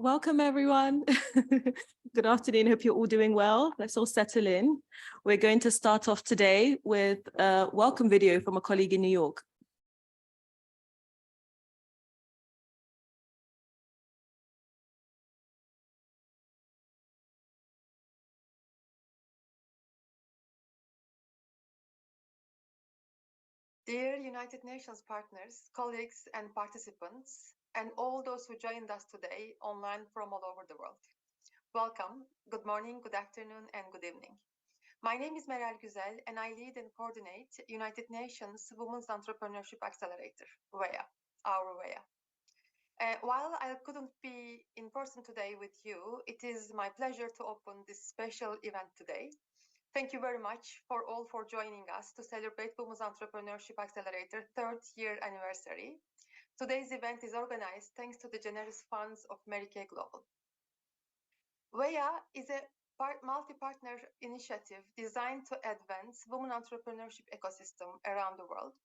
Welcome, everyone. Good afternoon. Hope you're all doing well. Let's all settle in. We're going to start off today with a welcome video from a colleague in New York. Dear United Nations partners, colleagues and participants, and all those who joined us today online from all over the world. Welcome, good morning, good afternoon, and good evening. My name is Meral Guzel, and I lead and coordinate United Nations Women's Entrepreneurship Accelerator, WEA, our WEA. While I couldn't be in person today with you, it is my pleasure to open this special event today. Thank you very much for joining us to celebrate Women's Entrepreneurship Accelerator 3rd year anniversary. Today's event is organized thanks to the generous funds of Mary Kay Global. WEA is a multi-partner initiative designed to advance women entrepreneurship ecosystem around the world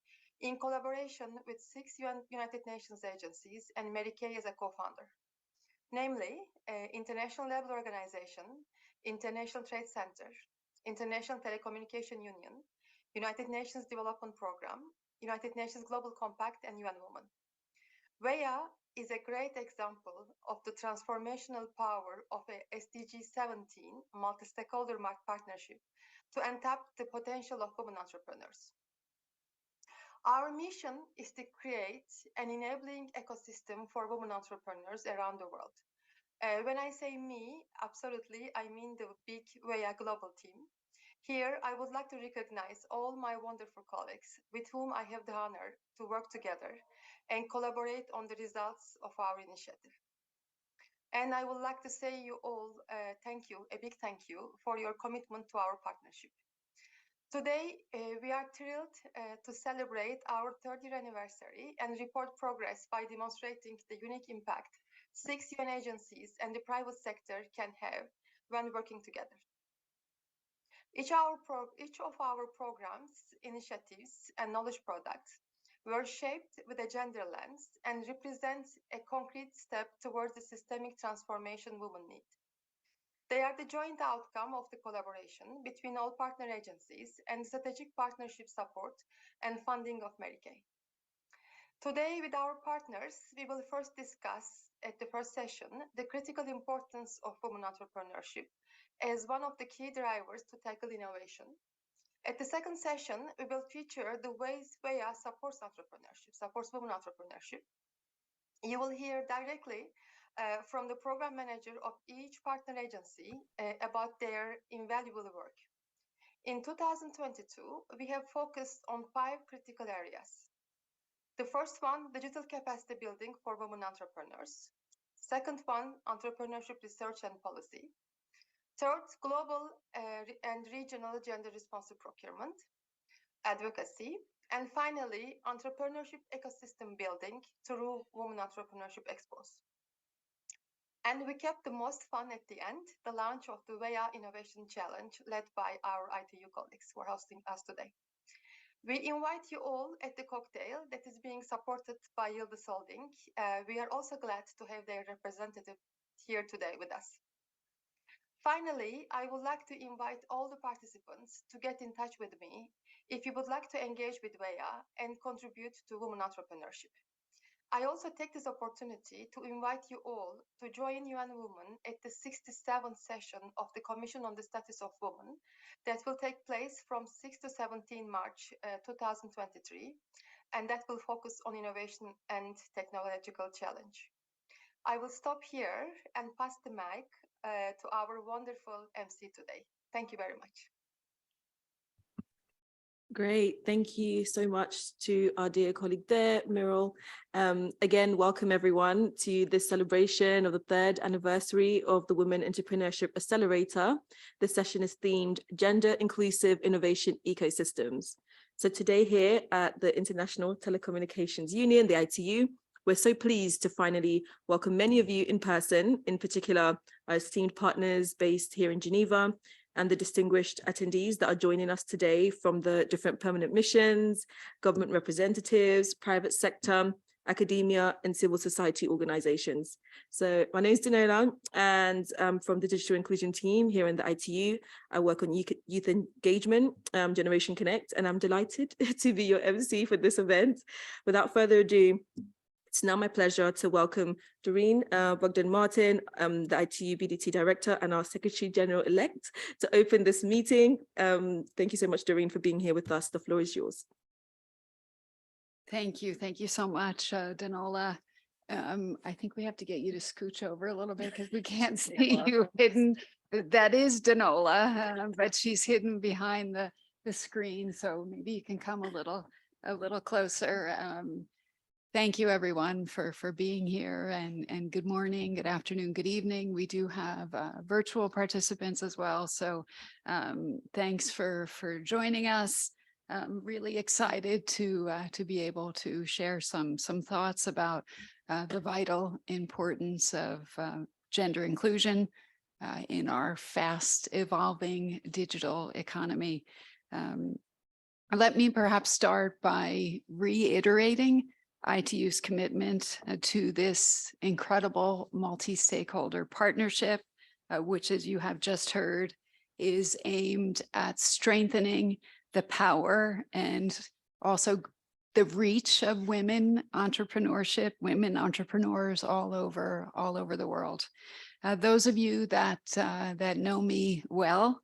in collaboration with 6 United Nations agencies and Mary Kay as a co-founder, namely International Labour Organization, International Trade Center, International Telecommunication Union, United Nations Development Programme, United Nations Global Compact, and UN Women. WEA is a great example of the transformational power of a SDG 17 multi-stakeholder partnership to untap the potential of women entrepreneurs. Our mission is to create an enabling ecosystem for women entrepreneurs around the world. When I say me, absolutely, I mean the big WEA global team. Here, I would like to recognize all my wonderful colleagues with whom I have the honor to work together and collaborate on the results of our initiative. And I would like to say you all thank you, a big thank you for your commitment to our partnership. Today, we are thrilled to celebrate our 3rd year anniversary and report progress by demonstrating the unique impact 6 UN agencies and the private sector can have when working together. Each of our programs, initiatives, and knowledge products were shaped with a gender lens and represents a concrete step towards the systemic transformation women need. They are the joint outcome of the collaboration between all partner agencies and strategic partnership support and funding of Mary Kay. Today, with our partners, we will first discuss at the first session the critical importance of women entrepreneurship as one of the key drivers to tackle innovation. At the second session, we will feature the ways WEA supports women entrepreneurship. You will hear directly from the program manager of each partner agency about their invaluable work. In 2022, we have focused on 5 critical areas. The first one, digital capacity building for women entrepreneurs. Second one, entrepreneurship research and policy. Third, global and regional gender responsive procurement, advocacy, and finally, entrepreneurship ecosystem building through Women Entrepreneurship Expos. And we kept the most fun at the end, the launch of the WEA Innovation Challenge led by our ITU colleagues who are hosting us today. We invite you all at the cocktail that is being supported by Yıldız Holding. We are also glad to have their representative here today with us. Finally, I would like to invite all the participants to get in touch with me if you would like to engage with WEA and contribute to women entrepreneurship. I also take this opportunity to invite you all to join UN Women at the 67th session of the Commission on the Status of Women that will take place from 6 to 17 March 2023, and that will focus on innovation and technological challenge. I will stop here and pass the mic to our wonderful MC today. Thank you very much. Great. Thank you so much to our dear colleague there, Meral. Again, welcome everyone to this celebration of the 3rd anniversary of the Women Entrepreneurship Accelerator. This session is themed Gender Inclusive Innovation Ecosystems. So today here at the International Telecommunications Union, the ITU, we're so pleased to finally welcome many of you in person, in particular our esteemed partners based here in Geneva, and the distinguished attendees that are joining us today from the different permanent missions, government representatives, private sector, academia, and civil society organizations. So my name is Dinola, and I'm from the Digital Inclusion team here in the ITU. I work on youth engagement, Generation Connect, and I'm delighted to be your MC for this event. Without further ado, it's now my pleasure to welcome Doreen Bogdan-Martin, the ITU BDT Director and our Secretary General-elect, to open this meeting. Thank you so much, Doreen, for being here with us. The floor is yours. Thank you. Thank you so much, Dinola. I think we have to get you to scooch over a little bit because we can't see you hidden. That is Dinola, but she's hidden behind the screen. So maybe you can come a little closer. Thank you, everyone, for being here, and good morning, good afternoon, good evening. We do have virtual participants as well, so thanks for joining us. I'm really excited to be able to share some thoughts about the vital importance of gender inclusion in our fast evolving digital economy. Let me perhaps start by reiterating ITU's commitment to this incredible multi-stakeholder partnership, which, as you have just heard, is aimed at strengthening the power and also the reach of women entrepreneurship, women entrepreneurs all over the world. Those of you that know me well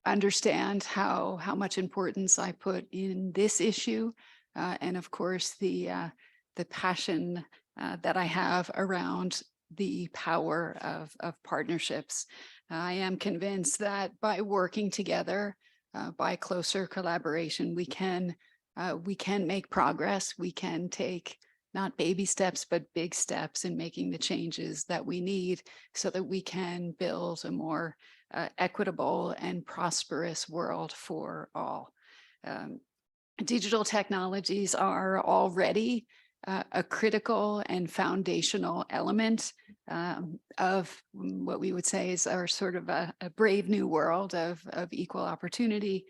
understand how much importance I put in this issue. And of course, the passion that I have around the power of partnerships. I am convinced that by working together, by closer collaboration, we can make progress. We can take not baby steps, but big steps in making the changes that we need so that we can build a more equitable and prosperous world for all. Digital technologies are already a critical and foundational element of what we would say is our sort of a brave new world of equal opportunity.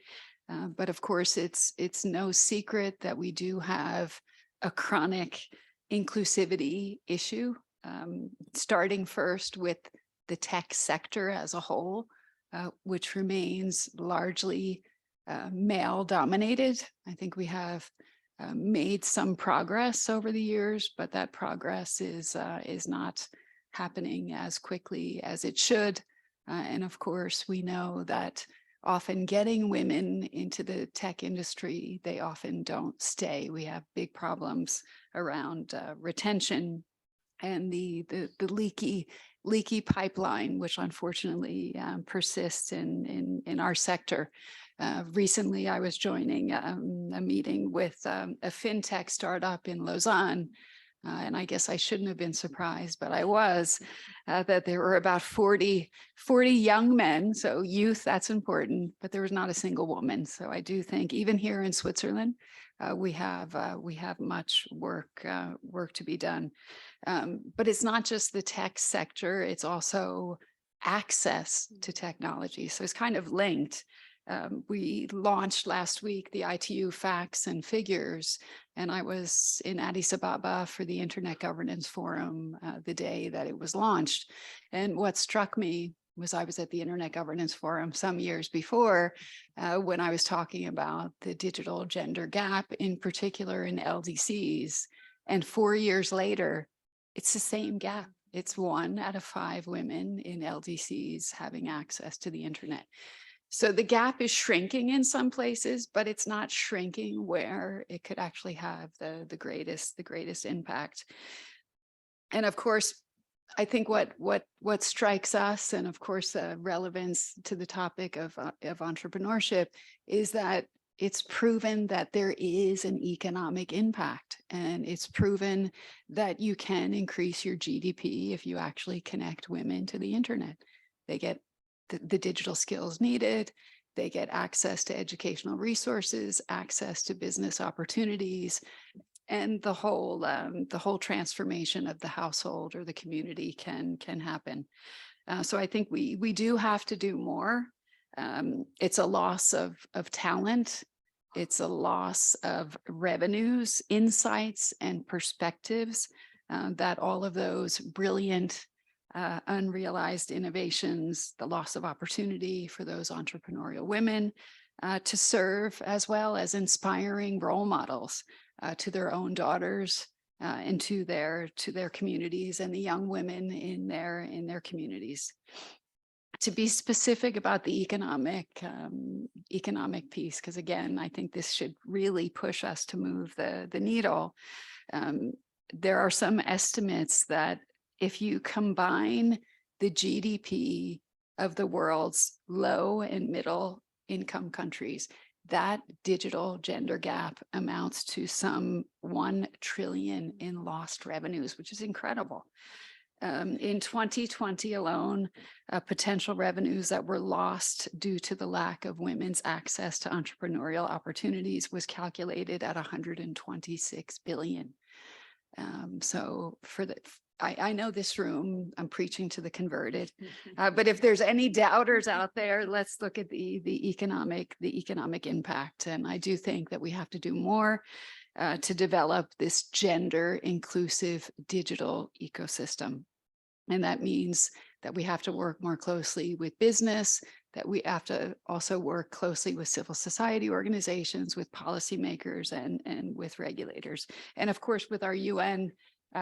But of course, it's no secret that we do have a chronic inclusivity issue, starting first with the tech sector as a whole, which remains largely male dominated. I think we have made some progress over the years, but that progress is not happening as quickly as it should. And of course, we know that often getting women into the tech industry, they often don't stay. We have big problems around retention and the leaky pipeline, which unfortunately persists in our sector. Recently, I was joining a meeting with a fintech startup in Lausanne, and I guess I shouldn't have been surprised, but I was, that there were about 40 young men, so youth, that's important, but there was not a single woman. So I do think even here in Switzerland, we have much work to be done. But it's not just the tech sector, it's also access to technology. So it's kind of linked. We launched last week the ITU Facts and Figures, and I was in Addis Ababa for the Internet Governance Forum the day that it was launched. And what struck me was I was at the Internet Governance Forum some years before when I was talking about the digital gender gap, in particular in LDCs. And 4 years later, it's the same gap. It's 1 out of 5 women in LDCs having access to the internet. So the gap is shrinking in some places, but it's not shrinking where it could actually have the greatest impact. And of course, I think what strikes us, and of course the relevance to the topic of entrepreneurship, is that it's proven that there is an economic impact, and it's proven that you can increase your GDP if you actually connect women to the internet. They get the digital skills needed, they get access to educational resources, access to business opportunities, and the whole transformation of the household or the community can happen. So I think we do have to do more. It's a loss of talent. It's a loss of revenues, insights, and perspectives that all of those brilliant, unrealized innovations, the loss of opportunity for those entrepreneurial women to serve as well as inspiring role models to their own daughters and to their communities and the young women in their communities. To be specific about the economic piece, because again, I think this should really push us to move the needle. There are some estimates that if you combine the GDP of the world's low and middle income countries, that digital gender gap amounts to some 1 trillion in lost revenues, which is incredible. In 2020 alone, potential revenues that were lost due to the lack of women's access to entrepreneurial opportunities was calculated at 126 billion. So for the, I know this room, I'm preaching to the converted, but if there's any doubters out there, let's look at the economic impact. And I do think that we have to do more to develop this gender inclusive digital ecosystem. And that means that we have to work more closely with business, that we have to also work closely with civil society organizations, with policymakers and with regulators. And of course, with our UN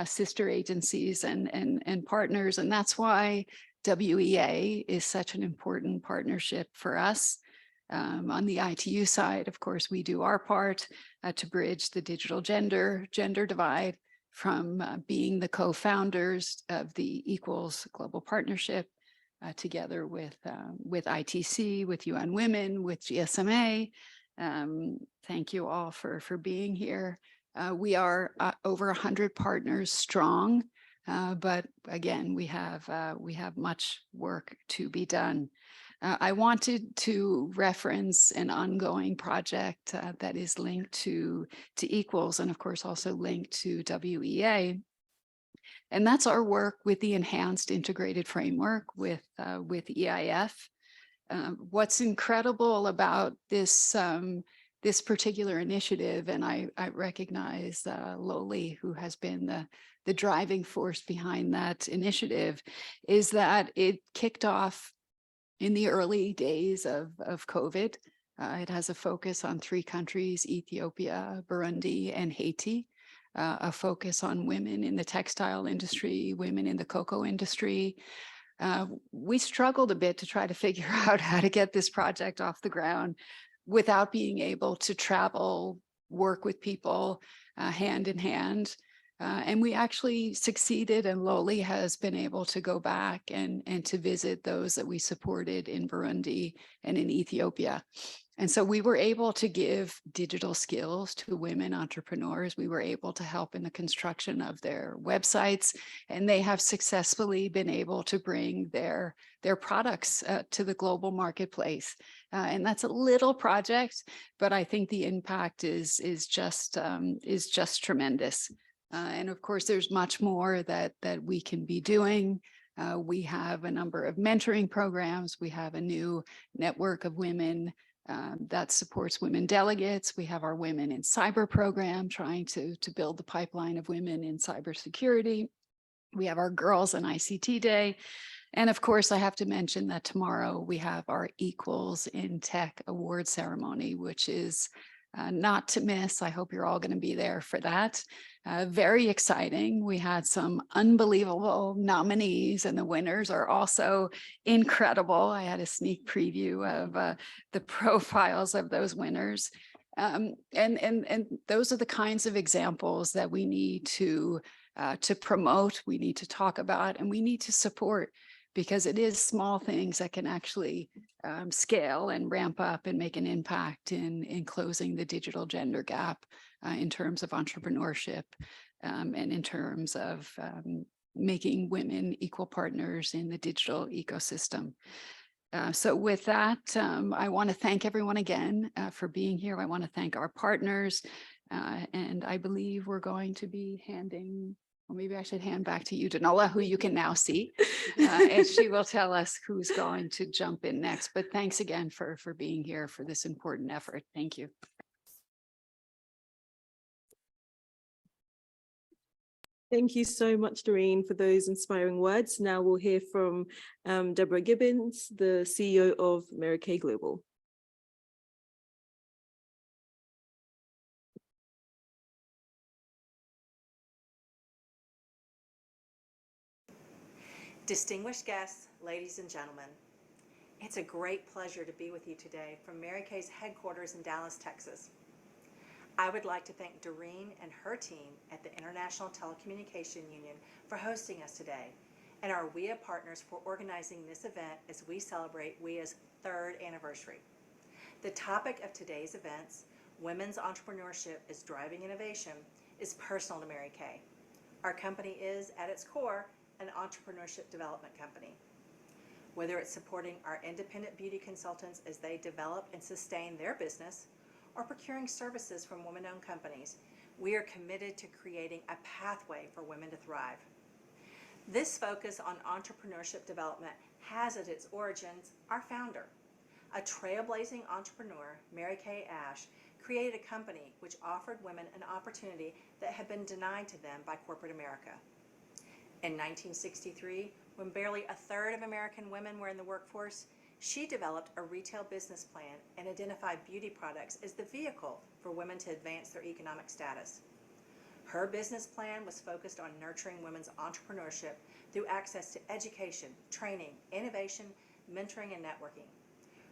sister agencies and partners. And that's why WEA is such an important partnership for us. On the ITU side, of course, we do our part to bridge the digital gender divide from being the co-founders of the Equals Global Partnership together with ITC, with UN Women, with GSMA. Thank you all for being here. We are over 100 partners strong, but again, we have much work to be done. I wanted to reference an ongoing project that is linked to Equals and of course also linked to WEA. And that's our work with the Enhanced Integrated Framework with EIF. What's incredible about this this particular initiative, and I recognize Loli, who has been the driving force behind that initiative, is that it kicked off in the early days of COVID. It has a focus on 3 countries, Ethiopia, Burundi, and Haiti, a focus on women in the textile industry, women in the cocoa industry. We struggled a bit to try to figure out how to get this project off the ground without being able to travel, work with people hand in hand. And we actually succeeded, and Loli has been able to go back and to visit those that we supported in Burundi and in Ethiopia. And so we were able to give digital skills to women entrepreneurs. We were able to help in the construction of their websites, and they have successfully been able to bring their products to the global marketplace. And that's a little project, but I think the impact is just tremendous. And of course, there's much more that we can be doing. We have a number of mentoring programs. We have a new network of women that supports women delegates. We have our Women in Cyber program, trying to build the pipeline of women in cybersecurity. We have our Girls in ICT Day. And of course, I have to mention that tomorrow we have our Equals in Tech award ceremony, which is not to miss. I hope you're all going to be there for that. Very exciting. We had some unbelievable nominees, and the winners are also incredible. I had a sneak preview of the profiles of those winners. And those are the kinds of examples that we need to promote, we need to talk about, and we need to support, because it is small things that can actually scale and ramp up and make an impact in closing the digital gender gap in terms of entrepreneurship and in terms of making women equal partners in the digital ecosystem. So with that, I want to thank everyone again for being here. I want to thank our partners, and I believe we're going to be handing, well, maybe I should hand back to you, Danola, who you can now see, and she will tell us who's going to jump in next. But thanks again for being here for this important effort. Thank you. Thank you so much, Doreen, for those inspiring words. Now we'll hear from Deborah Gibbons, the CEO of Mary Kay Global. Distinguished guests, ladies and gentlemen, it's a great pleasure to be with you today from Mary Kay's headquarters in Dallas, Texas. I would like to thank Doreen and her team at the International Telecommunication Union for hosting us today, and our WIA partners for organizing this event as we celebrate WIA's 3rd anniversary. The topic of today's events, Women's Entrepreneurship is Driving Innovation, is personal to Mary Kay. Our company is, at its core, an entrepreneurship development company. Whether it's supporting our independent beauty consultants as they develop and sustain their business, or procuring services from women-owned companies, we are committed to creating a pathway for women to thrive. This focus on entrepreneurship development has at its origins our founder. A trailblazing entrepreneur, Mary Kay Ash, created a company which offered women an opportunity that had been denied to them by corporate America. In 1963, when barely 1/3 of American women were in the workforce, she developed a retail business plan and identified beauty products as the vehicle for women to advance their economic status. Her business plan was focused on nurturing women's entrepreneurship through access to education, training, innovation, mentoring, and networking.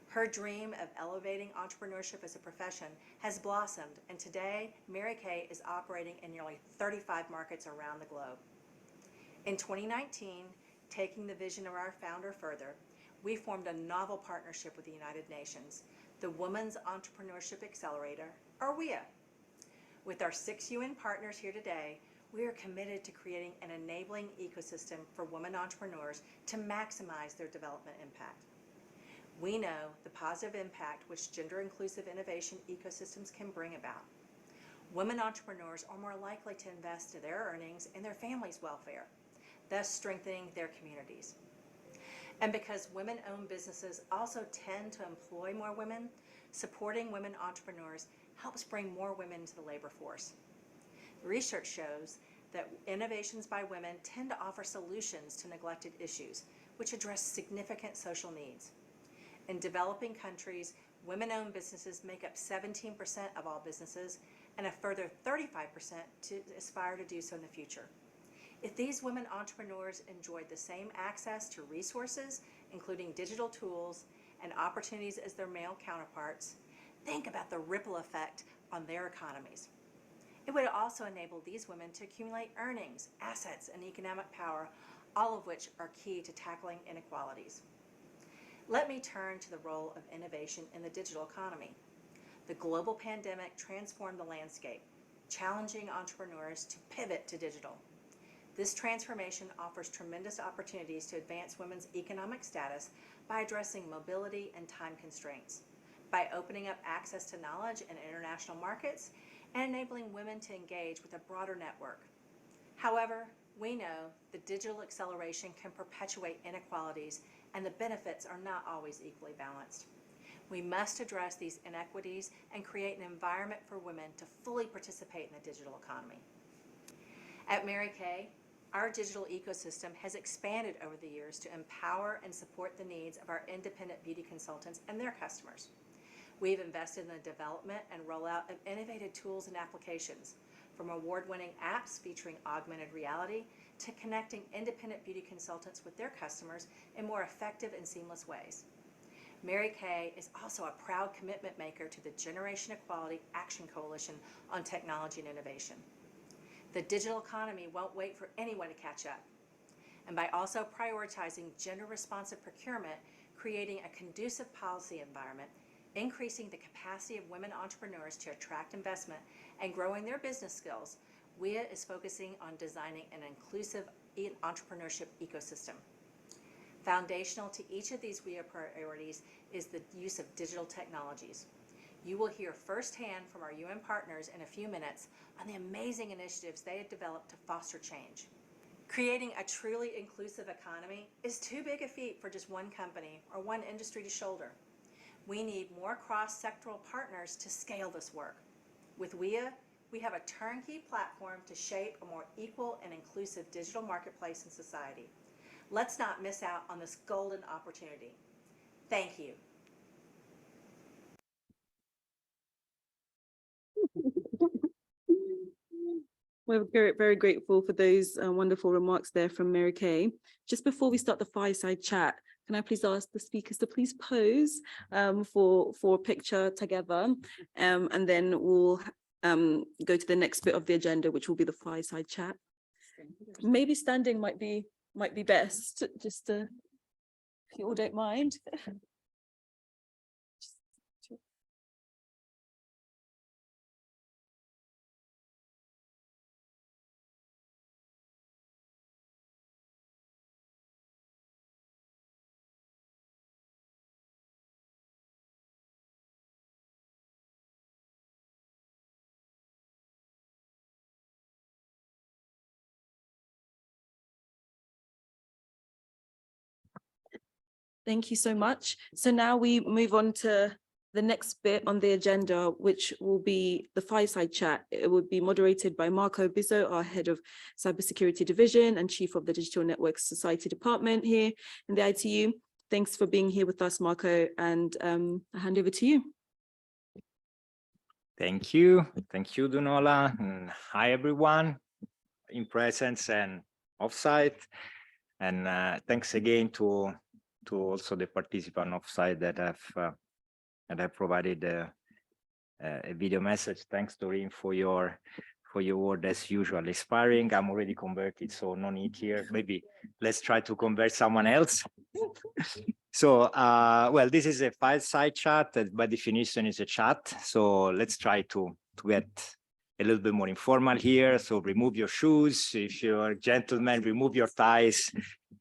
Her dream of elevating entrepreneurship as a profession has blossomed, and today, Mary Kay is operating in nearly 35 markets around the globe. In 2019, taking the vision of our founder further, we formed a novel partnership with the United Nations, the Women's Entrepreneurship Accelerator, or WIA. With our 6 UN partners here today, we are committed to creating an enabling ecosystem for women entrepreneurs to maximize their development impact. We know the positive impact which gender-inclusive innovation ecosystems can bring about. Women entrepreneurs are more likely to invest their earnings in their family's welfare, thus strengthening their communities. And because women-owned businesses also tend to employ more women, supporting women entrepreneurs helps bring more women to the labor force. Research shows that innovations by women tend to offer solutions to neglected issues, which address significant social needs. In developing countries, women-owned businesses make up 17% of all businesses, and a further 35% aspire to do so in the future. If these women entrepreneurs enjoyed the same access to resources, including digital tools and opportunities as their male counterparts, think about the ripple effect on their economies. It would also enable these women to accumulate earnings, assets, and economic power, all of which are key to tackling inequalities. Let me turn to the role of innovation in the digital economy. The global pandemic transformed the landscape, challenging entrepreneurs to pivot to digital. This transformation offers tremendous opportunities to advance women's economic status by addressing mobility and time constraints, by opening up access to knowledge in international markets, and enabling women to engage with a broader network. However, we know that digital acceleration can perpetuate inequalities, and the benefits are not always equally balanced. We must address these inequities and create an environment for women to fully participate in the digital economy. At Mary Kay, our digital ecosystem has expanded over the years to empower and support the needs of our independent beauty consultants and their customers. We've invested in the development and rollout of innovative tools and applications, from award-winning apps featuring augmented reality to connecting independent beauty consultants with their customers in more effective and seamless ways. Mary Kay is also a proud commitment maker to the Generation Equality Action Coalition on Technology and Innovation. The digital economy won't wait for anyone to catch up. And by also prioritizing gender-responsive procurement, creating a conducive policy environment, increasing the capacity of women entrepreneurs to attract investment, and growing their business skills, WIA is focusing on designing an inclusive entrepreneurship ecosystem. Foundational to each of these WIA priorities is the use of digital technologies. You will hear firsthand from our UN partners in a few minutes on the amazing initiatives they have developed to foster change. Creating a truly inclusive economy is too big a feat for just one company or one industry to shoulder. We need more cross-sectoral partners to scale this work. With WIA, We have a turnkey platform to shape a more equal and inclusive digital marketplace in society. Let's not miss out on this golden opportunity. Thank you. We're very grateful for those wonderful remarks there from Mary Kay. Just before we start the fireside chat, can I please ask the speakers to please pose for a picture together, and then we'll go to the next bit of the agenda, which will be the fireside chat. Maybe standing might be best, just to, if you all don't mind. Thank you so much. So now we move on to the next bit on the agenda, which will be the fireside chat. It will be moderated by Marco Bizzo, our head of cybersecurity division and chief of the Digital Networks Society department here in the ITU. Thanks for being here with us, Marco, and I hand over to you. Thank you, Dunola. And hi, everyone in presence and offsite. And thanks again to also the participant offsite that have provided a video message. Thanks, Doreen, for your word as usual. Inspiring. I'm already converted, so no need here. Maybe let's try to convert someone else. So, well, this is a fireside chat that by definition is a chat. So let's try to get a little bit more informal here. So remove your shoes. If you're a gentleman, remove your ties.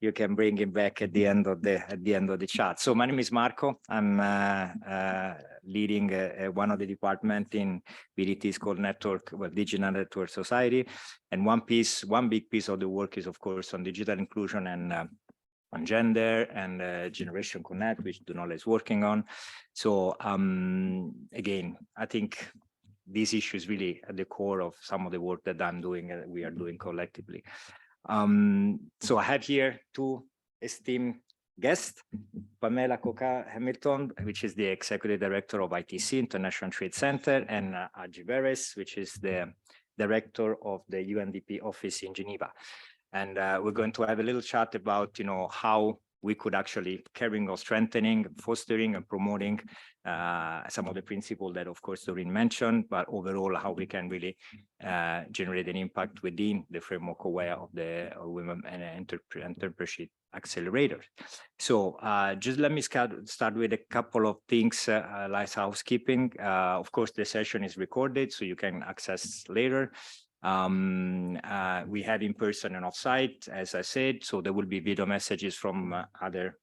You can bring him back at the end of the chat. So my name is Marco. I'm leading one of the department in BDT's called Digital Network Society. And one big piece of the work is, of course, on digital inclusion and on gender and Generation Connect, which Dunola is working on. So again, I think this issue is really at the core of some of the work that I'm doing and we are doing collectively. So I have here two esteemed guests, Pamela Coca-Hamilton, which is the Executive Director of ITC, International Trade Center, and Aji Veres, which is the Director of the UNDP office in Geneva. And we're going to have a little chat about, how we could actually carrying on strengthening, fostering and promoting some of the principles that, of course, Doreen mentioned, but overall how we can really generate an impact within the framework aware of the Women and Entrepreneurship Accelerator. So just let me start with a couple of things like housekeeping. Of course, the session is recorded, so you can access later. We have in person and offsite, as I said, so there will be video messages from other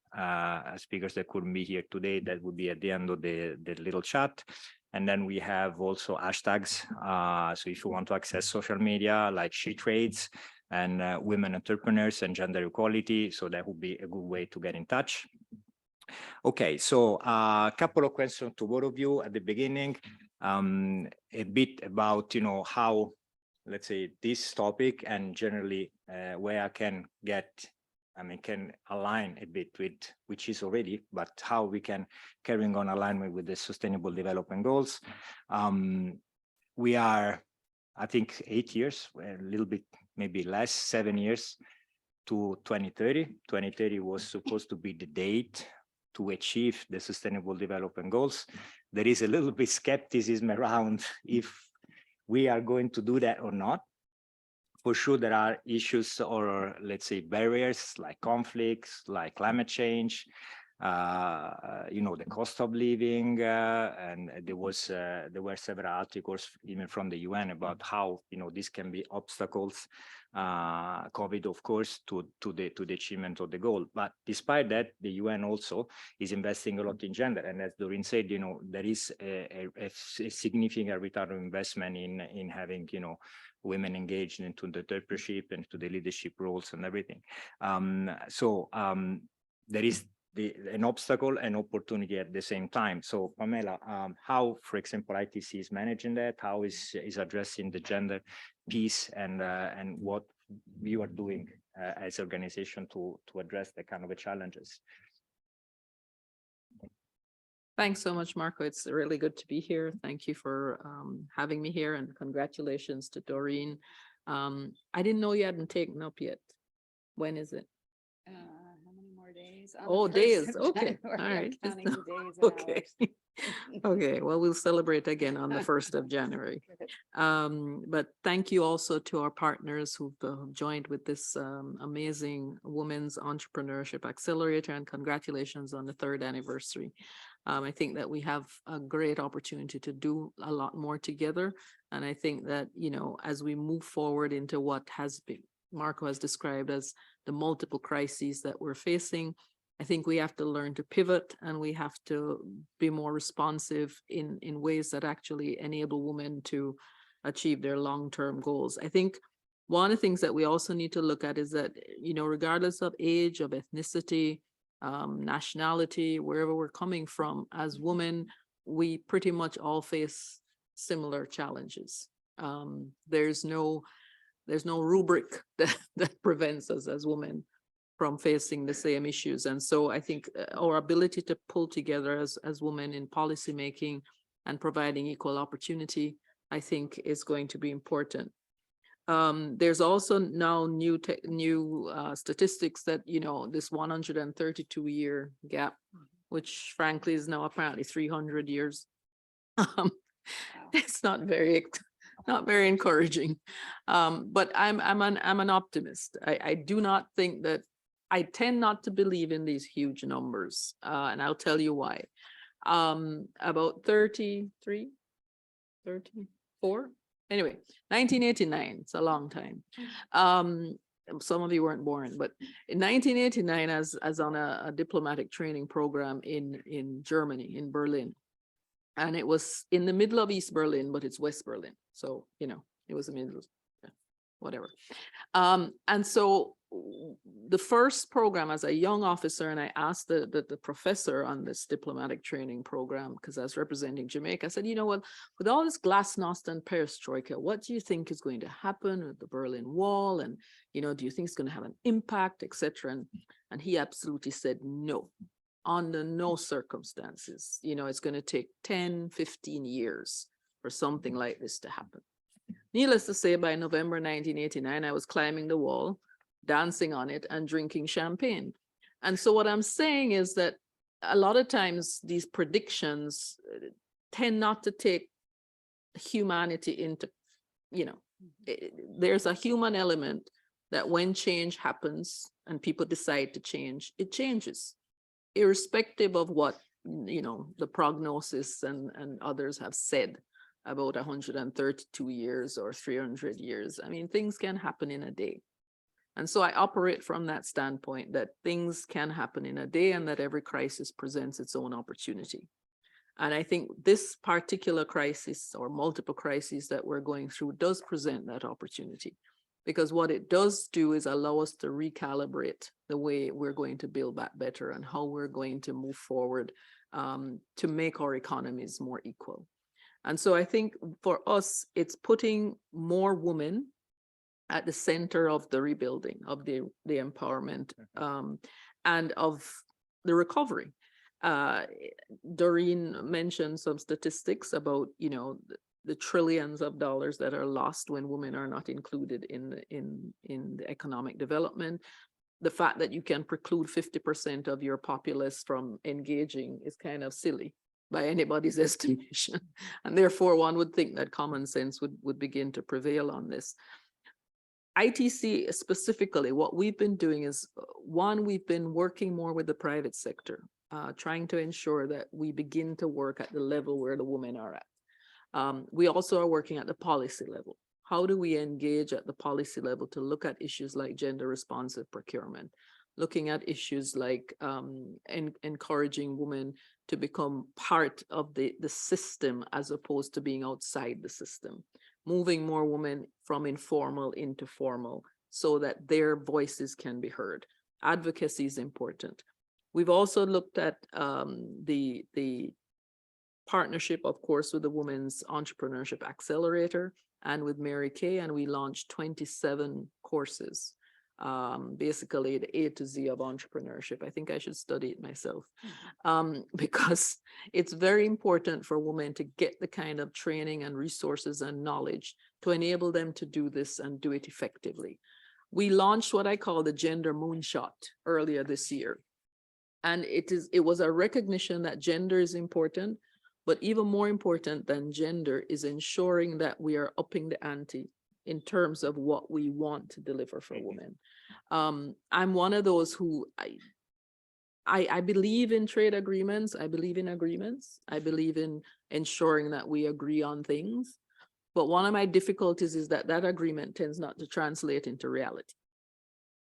speakers that couldn't be here today. That would be at the end of the little chat. And then we have also hashtags. So if you want to access social media like She Trades and Women Entrepreneurs and Gender Equality, so that would be a good way to get in touch. Okay, so a couple of questions to both of you at the beginning. A bit about, how, let's say, this topic and generally where I can can align a bit with which is already, but how we can carrying on alignment with the Sustainable Development Goals. We are, I think, 8 years, a little bit, maybe less, 7 years to 2030. 2030 was supposed to be the date to achieve the Sustainable Development Goals. There is a little bit skepticism around if we are going to do that or not. For sure, there are issues or, let's say, barriers like conflicts, like climate change, the cost of living, and there were several articles even from the UN about how this can be obstacles. COVID, of course, to the achievement of the goal. But despite that, the UN also is investing a lot in gender, and as Doreen said, there is a significant return on investment in having women engaged into the entrepreneurship and to the leadership roles and everything. So there is an obstacle and opportunity at the same time. So Pamela, how, for example, ITC is managing that? How is addressing the gender piece, and what you are doing as an organization to address that kind of challenges? Thanks so much, Marco. It's really good to be here. Thank you for having me here, and congratulations to Doreen. I didn't know you hadn't taken up yet. When is it? How many more days? Oh, days. Okay. All right. Okay. Okay. Well, we'll celebrate again on the 1st of January. But thank you also to our partners who've joined with this amazing Women's Entrepreneurship Accelerator, and congratulations on the 3rd anniversary. I think that we have a great opportunity to do a lot more together. And I think that, you know, as we move forward into what has been, Marco has described as the multiple crises that we're facing, I think we have to learn to pivot, and we have to be more responsive in ways that actually enable women to achieve their long-term goals. I think one of the things that we also need to look at is that, you know, regardless of age, of ethnicity, nationality, wherever we're coming from, as women, we pretty much all face similar challenges. There's no rubric that prevents us as women from facing the same issues. And so I think our ability to pull together as women in policy making and providing equal opportunity, I think, is going to be important. There's also now new statistics that, you know, this 132-year gap, which frankly is now apparently 300 years. It's not very encouraging. But I'm an optimist. I do not think that, I tend not to believe in these huge numbers, and I'll tell you why. About 34, anyway, 1989, it's a long time. Some of you weren't born, but in 1989, as on a diplomatic training program in Germany, in Berlin, and it was in the middle of East Berlin, but it's West Berlin. So, you know, it was the middle, whatever. And so the first program, as a young officer, and I asked the professor on this diplomatic training program, because I was representing Jamaica, I said, you know what, with all this glasnost and perestroika, what do you think is going to happen with the Berlin Wall? And, you know, do you think it's going to have an impact, etc.? And he absolutely said, no, under no circumstances. You know, it's going to take 10, 15 years for something like this to happen. Needless to say, by November 1989, I was climbing the wall, dancing on it, and drinking champagne. And so what I'm saying is that a lot of times these predictions tend not to take humanity into, you know, there's a human element that when change happens and people decide to change, it changes, irrespective of what, you know, the prognosis and others have said about 132 years or 300 years. I mean, things can happen in a day. And so I operate from that standpoint, that things can happen in a day and that every crisis presents its own opportunity. And I think this particular crisis, or multiple crises that we're going through, does present that opportunity, because what it does do is allow us to recalibrate the way we're going to build back better and how we're going to move forward to make our economies more equal. And so I think for us, it's putting more women at the center of the rebuilding, of the empowerment, and of the recovery. Doreen mentioned some statistics about, you know, the trillions of dollars that are lost when women are not included in the economic development. The fact that you can preclude 50% of your populace from engaging is kind of silly by anybody's estimation. And therefore, one would think that common sense would begin to prevail on this. ITC specifically, what we've been doing is, one, we've been working more with the private sector, trying to ensure that we begin to work at the level where the women are at. We also are working at the policy level. How do we engage at the policy level to look at issues like gender responsive procurement, looking at issues like encouraging women to become part of the system as opposed to being outside the system, moving more women from informal into formal so that their voices can be heard. Advocacy is important. We've also looked at the partnership, of course, with the Women's Entrepreneurship Accelerator and with Mary Kay, and we launched 27 courses, basically the A to Z of entrepreneurship. I think I should study it myself, because it's very important for women to get the kind of training and resources and knowledge to enable them to do this and do it effectively. We launched what I call the Gender Moonshot earlier this year. And it was a recognition that gender is important, but even more important than gender is ensuring that we are upping the ante in terms of what we want to deliver for women. I'm one of those who I believe in trade agreements. I believe in agreements. I believe in ensuring that we agree on things. But one of my difficulties is that that agreement tends not to translate into reality.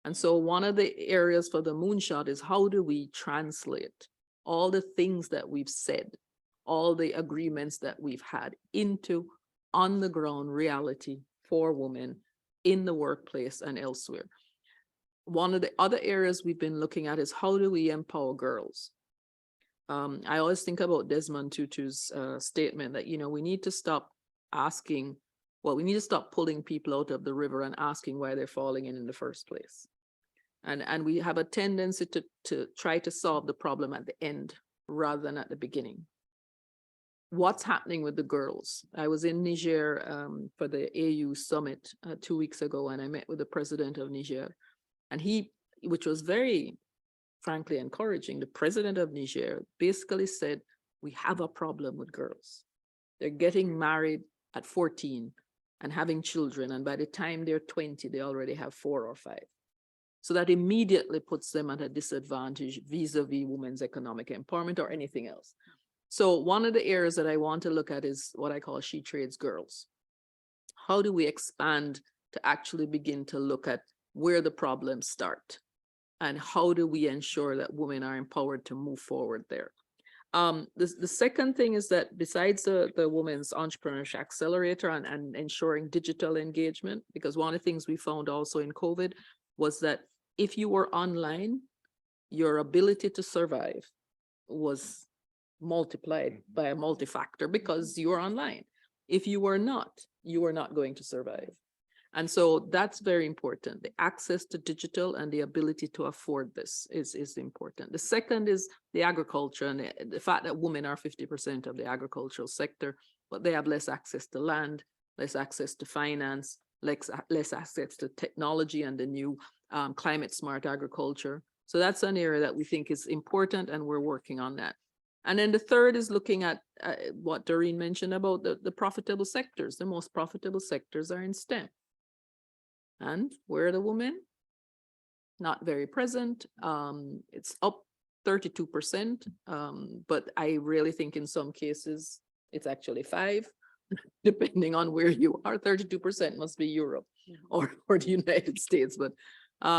And so one of the areas for the moonshot is how do we translate all the things that we've said, all the agreements that we've had into on the ground reality for women in the workplace and elsewhere. One of the other areas we've been looking at is how do we empower girls? I always think about Desmond Tutu's statement that, you know, we need to stop asking, well, we need to stop pulling people out of the river and asking why they're falling in the first place. And we have a tendency to try to solve the problem at the end rather than at the beginning. What's happening with the girls? I was in Niger for the AU summit 2 weeks ago, and I met with the president of Niger. And he, which was very, frankly, encouraging, the president of Niger basically said, we have a problem with girls. They're getting married at 14 and having children. And by the time they're 20, they already have 4 or 5. So that immediately puts them at a disadvantage vis-a-vis women's economic empowerment or anything else. So one of the areas that I want to look at is what I call She Trades Girls. How do we expand to actually begin to look at where the problems start? And how do we ensure that women are empowered to move forward there? The second thing is that besides the Women's Entrepreneurship Accelerator and ensuring digital engagement, because one of the things we found also in COVID was that if you were online, your ability to survive was multiplied by a multi-factor because you were online. If you were not going to survive. And so that's very important. The access to digital and the ability to afford this is important. The second is the agriculture and the fact that women are 50% of the agricultural sector, but they have less access to land, less access to finance, less access to technology and the new climate smart agriculture. So that's an area that we think is important, and we're working on that. And then the third is looking at what Doreen mentioned about the profitable sectors. The most profitable sectors are in STEM. And where are the women? Not very present. It's up 32%, but I really think in some cases it's actually 5%, depending on where you are. 32% must be Europe or the United States, but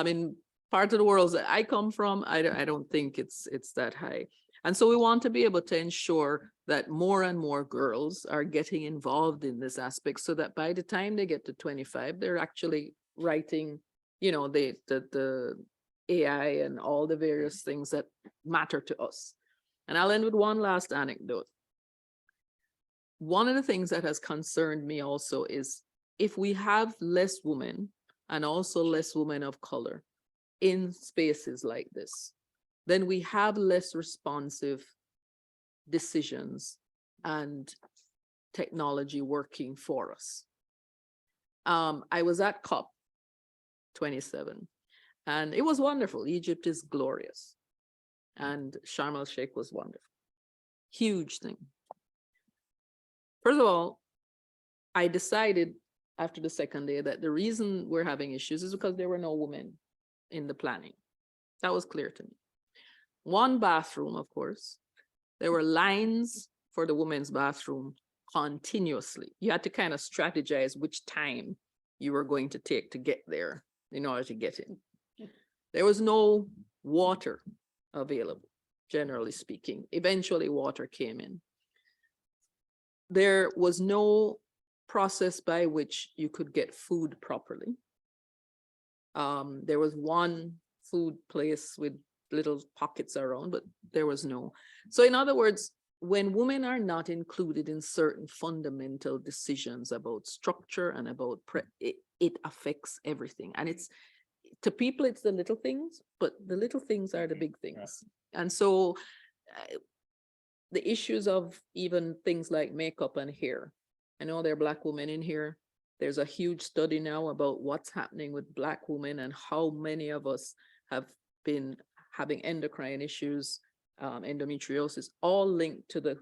in part of the world that I come from, I don't think it's that high. And so we want to be able to ensure that more and more girls are getting involved in this aspect so that by the time they get to 25, they're actually writing, you know, the AI and all the various things that matter to us. And I'll end with one last anecdote. One of the things that has concerned me also is if we have less women and also less women of color in spaces like this, then we have less responsive decisions and technology working for us. I was at COP27 and it was wonderful. Egypt is glorious. And Sharm el-Sheikh was wonderful. Huge thing. First of all, I decided after the second day that the reason we're having issues is because there were no women in the planning. That was clear to me. One bathroom, of course, there were lines for the women's bathroom continuously. You had to kind of strategize which time you were going to take to get there in order to get in. There was no water available, generally speaking. Eventually, water came in. There was no process by which you could get food properly. There was one food place with little pockets around, but there was no. So in other words, when women are not included in certain fundamental decisions about structure and about it affects everything. And it's, to people, it's the little things, but the little things are the big things. And so the issues of even things like makeup and hair. I know there are Black women in here. There's a huge study now about what's happening with Black women and how many of us have been having endocrine issues, endometriosis, all linked to the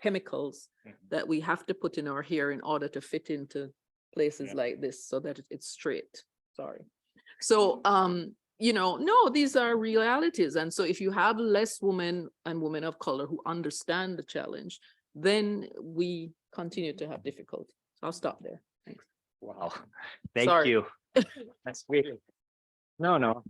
chemicals that we have to put in our hair in order to fit into places like this so that it's straight. Sorry. So, you know, no, these are realities. And so if you have less women and women of color who understand the challenge, then we continue to have difficulty. So I'll stop there. Thanks. Wow. Thank Sorry. you. That's great. No.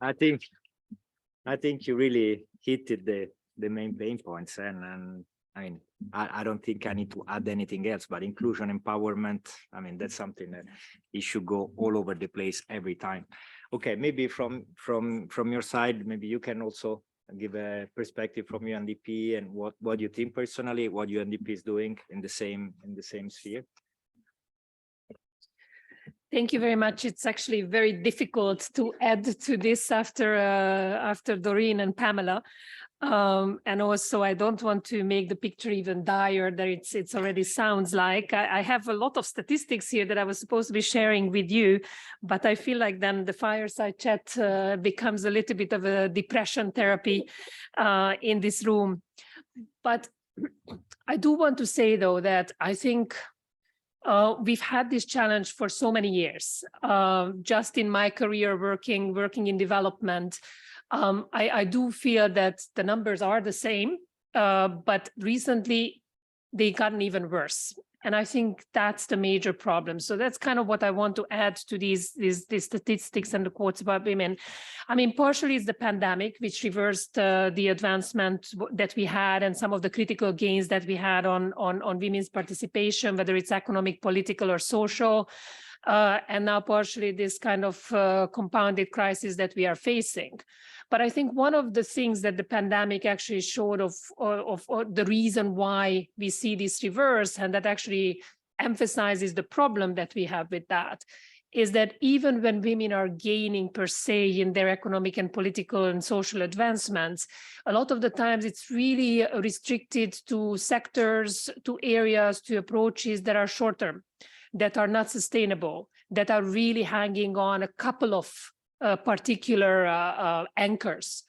I think you really hit the main pain points, and I mean, I don't think I need to add anything else, but inclusion, empowerment, I mean, that's something that it should go all over the place every time. Okay, maybe from your side, maybe you can also give a perspective from UNDP and what you think personally, what UNDP is doing in the same sphere. Thank you very much. It's actually very difficult to add to this after Doreen and Pamela. And also, I don't want to make the picture even dire that it's already sounds like. I have a lot of statistics here that I was supposed to be sharing with you, but I feel like then the fireside chat becomes a little bit of a depression therapy in this room. But I do want to say, though, that I think we've had this challenge for so many years. Just in my career working in development, I do feel that the numbers are the same, but recently they gotten even worse. And I think that's the major problem. So that's kind of what I want to add to these statistics and the quotes about women. I mean, partially it's the pandemic, which reversed the advancement that we had and some of the critical gains that we had on women's participation, whether it's economic, political, or social. And now partially this kind of compounded crisis that we are facing. But I think one of the things that the pandemic actually showed of the reason why we see this reverse, and that actually emphasizes the problem that we have with that, is that even when women are gaining per se in their economic and political and social advancements, a lot of the times it's really restricted to sectors, to areas, to approaches that are short-term, that are not sustainable, that are really hanging on a couple of particular anchors.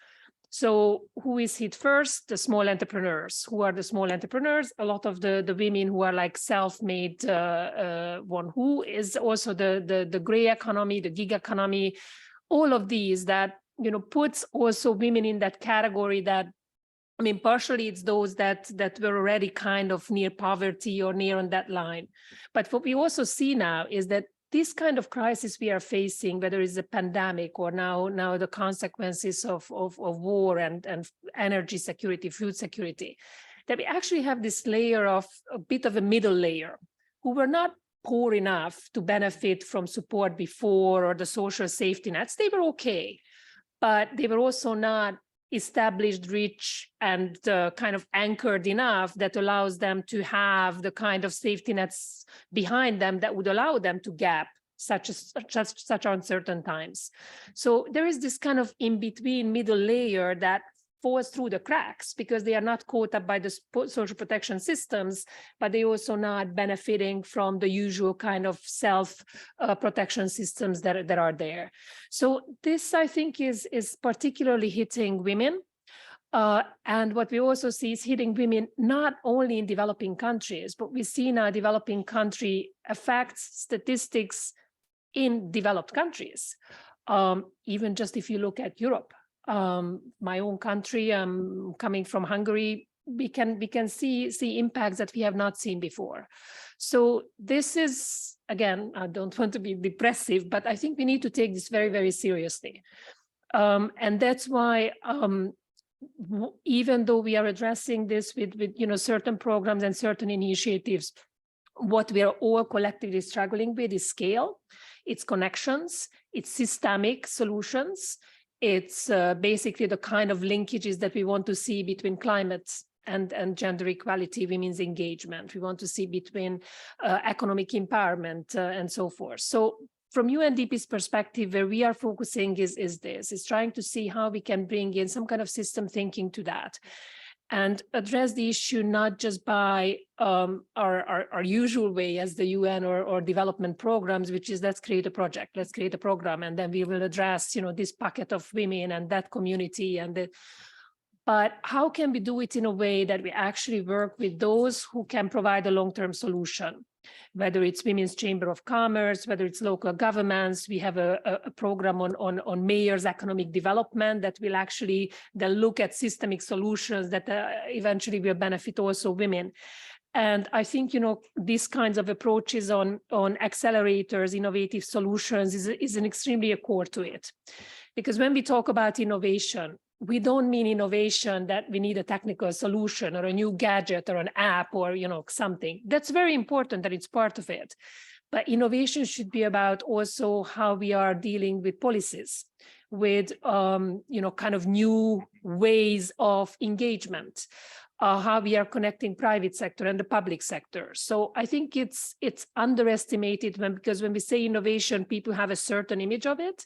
So who is hit first? The small entrepreneurs. Who are the small entrepreneurs? A lot of the women who are like self-made one. Who is also the gray economy, the gig economy, all of these that, you know, puts also women in that category that, I mean, partially it's those that were already kind of near poverty or near on that line. But what we also see now is that this kind of crisis we are facing, whether it's a pandemic or now the consequences of war and energy security, food security, that we actually have this layer of a bit of a middle layer who were not poor enough to benefit from support before or the social safety nets. They were okay, but they were also not established, rich, and kind of anchored enough that allows them to have the kind of safety nets behind them that would allow them to gap such uncertain times. So there is this kind of in-between middle layer that falls through the cracks because they are not caught up by the social protection systems, but they also not benefiting from the usual kind of self-protection systems that are there. So this, I think, is particularly hitting women. And what we also see is hitting women not only in developing countries, but we see now developing country effects, statistics in developed countries. Even just if you look at Europe, my own country, coming from Hungary, we can see impacts that we have not seen before. So this is, again, I don't want to be depressive, but I think we need to take this very, very seriously. And that's why even though we are addressing this with certain programs and certain initiatives, what we are all collectively struggling with is scale, it's connections, it's systemic solutions, it's basically the kind of linkages that we want to see between climate and gender equality, women's engagement. We want to see between economic empowerment and so forth. So from UNDP's perspective, where we are focusing is trying to see how we can bring in some kind of system thinking to that and address the issue not just by our usual way as the UN or development programs, which is let's create a project, let's create a program, and then we will address, this pocket of women and that community but how can we do it in a way that we actually work with those who can provide a long-term solution? Whether it's Women's Chamber of Commerce, whether it's local governments, we have a program on mayors' economic development that will actually then look at systemic solutions that eventually will benefit also women. And I think, these kinds of approaches on accelerators, innovative solutions is an extremely a core to it. Because when we talk about innovation, we don't mean innovation that we need a technical solution or a new gadget or an app or, something. That's very important that it's part of it. But innovation should be about also how we are dealing with policies, with, kind of new ways of engagement, how we are connecting private sector and the public sector. So I think it's underestimated because when we say innovation, people have a certain image of it.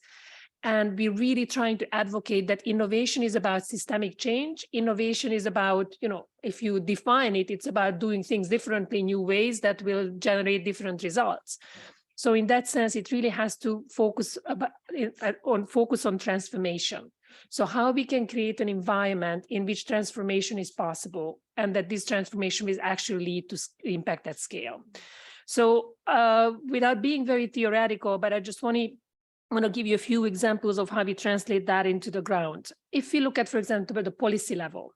And we're really trying to advocate that innovation is about systemic change. Innovation is about, if you define it, it's about doing things differently, new ways that will generate different results. So in that sense, it really has to focus on transformation. So how we can create an environment in which transformation is possible and that this transformation will actually lead to impact at scale. So without being very theoretical, but I just want to give you a few examples of how we translate that into the ground. If we look at, for example, the policy level,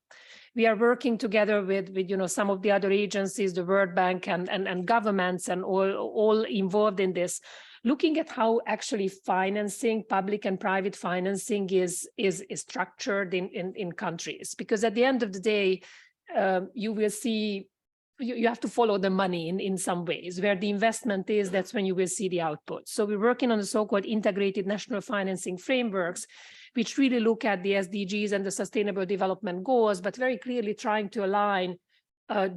we are working together with some of the other agencies, the World Bank and governments and all involved in this, looking at how actually financing, public and private financing is structured in countries. Because at the end of the day, you will see you have to follow the money in some ways. Where the investment is, that's when you will see the output. So we're working on the so-called integrated national financing frameworks, which really look at the SDGs and the Sustainable Development Goals, but very clearly trying to align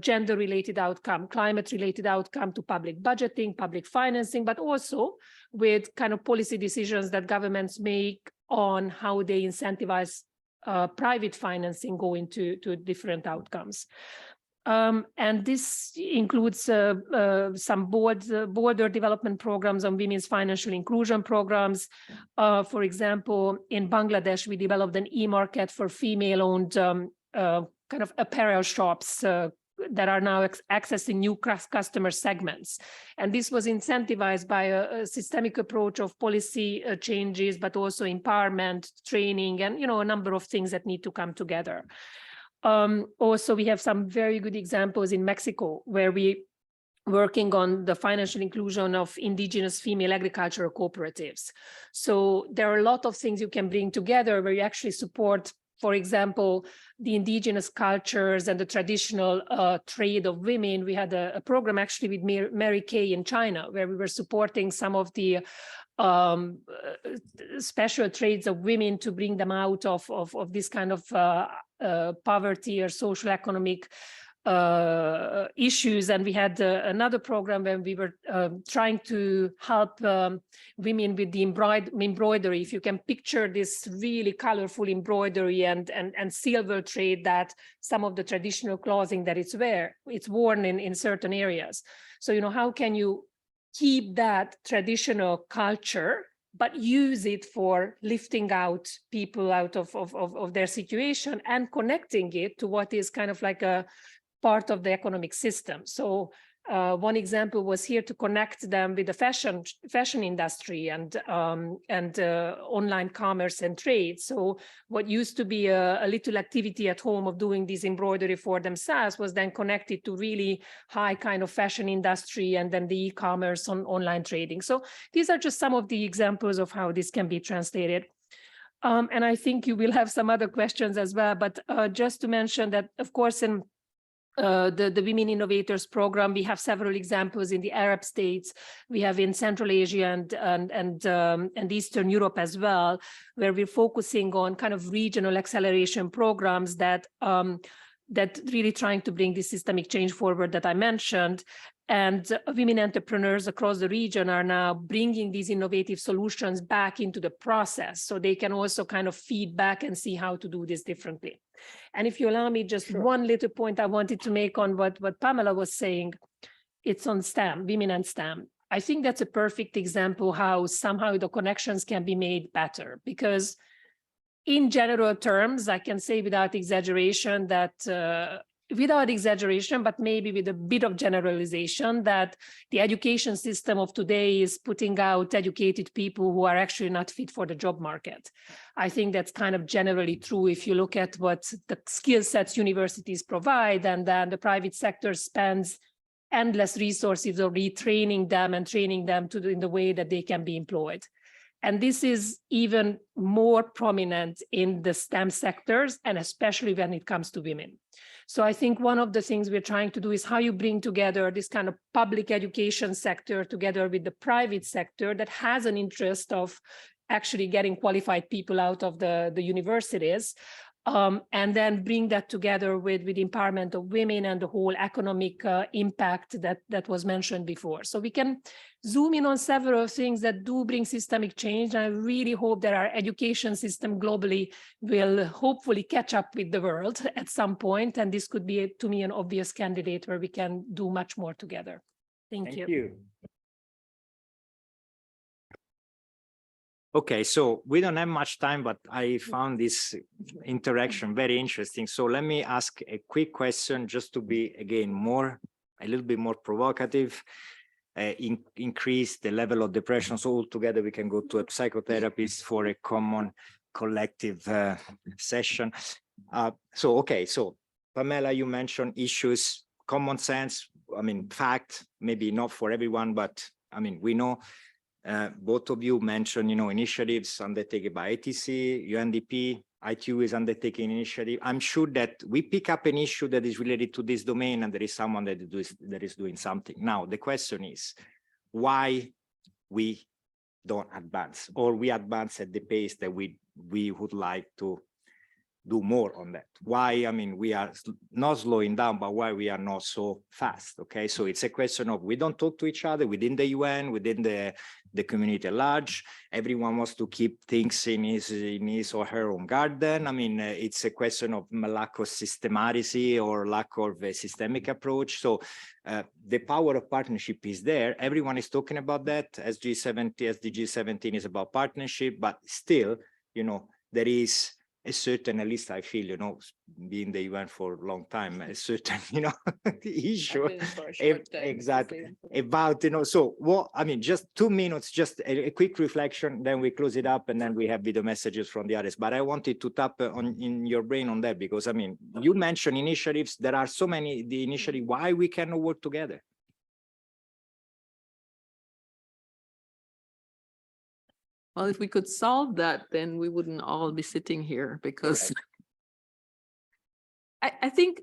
gender-related outcome, climate-related outcome to public budgeting, public financing, but also with kind of policy decisions that governments make on how they incentivize private financing going to different outcomes. And this includes some border development programs on women's financial inclusion programs. For example, in Bangladesh, we developed an e-market for female-owned kind of apparel shops that are now accessing new customer segments. And this was incentivized by a systemic approach of policy changes, but also empowerment, training, and a number of things that need to come together. Also, we have some very good examples in Mexico where we working on the financial inclusion of indigenous female agricultural cooperatives. So there are a lot of things you can bring together where you actually support, for example, the indigenous cultures and the traditional trade of women. We had a program actually with Mary Kay in China, where we were supporting some of the special trades of women to bring them out of this kind of poverty or social economic issues. And we had another program when we were trying to help women with the embroidery. If you can picture this really colorful embroidery and silver trade, that some of the traditional clothing that it's worn in certain areas. So, how can you keep that traditional culture, but use it for lifting out people out of their situation and connecting it to what is kind of like a part of the economic system. So one example was here to connect them with the fashion industry and online commerce and trade. So what used to be a little activity at home of doing this embroidery for themselves was then connected to really high kind of fashion industry and then the e-commerce on online trading. So these are just some of the examples of how this can be translated. And I think you will have some other questions as well, but just to mention that, of course, in the Women Innovators Program. We have several examples in the Arab states. We have in Central Asia and Eastern Europe as well, where we're focusing on kind of regional acceleration programs that really trying to bring the systemic change forward that I mentioned. And women entrepreneurs across the region are now bringing these innovative solutions back into the process, so they can also kind of feed back and see how to do this differently. And if you allow me, just one little point I wanted to make on what Pamela was saying, it's on STEM, women and STEM. I think that's a perfect example how somehow the connections can be made better, because in general terms, I can say without exaggeration that but maybe with a bit of generalization, that the education system of today is putting out educated people who are actually not fit for the job market. I think that's kind of generally true if you look at what the skill sets universities provide, and then the private sector spends endless resources on retraining them and training them in the way that they can be employed. And this is even more prominent in the STEM sectors, and especially when it comes to women. So I think one of the things we're trying to do is how you bring together this kind of public education sector together with the private sector that has an interest of actually getting qualified people out of the universities, and then bring that together with empowerment of women and the whole economic impact that was mentioned before. So we can zoom in on several things that do bring systemic change. And I really hope that our education system globally will hopefully catch up with the world at some point. And this could be, to me, an obvious candidate where we can do much more together. Thank you. Okay, so we don't have much time, but I found this interaction very interesting. So let me ask a quick question just to be, again, a little bit more provocative, increase the level of depression. So altogether we can go to a psychotherapist for a common collective session. So Pamela, you mentioned issues, common sense, I mean, fact, maybe not for everyone, but I mean, we know. Both of you mentioned, initiatives undertaken by ITC, UNDP, ITU is undertaking initiative. I'm sure that we pick up an issue that is related to this domain, and there is someone that is doing something. Now, the question is why we don't advance, or we advance at the pace that we would like to do more on that. Why? I mean, we are not slowing down, but why we are not so fast? Okay, so it's a question of we don't talk to each other within the UN, within the community at large. Everyone wants to keep things in his or her own garden. I mean, it's a question of lack of systematicity or lack of a systemic approach. So the power of partnership is there. Everyone is talking about that. SDG 17 is about partnership, but still, there is a certain, at least I feel, being in the UN for a long time, a certain, issue exactly about, so what, I mean, just 2 minutes, just a quick reflection, then we close it up, and then we have video messages from the others. But I wanted to tap in your brain on that, because I mean, you mentioned initiatives. There are so many, the initiative, why we cannot work together. Well, if we could solve that, then we wouldn't all be sitting here, because I think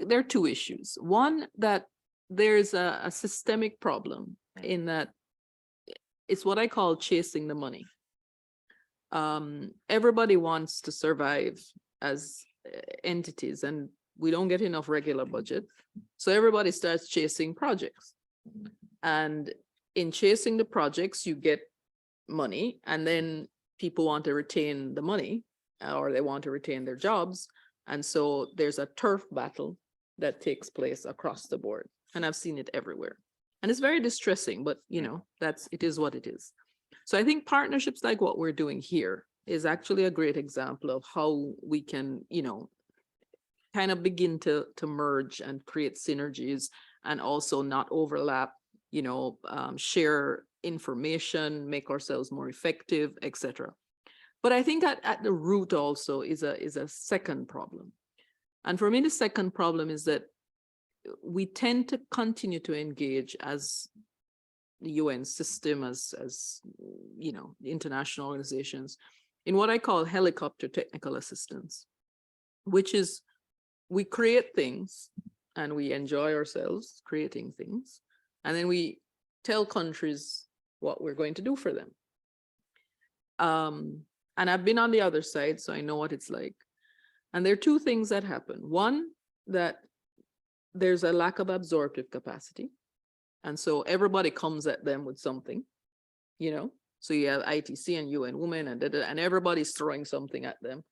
there are two issues. One, that there's a systemic problem in that it's what I call chasing the money. Everybody wants to survive as entities, and we don't get enough regular budget. So everybody starts chasing projects. And in chasing the projects, you get money, and then people want to retain the money, or they want to retain their jobs. And so there's a turf battle that takes place across the board. And I've seen it everywhere. And it's very distressing, but it is what it is. So I think partnerships like what we're doing here is actually a great example of how we can, kind of begin to merge and create synergies, and also not overlap, share information, make ourselves more effective, etc. But I think at the root also is a second problem. And for me, the second problem is that we tend to continue to engage as the UN system, as international organizations, in what I call helicopter technical assistance, which is we create things and we enjoy ourselves creating things. And then we tell countries what we're going to do for them. And I've been on the other side, so I know what it's like. And there are two things that happen. One, that there's a lack of absorptive capacity. And so everybody comes at them with something, you know. So you have ITC and UN Women and everybody's throwing something at them.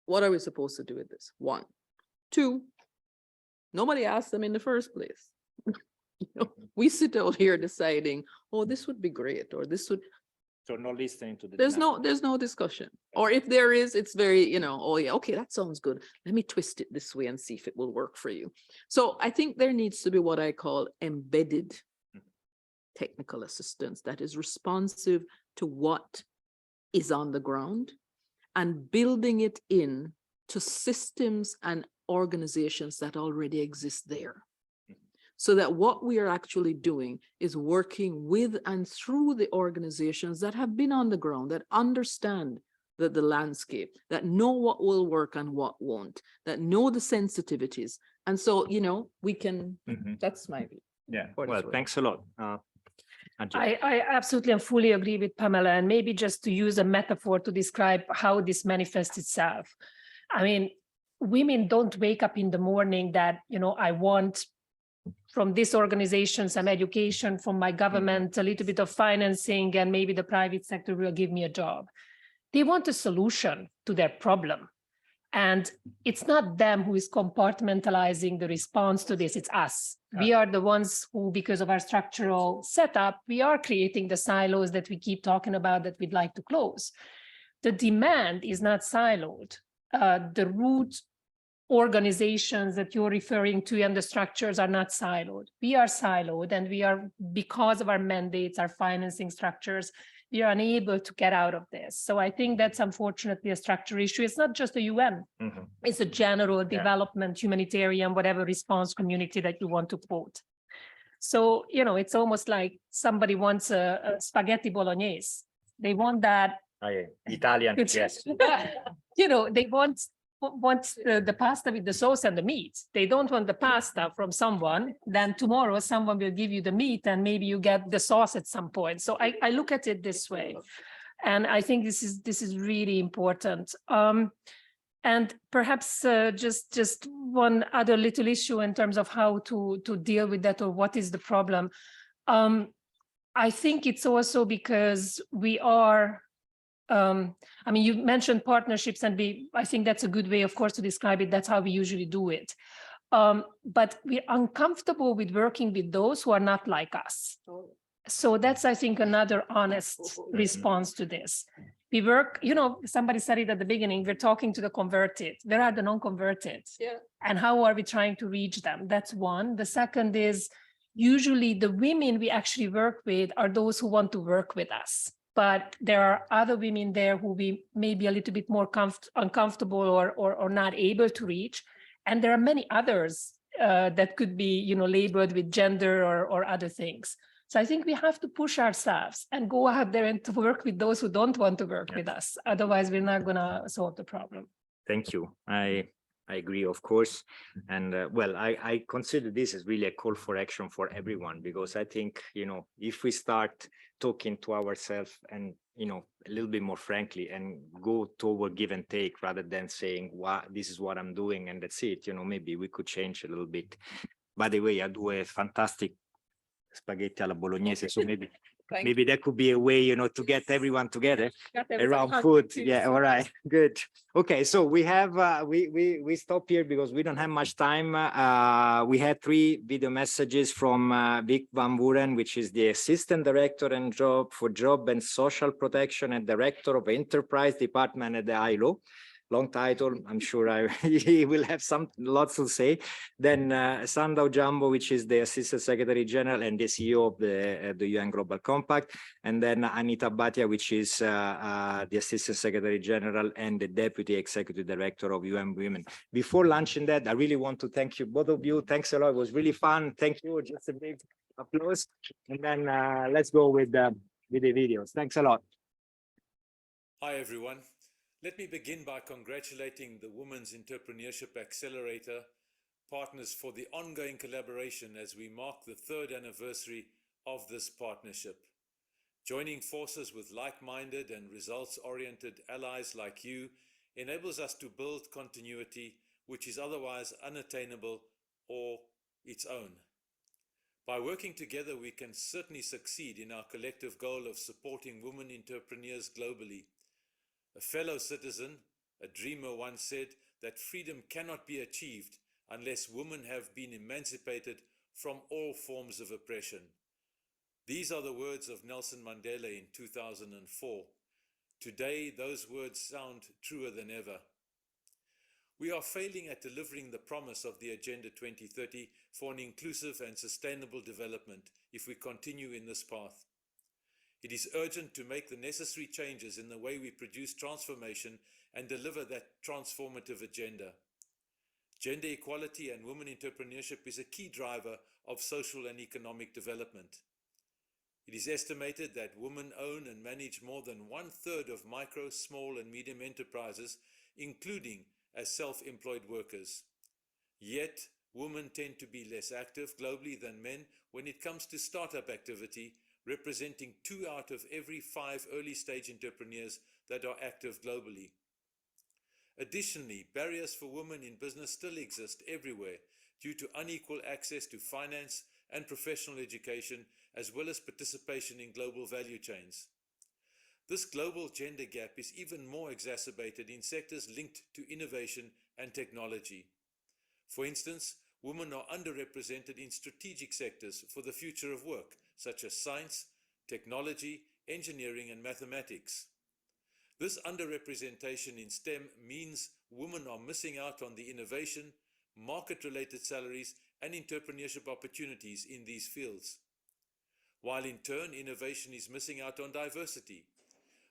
What are we supposed to do with this? One. Two, nobody asked them in the first place. You know, we sit out here deciding, oh, this would be great, or this would. So not listening to the. There's no discussion. Or if there is, it's very, you know, oh yeah, okay, that sounds good. Let me twist it this way and see if it will work for you. So I think there needs to be what I call embedded technical assistance that is responsive to what is on the ground and building it in to systems and organizations that already exist there. So that what we are actually doing is working with and through the organizations that have been on the ground, that understand the landscape, that know what will work and what won't, that know the sensitivities. And so, you know, we can, that's my view. Yeah, well, thanks a lot. I absolutely and fully agree with Pamela, and maybe just to use a metaphor to describe how this manifests itself. I mean, women don't wake up in the morning that, you know, I want from this organization some education, from my government, a little bit of financing, and maybe the private sector will give me a job. They want a solution to their problem. And it's not them who is compartmentalizing the response to this, it's us. We are the ones who, because of our structural setup, we are creating the silos that we keep talking about that we'd like to close. The demand is not siloed. The root organizations that you're referring to and the structures are not siloed. We are siloed, and we are, because of our mandates, our financing structures, we are unable to get out of this. So I think that's unfortunately a structural issue. It's not just the UN. It's a general development, humanitarian, whatever response community that you want to quote. So, you know, it's almost like somebody wants a spaghetti bolognese. They want that. Italian, yes. You know, they want the pasta with the sauce and the meat. They don't want the pasta from someone. Then tomorrow someone will give you the meat and maybe you get the sauce at some point. So I look at it this way, and I think this is really important. And perhaps just one other little issue in terms of how to deal with that, or what is the problem. I think it's also because we are. I mean, you mentioned partnerships, and I think that's a good way, of course, to describe it. That's how we usually do it. But we're uncomfortable with working with those who are not like us. So that's, I think, another honest response to this. We work, you know, somebody said it at the beginning, we're talking to the converted. Where are the non-converted? Yeah. And how are we trying to reach them? That's one. The second is usually the women we actually work with are those who want to work with us. But there are other women there who we may be a little bit more uncomfortable or not able to reach. And there are many others that could be, you know, labeled with gender or other things. So I think we have to push ourselves and go out there and to work with those who don't want to work with us. Otherwise, we're not going to solve the problem. Thank you. I agree, of course. And well, I consider this as really a call for action for everyone, because I think, you know, if we start talking to ourselves and, you know, a little bit more frankly and go toward give and take rather than saying, wow, this is what I'm doing and that's it, you know, maybe we could change a little bit. By the way, I do a fantastic spaghetti alla bolognese, so maybe that could be a way, you know, to get everyone together around food. Yeah, all right, good. Okay, so we have we stop here because we don't have much time. We had 3 video messages from Vic Van Buren, which is the Assistant Director and for Job and Social Protection and Director of Enterprise Department at the ILO. Long title, I'm sure he will have lots to say. Then Sandav Jambo, which is the Assistant Secretary General and the CEO of the UN Global Compact. And then Anita Bhatia, which is the Assistant Secretary General and the Deputy Executive Director of UN Women. Before launching that, I really want to thank you, both of you. Thanks a lot. It was really fun. Thank you. Just a big applause. And then let's go with the videos. Thanks a lot. Hi, everyone. Let me begin by congratulating the Women's Entrepreneurship Accelerator partners for the ongoing collaboration as we mark the 3rd anniversary of this partnership. Joining forces with like-minded and results-oriented allies like you enables us to build continuity which is otherwise unattainable or its own. By working together, we can certainly succeed in our collective goal of supporting women entrepreneurs globally. A fellow citizen, a dreamer, once said that freedom cannot be achieved unless women have been emancipated from all forms of oppression. These are the words of Nelson Mandela in 2004. Today, those words sound truer than ever. We are failing at delivering the promise of the Agenda 2030 for an inclusive and sustainable development if we continue in this path. It is urgent to make the necessary changes in the way we produce transformation and deliver that transformative agenda. Gender equality and women entrepreneurship is a key driver of social and economic development. It is estimated that women own and manage more than 1/3 of micro, small and medium enterprises, including as self-employed workers. Yet, women tend to be less active globally than men when it comes to startup activity, representing 2 out of every 5 early-stage entrepreneurs that are active globally. Additionally, barriers for women in business still exist everywhere due to unequal access to finance and professional education, as well as participation in global value chains. This global gender gap is even more exacerbated in sectors linked to innovation and technology. For instance, women are underrepresented in strategic sectors for the future of work, such as science, technology, engineering, and mathematics. This underrepresentation in STEM means women are missing out on the innovation, market-related salaries, and entrepreneurship opportunities in these fields. While in turn, innovation is missing out on diversity.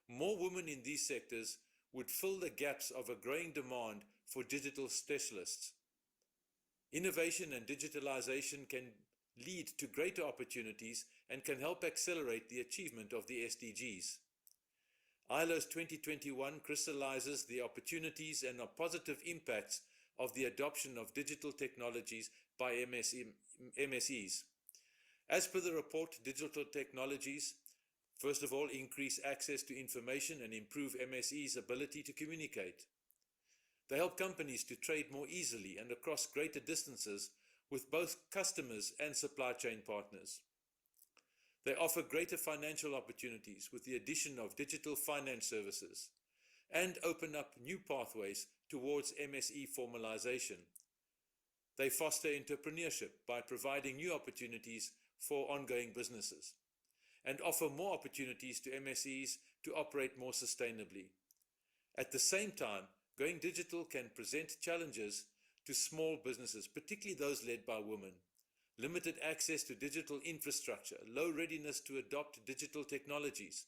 More women in these sectors would fill the gaps of a growing demand for digital specialists. Innovation and digitalization can lead to greater opportunities and can help accelerate the achievement of the SDGs. ILO's 2021 crystallizes the opportunities and positive impacts of the adoption of digital technologies by MSEs. As per the report, digital technologies, first of all, increase access to information and improve MSEs' ability to communicate. They help companies to trade more easily and across greater distances with both customers and supply chain partners. They offer greater financial opportunities with the addition of digital finance services and open up new pathways towards MSE formalization. They foster entrepreneurship by providing new opportunities for ongoing businesses and offer more opportunities to MSEs to operate more sustainably. At the same time, going digital can present challenges to small businesses, particularly those led by women. Limited access to digital infrastructure, low readiness to adopt digital technologies,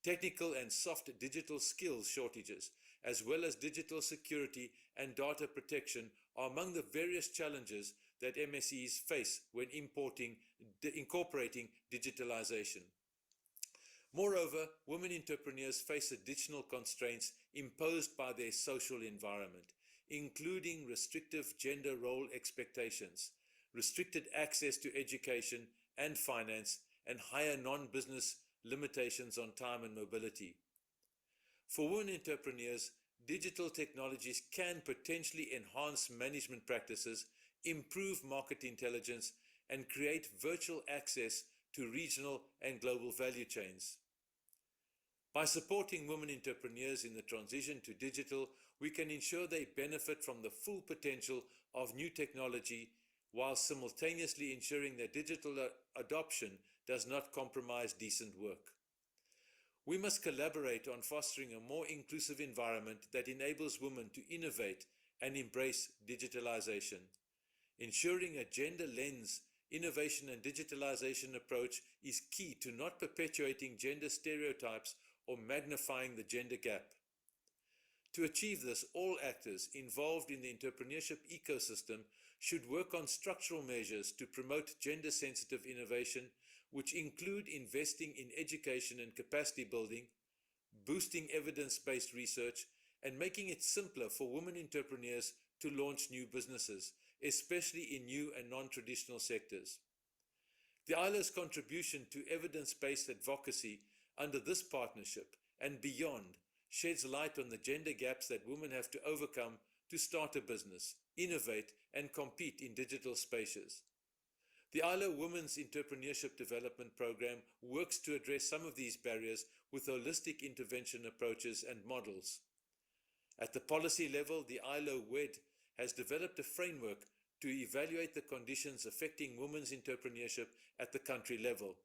technical and soft digital skills shortages, as well as digital security and data protection are among the various challenges that MSEs face when incorporating digitalization. Moreover, women entrepreneurs face additional constraints imposed by their social environment, including restrictive gender role expectations, restricted access to education and finance, and higher non-business limitations on time and mobility. For women entrepreneurs, digital technologies can potentially enhance management practices, improve market intelligence, and create virtual access to regional and global value chains. By supporting women entrepreneurs in the transition to digital, we can ensure they benefit from the full potential of new technology while simultaneously ensuring that digital adoption does not compromise decent work. We must collaborate on fostering a more inclusive environment that enables women to innovate and embrace digitalization. Ensuring a gender lens innovation and digitalization approach is key to not perpetuating gender stereotypes or magnifying the gender gap. To achieve this, all actors involved in the entrepreneurship ecosystem should work on structural measures to promote gender-sensitive innovation, which include investing in education and capacity building, boosting evidence-based research, and making it simpler for women entrepreneurs to launch new businesses, especially in new and non-traditional sectors. The ILO's contribution to evidence-based advocacy under this partnership and beyond sheds light on the gender gaps that women have to overcome to start a business, innovate, and compete in digital spaces. The ILO Women's Entrepreneurship Development Program works to address some of these barriers with holistic intervention approaches and models. At the policy level, the ILO WED has developed a framework to evaluate the conditions affecting women's entrepreneurship at the country level.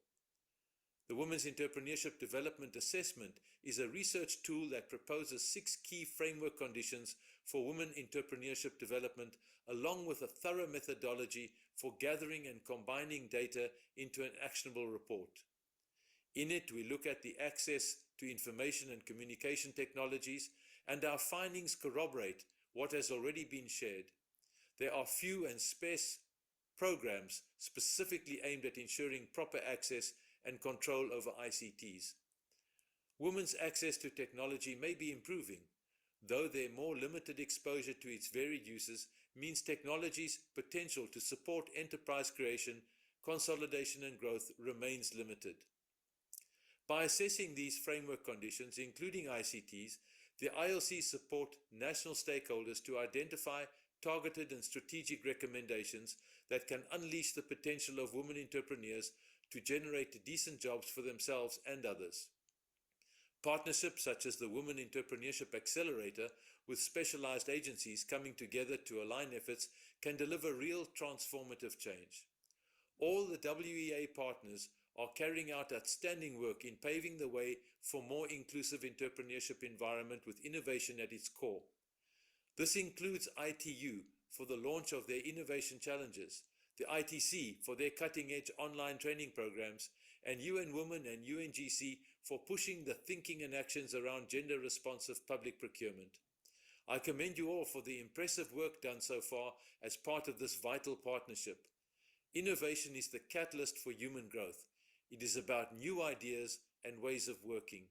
The Women's Entrepreneurship Development Assessment is a research tool that proposes 6 key framework conditions for women entrepreneurship development, along with a thorough methodology for gathering and combining data into an actionable report. In it, we look at the access to information and communication technologies, and our findings corroborate what has already been shared. There are few and sparse programs specifically aimed at ensuring proper access and control over ICTs. Women's access to technology may be improving, though their more limited exposure to its varied uses means technology's potential to support enterprise creation, consolidation, and growth remains limited. By assessing these framework conditions, including ICTs, the ILC support national stakeholders to identify targeted and strategic recommendations that can unleash the potential of women entrepreneurs to generate decent jobs for themselves and others. Partnerships such as the Women Entrepreneurship Accelerator, with specialized agencies coming together to align efforts, can deliver real transformative change. All the WEA partners are carrying out outstanding work in paving the way for more inclusive entrepreneurship environment with innovation at its core. This includes ITU for the launch of their innovation challenges, the ITC for their cutting-edge online training programs, and UN Women and UNGC for pushing the thinking and actions around gender-responsive public procurement. I commend you all for the impressive work done so far as part of this vital partnership. Innovation is the catalyst for human growth. It is about new ideas and ways of working.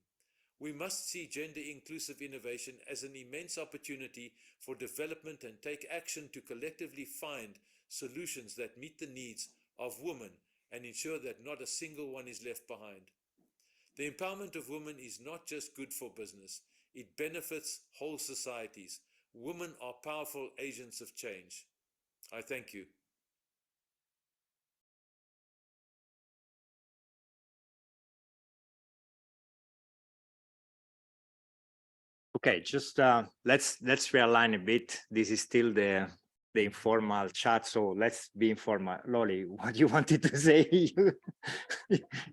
We must see gender-inclusive innovation as an immense opportunity for development and take action to collectively find solutions that meet the needs of women and ensure that not a single one is left behind. The empowerment of women is not just good for business, it benefits whole societies. Women are powerful agents of change. I thank you. Okay, just let's realign a bit. This is still the informal chat, so let's be informal. Loli, what you wanted to say?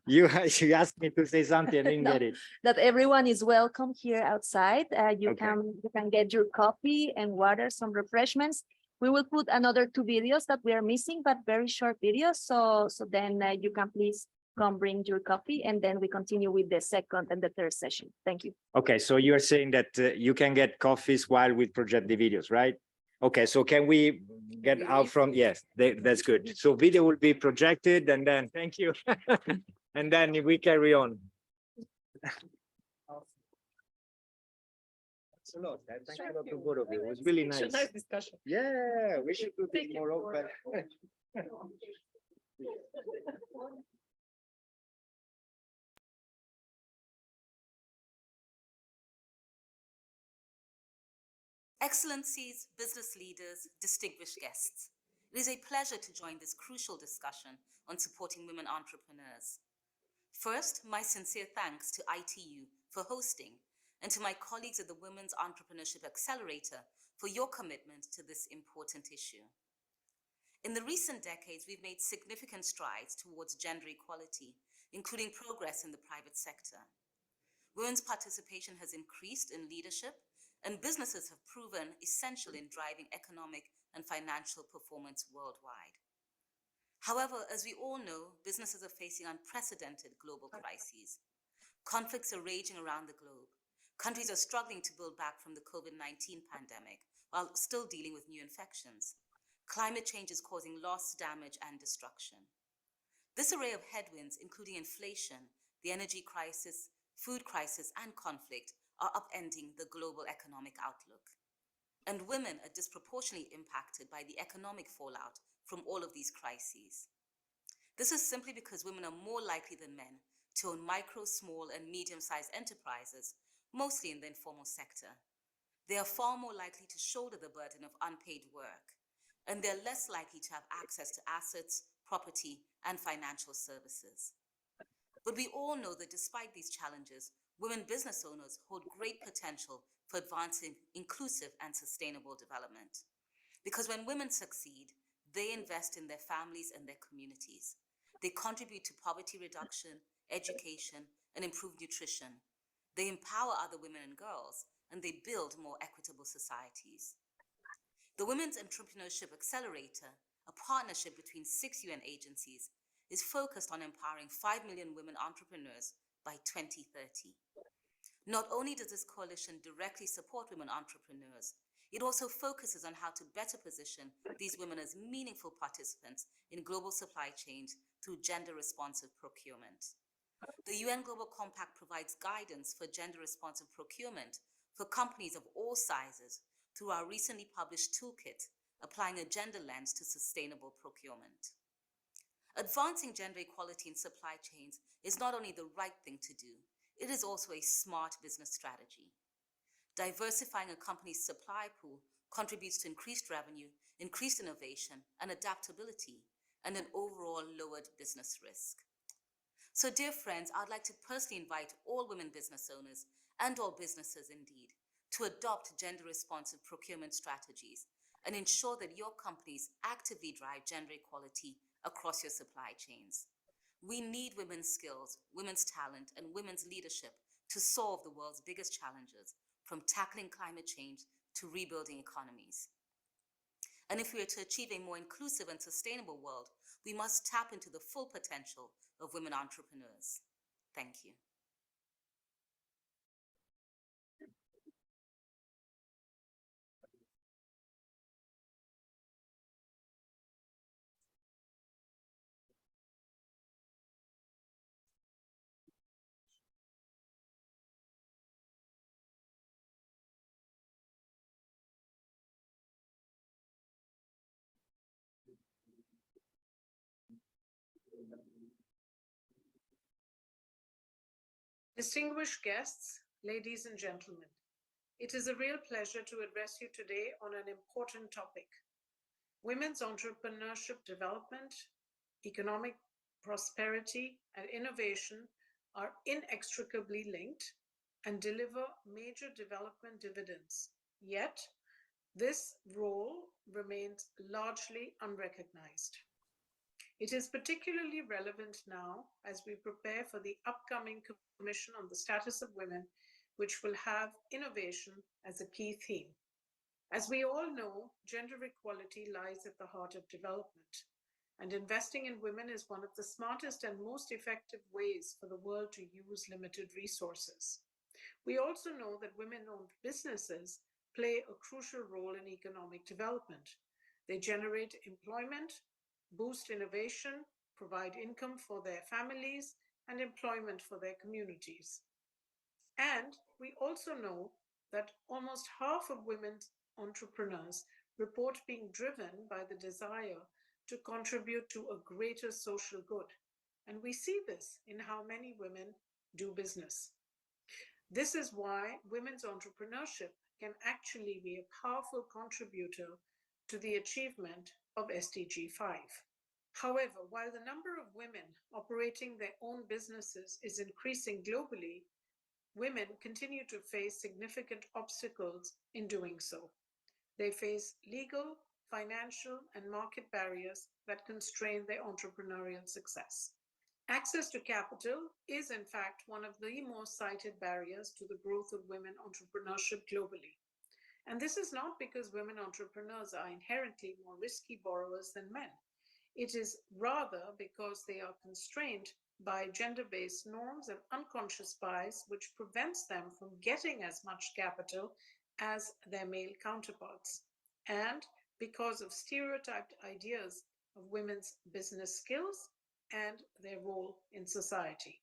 you asked me to say something, I didn't get it. That everyone is welcome here outside. You Okay. can get your coffee and water, some refreshments. We will put another 2 videos that we are missing, but very short videos. So then you can please come bring your coffee, and then we continue with the second and the third session. Thank you. Okay, so you're saying that you can get coffees while we project the videos, right? Okay, so can we get out from, yes, that's good. So video will be projected, and then, thank you. And then we carry on. Thanks a lot. Thanks a lot to both of you. It was really nice. Nice discussion. Yeah, we should do this more often. Excellencies, business leaders, distinguished guests, it is a pleasure to join this crucial discussion on supporting women entrepreneurs. First, my sincere thanks to ITU for hosting, and to my colleagues at the Women's Entrepreneurship Accelerator for your commitment to this important issue. In the recent decades, we've made significant strides towards gender equality, including progress in the private sector. Women's participation has increased in leadership, and businesses have proven essential in driving economic and financial performance worldwide. However, as we all know, businesses are facing unprecedented global crises. Conflicts are raging around the globe. Countries are struggling to build back from the COVID-19 pandemic while still dealing with new infections. Climate change is causing loss, damage, and destruction. This array of headwinds, including inflation, the energy crisis, food crisis, and conflict, are upending the global economic outlook. And women are disproportionately impacted by the economic fallout from all of these crises. This is simply because women are more likely than men to own micro, small, and medium-sized enterprises, mostly in the informal sector. They are far more likely to shoulder the burden of unpaid work, and they're less likely to have access to assets, property, and financial services. But we all know that despite these challenges, women business owners hold great potential for advancing inclusive and sustainable development. Because when women succeed, they invest in their families and their communities. They contribute to poverty reduction, education, and improved nutrition. They empower other women and girls, and they build more equitable societies. The Women's Entrepreneurship Accelerator, a partnership between 6 UN agencies, is focused on empowering 5 million women entrepreneurs by 2030. Not only does this coalition directly support women entrepreneurs, it also focuses on how to better position these women as meaningful participants in global supply chains through gender-responsive procurement. The UN Global Compact provides guidance for gender-responsive procurement for companies of all sizes through our recently published toolkit, applying a gender lens to sustainable procurement. Advancing gender equality in supply chains is not only the right thing to do, it is also a smart business strategy. Diversifying a company's supply pool contributes to increased revenue, increased innovation and adaptability, and an overall lowered business risk. So, dear friends, I'd like to personally invite all women business owners, and all businesses indeed, to adopt gender-responsive procurement strategies and ensure that your companies actively drive gender equality across your supply chains. We need women's skills, women's talent, and women's leadership to solve the world's biggest challenges, from tackling climate change to rebuilding economies. And if we are to achieve a more inclusive and sustainable world, we must tap into the full potential of women entrepreneurs. Thank you. Distinguished guests, ladies and gentlemen, it is a real pleasure to address you today on an important topic. Women's entrepreneurship development, economic prosperity, and innovation are inextricably linked and deliver major development dividends. Yet, this role remains largely unrecognized. It is particularly relevant now as we prepare for the upcoming Commission on the Status of Women, which will have innovation as a key theme. As we all know, gender equality lies at the heart of development, and investing in women is one of the smartest and most effective ways for the world to use limited resources. We also know that women-owned businesses play a crucial role in economic development. They generate employment, boost innovation, provide income for their families, and employment for their communities. And we also know that almost half of women's entrepreneurs report being driven by the desire to contribute to a greater social good. And we see this in how many women do business. This is why women's entrepreneurship can actually be a powerful contributor to the achievement of SDG 5. However, while the number of women operating their own businesses is increasing globally, women continue to face significant obstacles in doing so. They face legal, financial, and market barriers that constrain their entrepreneurial success. Access to capital is, in fact, one of the most cited barriers to the growth of women entrepreneurship globally. And this is not because women entrepreneurs are inherently more risky borrowers than men. It is rather because they are constrained by gender-based norms and unconscious bias, which prevents them from getting as much capital as their male counterparts, and because of stereotyped ideas of women's business skills and their role in society.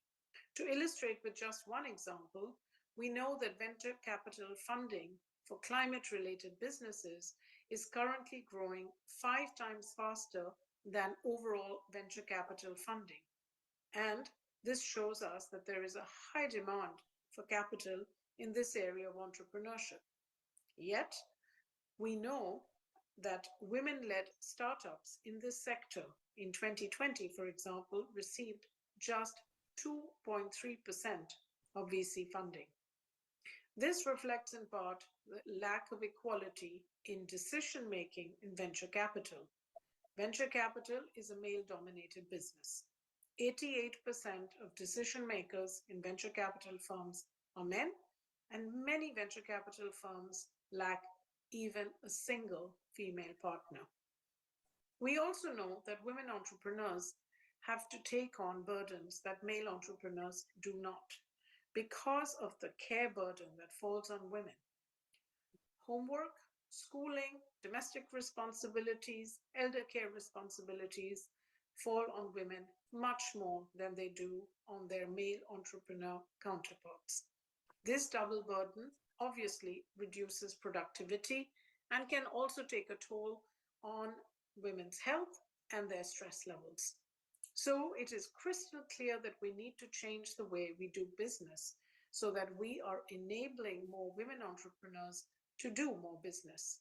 To illustrate with just one example, we know that venture capital funding for climate-related businesses is currently growing 5 times faster than overall venture capital funding. And this shows us that there is a high demand for capital in this area of entrepreneurship. Yet, we know that women-led startups in this sector in 2020, for example, received just 2.3% of VC funding. This reflects in part the lack of equality in decision-making in venture capital. Venture capital is a male-dominated business. 88% of decision makers in venture capital firms are men, and many venture capital firms lack even a single female partner. We also know that women entrepreneurs have to take on burdens that male entrepreneurs do not, because of the care burden that falls on women. Homework, schooling, domestic responsibilities, elder care responsibilities fall on women much more than they do on their male entrepreneur counterparts. This double burden obviously reduces productivity and can also take a toll on women's health and their stress levels. So it is crystal clear that we need to change the way we do business so that we are enabling more women entrepreneurs to do more business.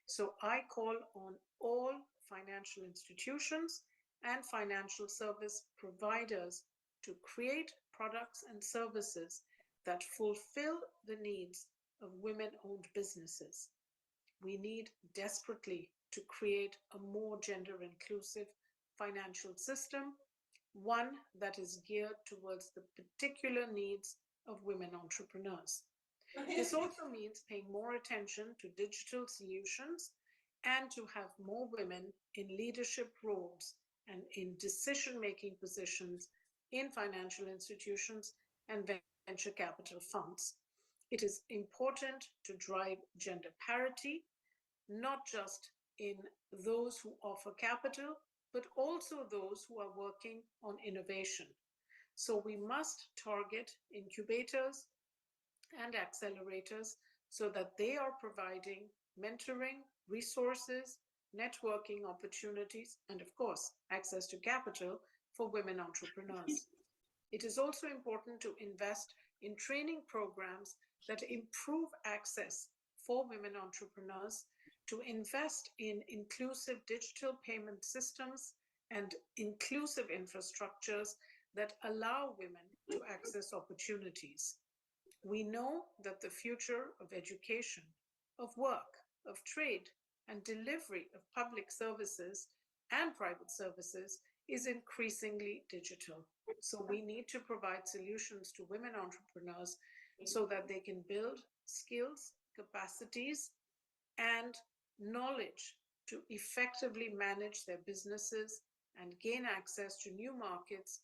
So I call on all financial institutions and financial service providers to create products and services that fulfill the needs of women-owned businesses. We need desperately to create a more gender-inclusive financial system, one that is geared towards the particular needs of women entrepreneurs. This also means paying more attention to digital solutions and to have more women in leadership roles and in decision-making positions in financial institutions and venture capital funds. It is important to drive gender parity, not just in those who offer capital, but also those who are working on innovation. So we must target incubators and accelerators so that they are providing mentoring, resources, networking opportunities, and of course, access to capital for women entrepreneurs. It is also important to invest in training programs that improve access for women entrepreneurs, to invest in inclusive digital payment systems and inclusive infrastructures that allow women to access opportunities. We know that the future of education, of work, of trade, and delivery of public services and private services is increasingly digital. So we need to provide solutions to women entrepreneurs so that they can build skills, capacities, and knowledge to effectively manage their businesses and gain access to new markets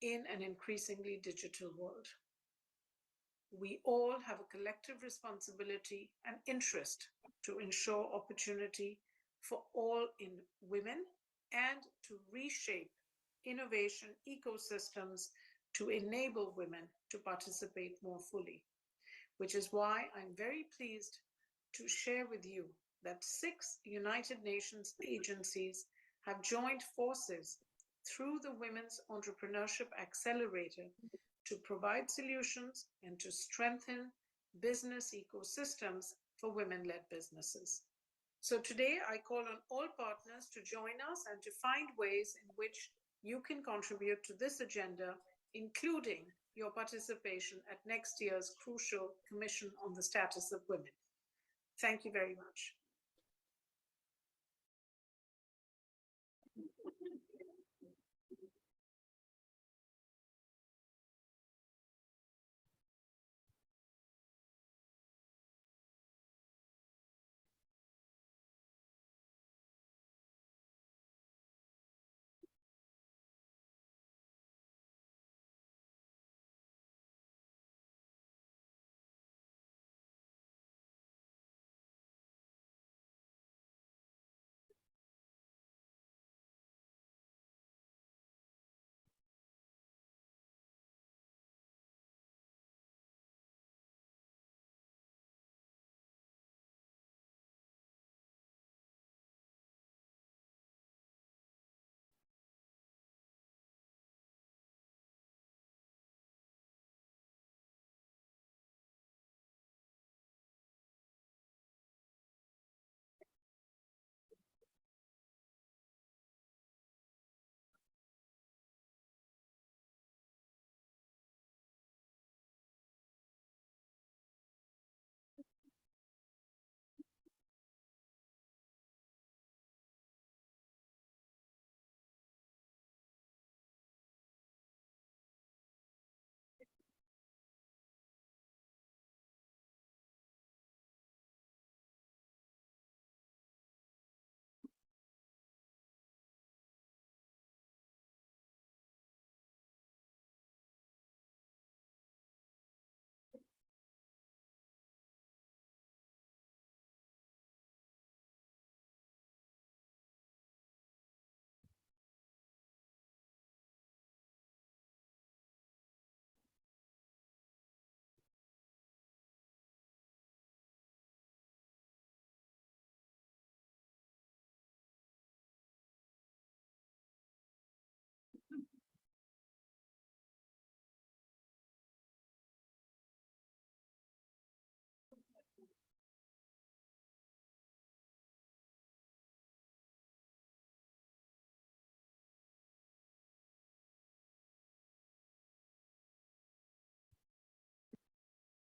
in an increasingly digital world. We all have a collective responsibility and interest to ensure opportunity for all in women and to reshape innovation ecosystems to enable women to participate more fully, which is why I'm very pleased to share with you that 6 United Nations agencies have joined forces through the Women's Entrepreneurship Accelerator to provide solutions and to strengthen business ecosystems for women-led businesses. So today I call on all partners to join us and to find ways in which you can contribute to this agenda, including your participation at next year's crucial Commission on the Status of Women. Thank you very much.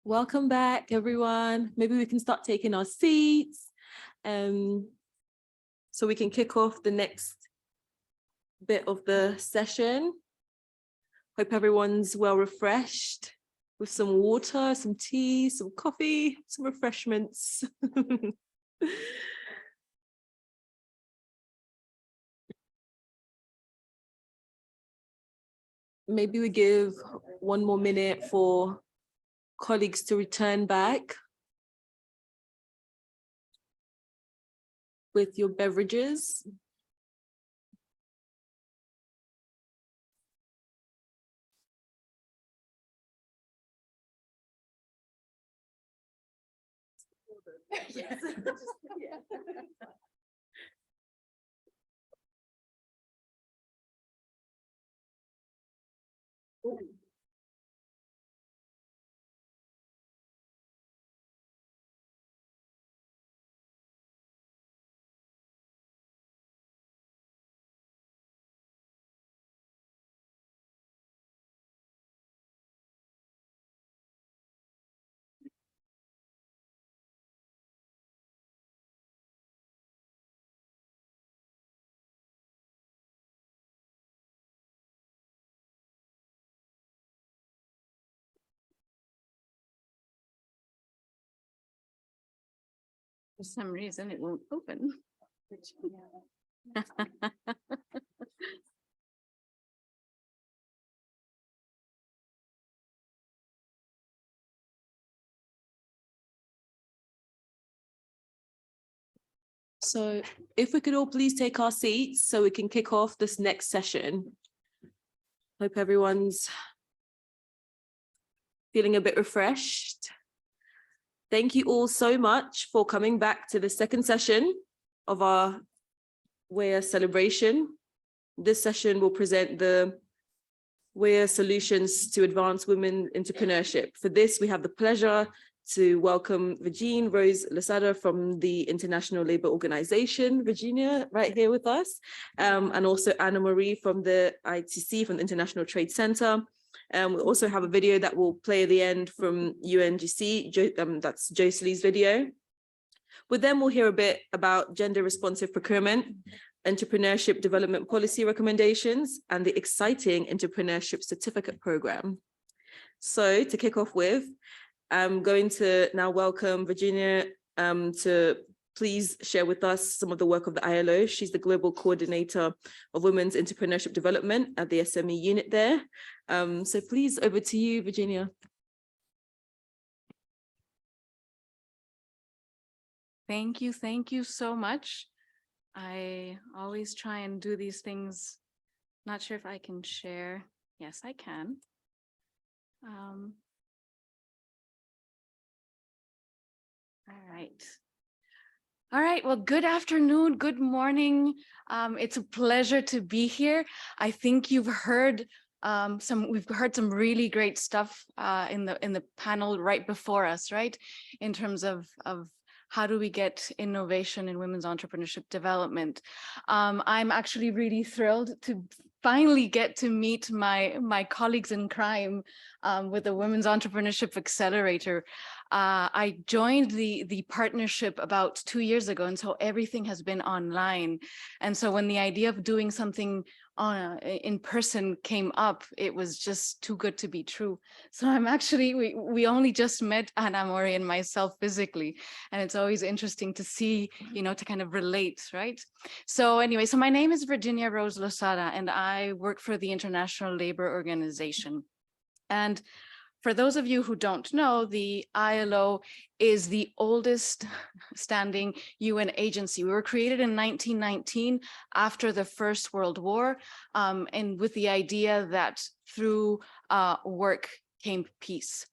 Welcome back, everyone. Maybe we can start taking our seats so we can kick off the next bit of the session. Hope everyone's well refreshed with some water, some tea, some coffee, some refreshments. Maybe we give 1 more minute for colleagues to return back with your beverages. Yes. For some reason, it won't open. So if we could all please take our seats so we can kick off this next session. Hope everyone's feeling a bit refreshed. Thank you all so much for coming back to the second session of our WEA celebration. This session will present the WEA solutions to advance women entrepreneurship. For this, we have the pleasure to welcome Virginie Rose Losada from the International Labour Organization, Virginia, right here with us, and also Anna Marie from the ITC, from the International Trade Center. We'll also have a video that will play at the end from UNGC, that's Josely's video. With them, we'll hear a bit about gender responsive procurement, entrepreneurship development policy recommendations, and the exciting entrepreneurship certificate program. So to kick off with, I'm going to now welcome Virginia to please share with us some of the work of the ILO. She's the Global Coordinator of Women's Entrepreneurship Development at the SME unit there. So please, over to you, Virginia. Thank you so much. I always try and do these things. Not sure if I can share. Yes, I can. All right, well, good afternoon, good morning. It's a pleasure to be here. I think you've heard we've heard some really great stuff in the panel right before us, right? In terms of how do we get innovation in women's entrepreneurship development. I'm actually really thrilled to finally get to meet my colleagues in crime with the Women's Entrepreneurship Accelerator. I joined the partnership about 2 years ago, and so everything has been online. And so when the idea of doing something in person came up, it was just too good to be true. So I'm actually, we only just met Anna Marie and myself physically, and it's always interesting to see, to kind of relate, right? So anyway, so my name is Virginia Rose Losada, and I work for the International Labour Organization. And for those of you who don't know, the ILO is the oldest standing UN agency. We were created in 1919 after the First World War, and with the idea that through work came peace.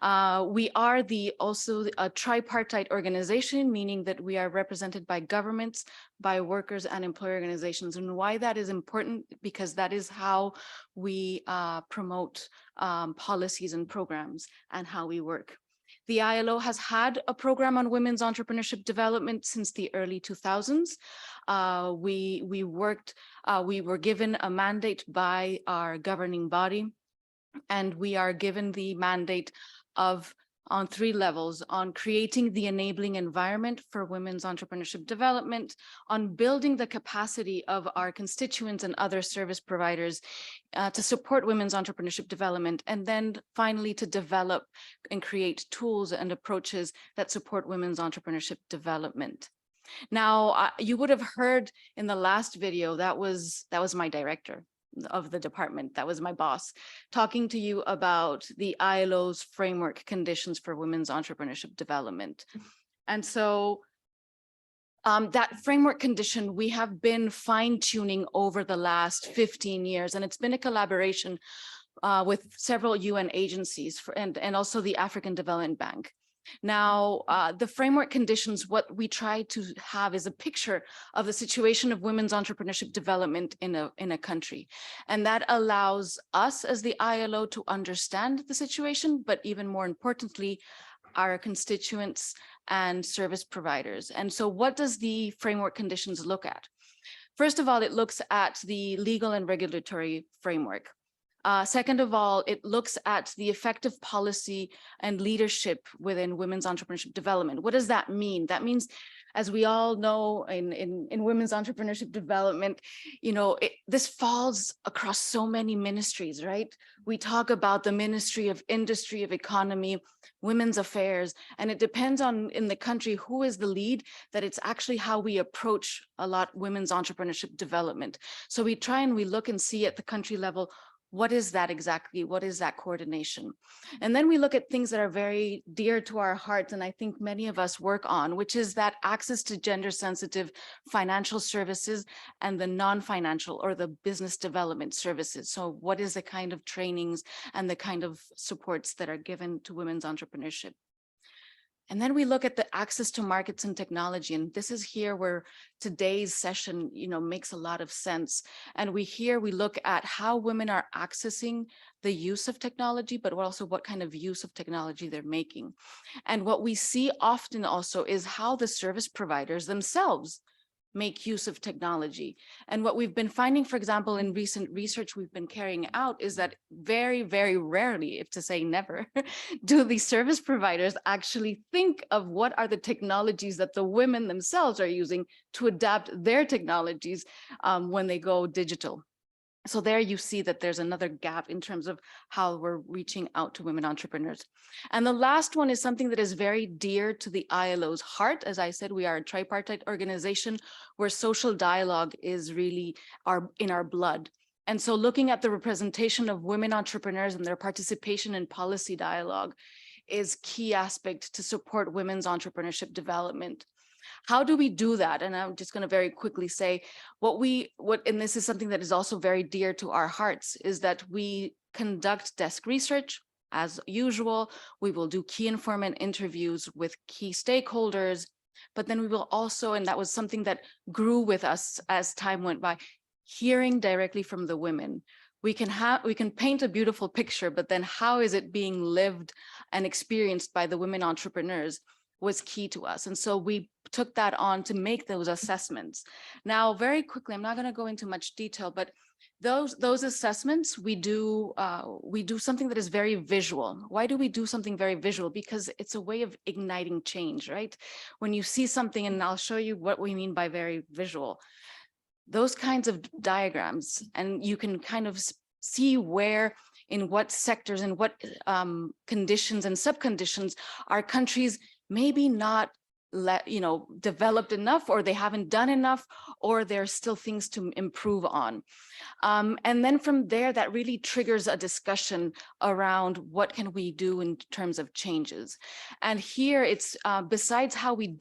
We are also a tripartite organization, meaning that we are represented by governments, by workers and employer organizations. And why that is important, because that is how we promote policies and programs and how we work. The ILO has had a program on women's entrepreneurship development since the early 2000s. We were given a mandate by our governing body, and we are given the mandate of on 3 levels: on creating the enabling environment for women's entrepreneurship development, on building the capacity of our constituents and other service providers to support women's entrepreneurship development, and then finally to develop and create tools and approaches that support women's entrepreneurship development. Now, you would have heard in the last video, that was my director of the department, that was my boss, talking to you about the ILO's framework conditions for women's entrepreneurship development. And so that framework condition, we have been fine-tuning over the last 15 years, and it's been a collaboration with several UN agencies and also the African Development Bank. Now, the framework conditions, what we try to have is a picture of the situation of women's entrepreneurship development in a country. And that allows us as the ILO to understand the situation, but even more importantly, our constituents and service providers. And so what does the framework conditions look at? First of all, it looks at the legal and regulatory framework. Second of all, it looks at the effective policy and leadership within women's entrepreneurship development. What does that mean? That means, as we all know, in women's entrepreneurship development, you know, this falls across so many ministries, right? We talk about the Ministry of Industry, of Economy, Women's Affairs, and it depends on in the country who is the lead, that it's actually how we approach a lot women's entrepreneurship development. So we try and we look and see at the country level, what is that exactly? What is that coordination? And then we look at things that are very dear to our hearts, and I think many of us work on, which is that access to gender sensitive financial services and the non-financial or the business development services. So what is the kind of trainings and the kind of supports that are given to women's entrepreneurship? And then we look at the access to markets and technology. And this is here where today's session, you know, makes a lot of sense. And we look at how women are accessing the use of technology, but also what kind of use of technology they're making. And what we see often also is how the service providers themselves make use of technology. And what we've been finding, for example, in recent research we've been carrying out is that very, very rarely, if to say never, do the service providers actually think of what are the technologies that the women themselves are using to adapt their technologies when they go digital. So there you see that there's another gap in terms of how we're reaching out to women entrepreneurs. And the last one is something that is very dear to the ILO's heart. As I said, we are a tripartite organization where social dialogue is really in our blood. And so looking at the representation of women entrepreneurs and their participation in policy dialogue is key aspect to support women's entrepreneurship development. How do we do that? And I'm just going to very quickly say and this is something that is also very dear to our hearts, is that we conduct desk research as usual. We will do key informant interviews with key stakeholders, but then we will also, and that was something that grew with us as time went by, hearing directly from the women. We can paint a beautiful picture, but then how is it being lived and experienced by the women entrepreneurs was key to us. And so we took that on to make those assessments. Now, very quickly, I'm not going to go into much detail, but those assessments, we do something that is very visual. Why do we do something very visual? Because it's a way of igniting change, right? When you see something, and I'll show you what we mean by very visual, those kinds of diagrams, and you can kind of see where, in what sectors and what conditions and subconditions our countries maybe not developed enough, or they haven't done enough, or there's still things to improve on. And then from there, that really triggers a discussion around what can we do in terms of changes. And here it's besides how we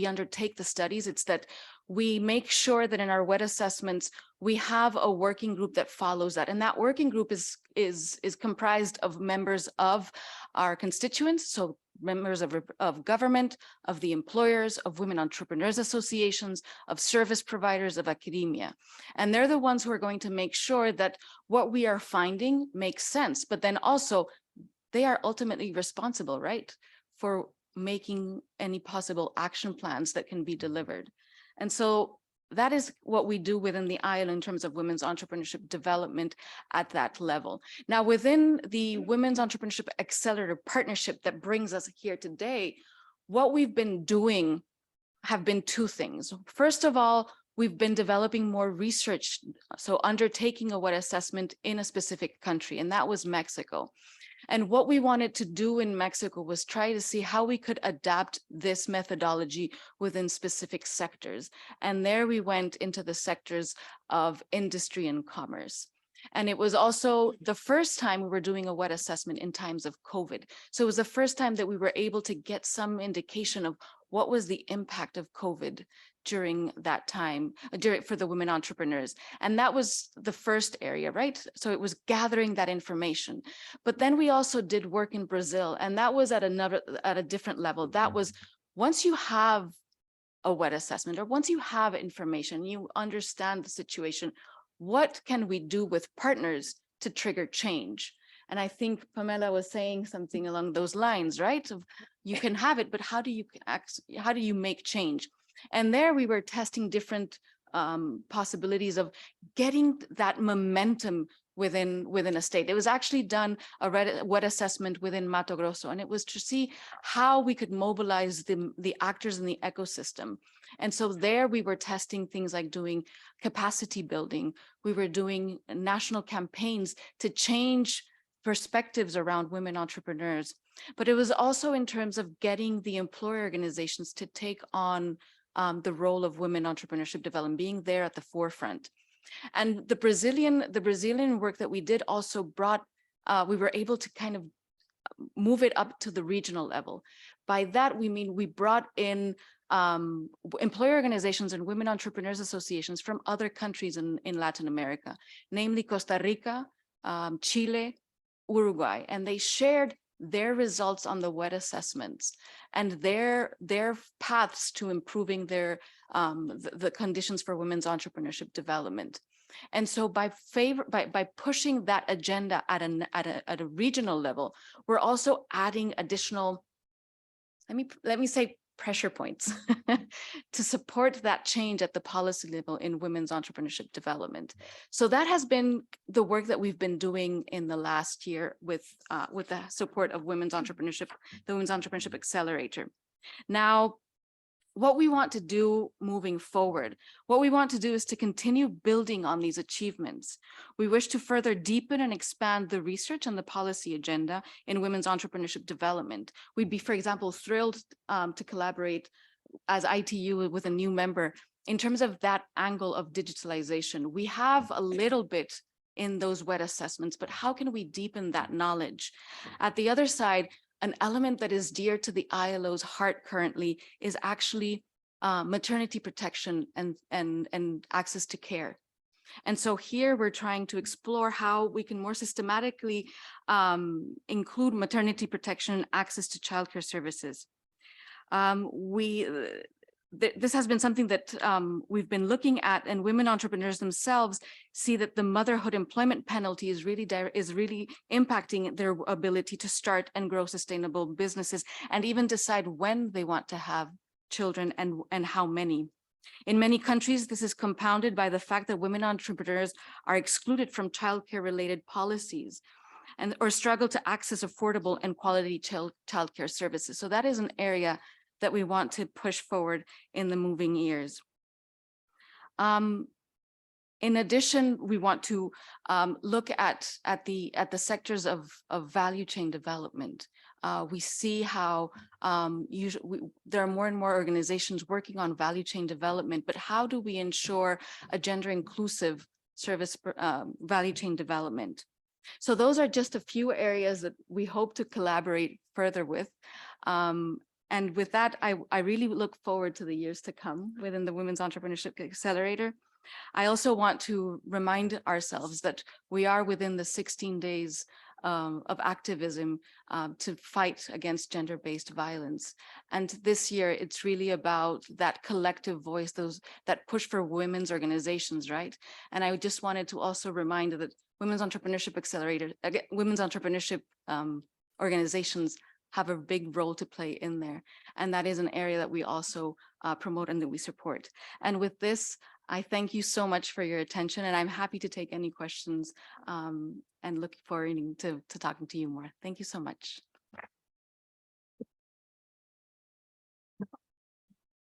undertake the studies, it's that we make sure that in our wet assessments, we have a working group that follows that. And that working group is comprised of members of our constituents, so members of government, of the employers, of women entrepreneurs associations, of service providers, of academia. And they're the ones who are going to make sure that what we are finding makes sense, but then also they are ultimately responsible, right, for making any possible action plans that can be delivered. And so that is what we do within the ILO in terms of women's entrepreneurship development at that level. Now, within the Women's Entrepreneurship Accelerator partnership that brings us here today, what we've been doing have been two things. First of all, we've been developing more research, so undertaking a wet assessment in a specific country, and that was Mexico. And what we wanted to do in Mexico was try to see how we could adapt this methodology within specific sectors. And there we went into the sectors of industry and commerce. And it was also the first time we were doing a wet assessment in times of COVID. So it was the first time that we were able to get some indication of what was the impact of COVID during that time, for the women entrepreneurs. And that was the first area, right? So it was gathering that information. But then we also did work in Brazil, and that was at a different level. That was once you have a wet assessment, or once you have information, you understand the situation, what can we do with partners to trigger change? And I think Pamela was saying something along those lines, right? Of you can have it, but how do you make change? And there we were testing different possibilities of getting that momentum within a state. It was actually done a wet assessment within Mato Grosso, and it was to see how we could mobilize the actors in the ecosystem. And so there we were testing things like doing capacity building. We were doing national campaigns to change perspectives around women entrepreneurs. But it was also in terms of getting the employer organizations to take on the role of women entrepreneurship development, being there at the forefront. And the Brazilian work that we did also brought, we were able to kind of move it up to the regional level. By that, we mean we brought in employer organizations and women entrepreneurs associations from other countries in Latin America, namely Costa Rica, Chile, Uruguay, and they shared their results on the wet assessments and their paths to improving their the conditions for women's entrepreneurship development. And so by pushing that agenda at a regional level, we're also adding additional, let me say, pressure points to support that change at the policy level in women's entrepreneurship development. So that has been the work that we've been doing in the last year with the support of women's entrepreneurship, the Women's Entrepreneurship Accelerator. Now, what we want to do moving forward, what we want to do is to continue building on these achievements. We wish to further deepen and expand the research and the policy agenda in women's entrepreneurship development. We'd be, for example, thrilled to collaborate as ITU with a new member in terms of that angle of digitalization. We have a little bit in those wet assessments, but how can we deepen that knowledge? At the other side, an element that is dear to the ILO's heart currently is actually maternity protection and access to care. And so here we're trying to explore how we can more systematically include maternity protection and access to childcare services. This has been something that we've been looking at, and women entrepreneurs themselves see that the motherhood employment penalty is really impacting their ability to start and grow sustainable businesses and even decide when they want to have children and how many. In many countries, this is compounded by the fact that women entrepreneurs are excluded from childcare related policies or struggle to access affordable and quality childcare services. So that is an area that we want to push forward in the moving years. In addition, we want to look at the sectors of value chain development. We see how there are more and more organizations working on value chain development, but how do we ensure a gender inclusive service value chain development? So those are just a few areas that we hope to collaborate further with. And with that, I really look forward to the years to come within the Women's Entrepreneurship Accelerator. I also want to remind ourselves that we are within the 16 days of activism to fight against gender-based violence. And this year, it's really about that collective voice, that push for women's organizations, right? And I just wanted to also remind that Women's Entrepreneurship Accelerator, women's entrepreneurship organizations have a big role to play in there. And that is an area that we also promote and that we support. And with this, I thank you so much for your attention, and I'm happy to take any questions and looking forward to talking to you more. Thank you so much.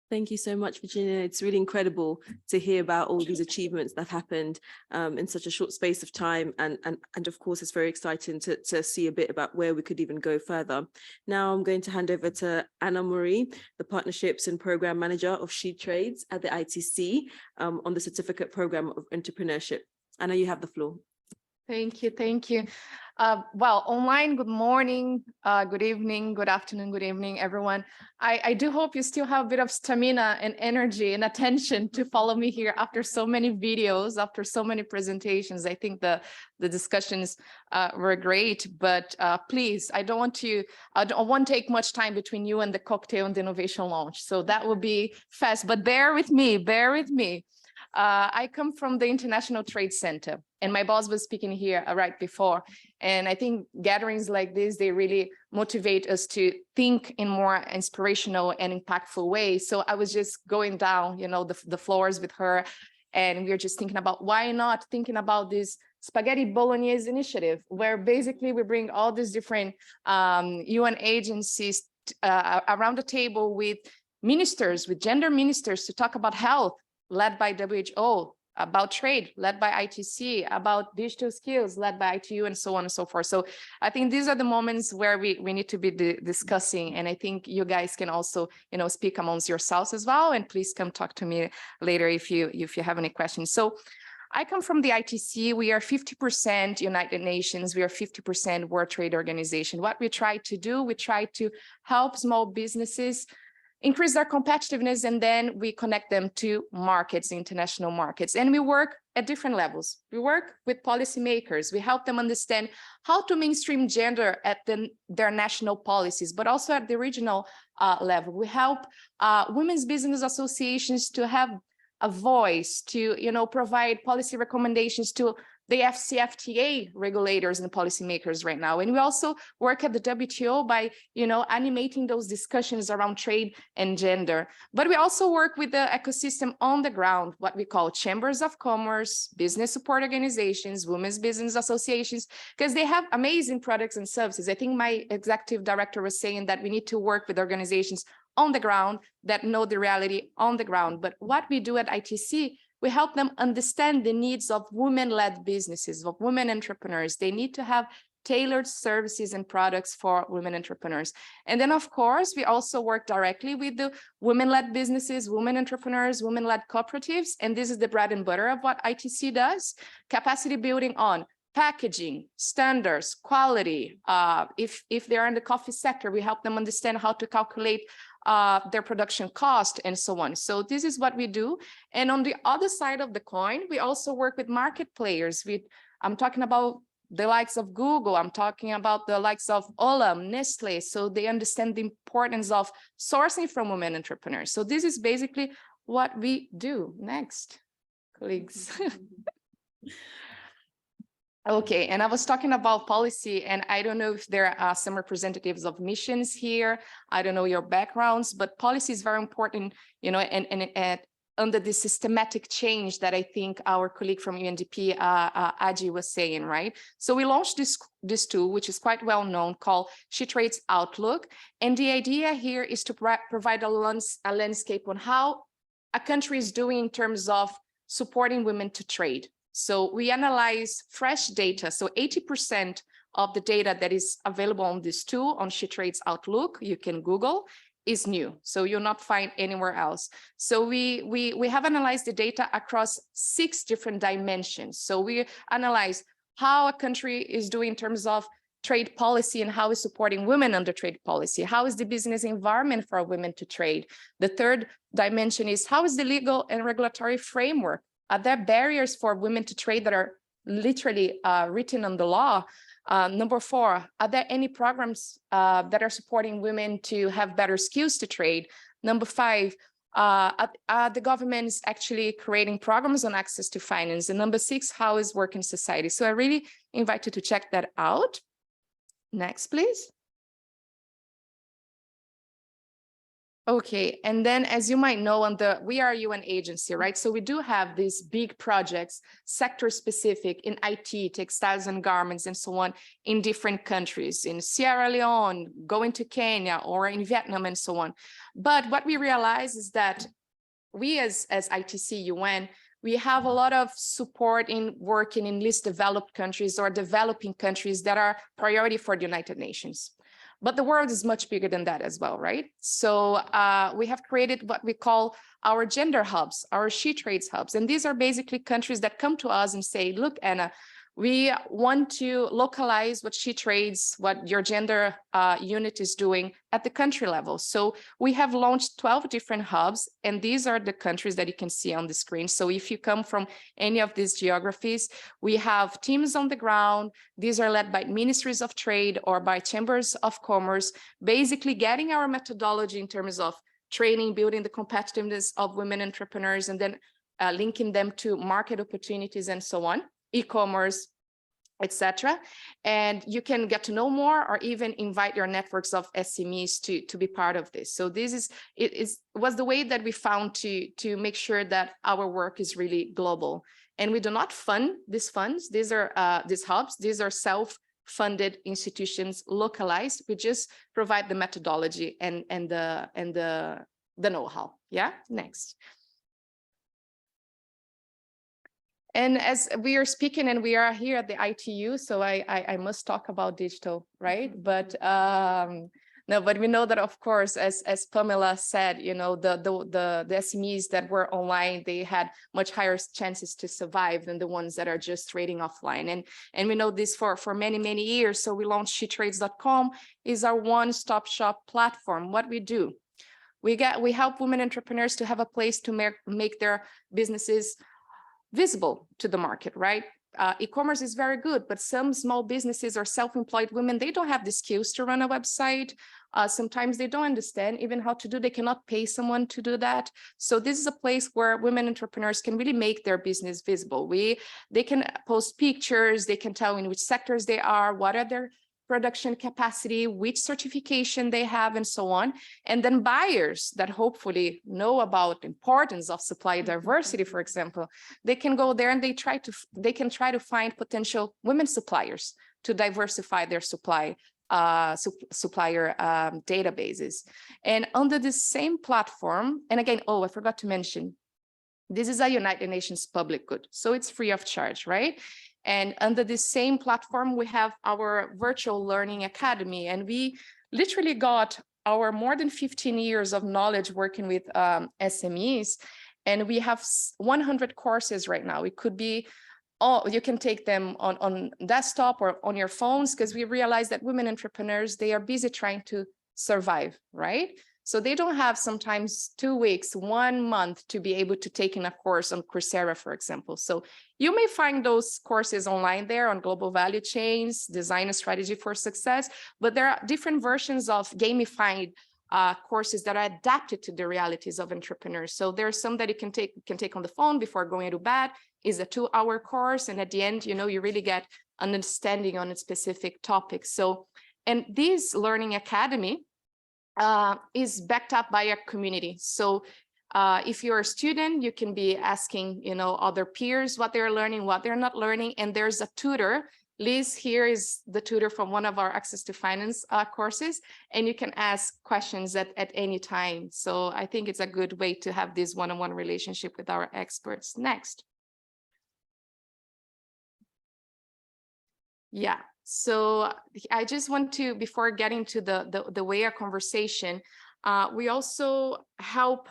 Thank you so much, Virginia. It's really incredible to hear about all these achievements that have happened in such a short space of time. And of course, it's very exciting to see a bit about where we could even go further. Now I'm going to hand over to Anna Marie, the Partnerships and Program Manager of She Trades at the ITC on the Certificate Program of Entrepreneurship. Anna, you have the floor. Thank you. Thank you. Well, online, good morning, good evening, good afternoon, good evening, everyone. I do hope you still have a bit of stamina and energy and attention to follow me here after so many videos, after so many presentations. I think the discussions were great, but please, I don't want to take much time between you and the cocktail and the innovation launch. So that will be fast, but bear with me, bear with me. I come from the International Trade Center, and my boss was speaking here right before. And I think gatherings like this, they really motivate us to think in more inspirational and impactful ways. So I was just going down, you know, the floors with her, and we were just thinking about why not thinking about this Spaghetti Bolognese initiative, where basically we bring all these different UN agencies around the table with ministers, with gender ministers, to talk about health, led by WHO, about trade, led by ITC, about digital skills, led by ITU, and so on and so forth. So I think these are the moments where we need to be discussing, and I think you guys can also, you know, speak amongst yourselves as well, and please come talk to me later if you have any questions. So I come from the ITC. We are 50% United Nations. We are 50% World Trade Organization. What we try to do, we try to help small businesses increase their competitiveness, and then we connect them to markets, international markets. And we work at different levels. We work with policymakers. We help them understand how to mainstream gender at their national policies, but also at the regional level. We help women's business associations to have a voice, to, you know, provide policy recommendations to the FCFTA regulators and policymakers right now. And we also work at the WTO by, you know, animating those discussions around trade and gender. But we also work with the ecosystem on the ground, what we call chambers of commerce, business support organizations, women's business associations, because they have amazing products and services. I think my executive director was saying that we need to work with organizations on the ground that know the reality on the ground. But what we do at ITC, we help them understand the needs of women-led businesses, of women entrepreneurs. They need to have tailored services and products for women entrepreneurs. And then, of course, we also work directly with the women-led businesses, women entrepreneurs, women-led cooperatives. And this is the bread and butter of what ITC does. Capacity building on packaging, standards, quality. If they're in the coffee sector, we help them understand how to calculate their production cost and so on. So this is what we do. And on the other side of the coin, we also work with market players. I'm talking about the likes of Google. I'm talking about the likes of Olam, Nestle. So they understand the importance of sourcing from women entrepreneurs. So this is basically what we do. Next, colleagues. Okay, and I was talking about policy, and I don't know if there are some representatives of missions here. I don't know your backgrounds, but policy is very important, you know, and under the systematic change that I think our colleague from UNDP, Adi, was saying, right? So we launched this tool, which is quite well known, called She Trades Outlook. And the idea here is to provide a landscape on how a country is doing in terms of supporting women to trade. So we analyze fresh data. So 80% of the data that is available on this tool, on She Trades Outlook, you can Google, is new. So you'll not find anywhere else. So we have analyzed the data across 6 different dimensions. So we analyze how a country is doing in terms of trade policy and how is supporting women under trade policy. How is the business environment for women to trade? The 3rd dimension is how is the legal and regulatory framework? Are there barriers for women to trade that are literally written on the law? Number 4, are there any programs that are supporting women to have better skills to trade? Number 5, are the governments actually creating programs on access to finance? And number 6, how is work in society? So I really invite you to check that out. Next, please. Okay, and then as you might know, we are a UN agency, right? So we do have these big projects, sector specific in IT, textiles and garments and so on in different countries, in Sierra Leone, going to Kenya or in Vietnam and so on. But what we realize is that we as ITC UN, we have a lot of support in working in least developed countries or developing countries that are priority for the United Nations. But the world is much bigger than that as well, right? So we have created what we call our gender hubs, our She Trades hubs. And these are basically countries that come to us and say, look, Anna, we want to localize what She Trades, what your gender unit is doing at the country level. So we have launched 12 different hubs, and these are the countries that you can see on the screen. So if you come from any of these geographies, we have teams on the ground. These are led by ministries of trade or by chambers of commerce, basically getting our methodology in terms of training, building the competitiveness of women entrepreneurs, and then linking them to market opportunities and so on, e-commerce, etc. And you can get to know more or even invite your networks of SMEs to be part of this. So this was the way that we found to make sure that our work is really global. And we do not fund these funds. These are these hubs. These are self-funded institutions, localized. We just provide the methodology and the know-how. Yeah, next. And as we are speaking and we are here at the ITU, so I must talk about digital, right? But no, but we know that, of course, as Pamela said, you know, the SMEs that were online, they had much higher chances to survive than the ones that are just trading offline. And we know this for many, many years. So we launched shetrades.com, is our one-stop shop platform. What we do, we help women entrepreneurs to have a place to make their businesses visible to the market, right? E-commerce is very good, but some small businesses or self-employed women, they don't have the skills to run a website. Sometimes they don't understand even how to do, they cannot pay someone to do that. So this is a place where women entrepreneurs can really make their business visible. They can post pictures, they can tell in which sectors they are, what are their production capacity, which certification they have, and so on. And then buyers that hopefully know about the importance of supply diversity, for example, they can go there and they can try to find potential women suppliers to diversify their supplier databases. And under the same platform, and again, oh, I forgot to mention, this is a United Nations public good, so it's free of charge, right? And under the same platform, we have our virtual learning academy, and we literally got our more than 15 years of knowledge working with SMEs, and we have 100 courses right now. It could be, you can take them on desktop or on your phones, because we realize that women entrepreneurs, they are busy trying to survive, right? So they don't have sometimes 2 weeks, 1 month to be able to take in a course on Coursera, for example. So you may find those courses online there on global value chains, design a strategy for success, but there are different versions of gamified courses that are adapted to the realities of entrepreneurs. So there are some that you can take on the phone before going to bed. Is a 2-hour course, and at the end, you know, you really get an understanding on a specific topic. So, and this learning academy is backed up by a community. So if you're a student, you can be asking, you know, other peers what they're learning, what they're not learning, and there's a tutor. Liz here is the tutor from one of our Access to Finance courses, and you can ask questions at any time. So I think it's a good way to have this one-on-one relationship with our experts. Next. Yeah, so I just want to, before getting to the way our conversation, we also help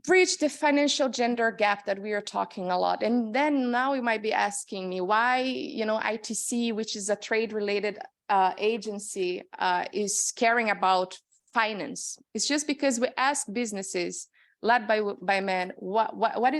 bridge the financial gender gap that we are talking a lot. And then now you might be asking me why, you know, ITC, which is a trade-related agency, is caring about finance. It's just because we ask businesses led by men, what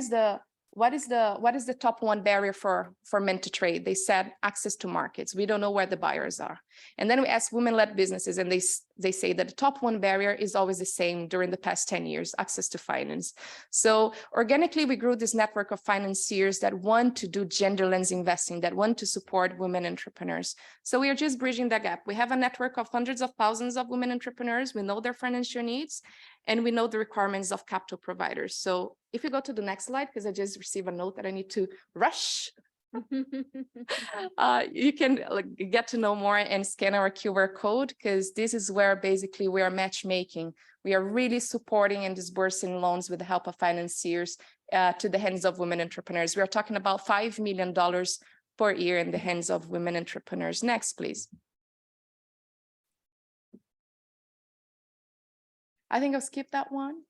what is the top one barrier for men to trade? They said access to markets. We don't know where the buyers are. And then we asked women-led businesses, and they say that the top one barrier is always the same during the past 10 years, access to finance. So organically, we grew this network of financiers that want to do gender lens investing, that want to support women entrepreneurs. So we are just bridging that gap. We have a network of hundreds of thousands of women entrepreneurs. We know their financial needs, and we know the requirements of capital providers. So if you go to the next slide, because I just received a note that I need to rush. You can get to know more and scan our QR code, because this is where basically we are matchmaking. We are really supporting and disbursing loans with the help of financiers to the hands of women entrepreneurs. We are talking about $5 million per year in the hands of women entrepreneurs. Next, please. I think I'll skip that one.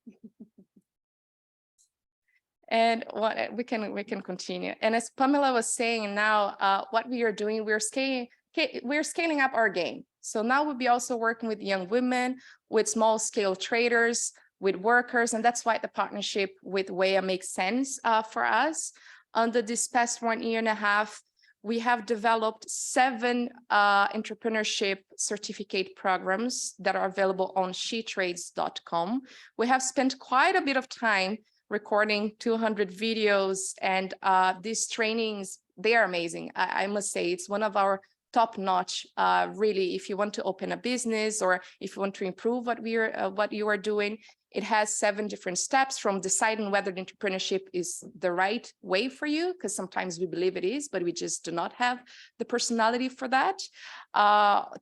And what we can continue. And as Pamela was saying, now what we are doing, we're scaling up our game. So now we'll be also working with young women, with small scale traders, with workers, and that's why the partnership with WEA makes sense for us. Under this past 1.5 years, we have developed 7 entrepreneurship certificate programs that are available on shetrades.com. We have spent quite a bit of time recording 200 videos, and these trainings, they are amazing. I must say, it's one of our top notch, really, if you want to open a business or if you want to improve what you are doing. It has 7 different steps, from deciding whether the entrepreneurship is the right way for you, because sometimes we believe it is, but we just do not have the personality for that,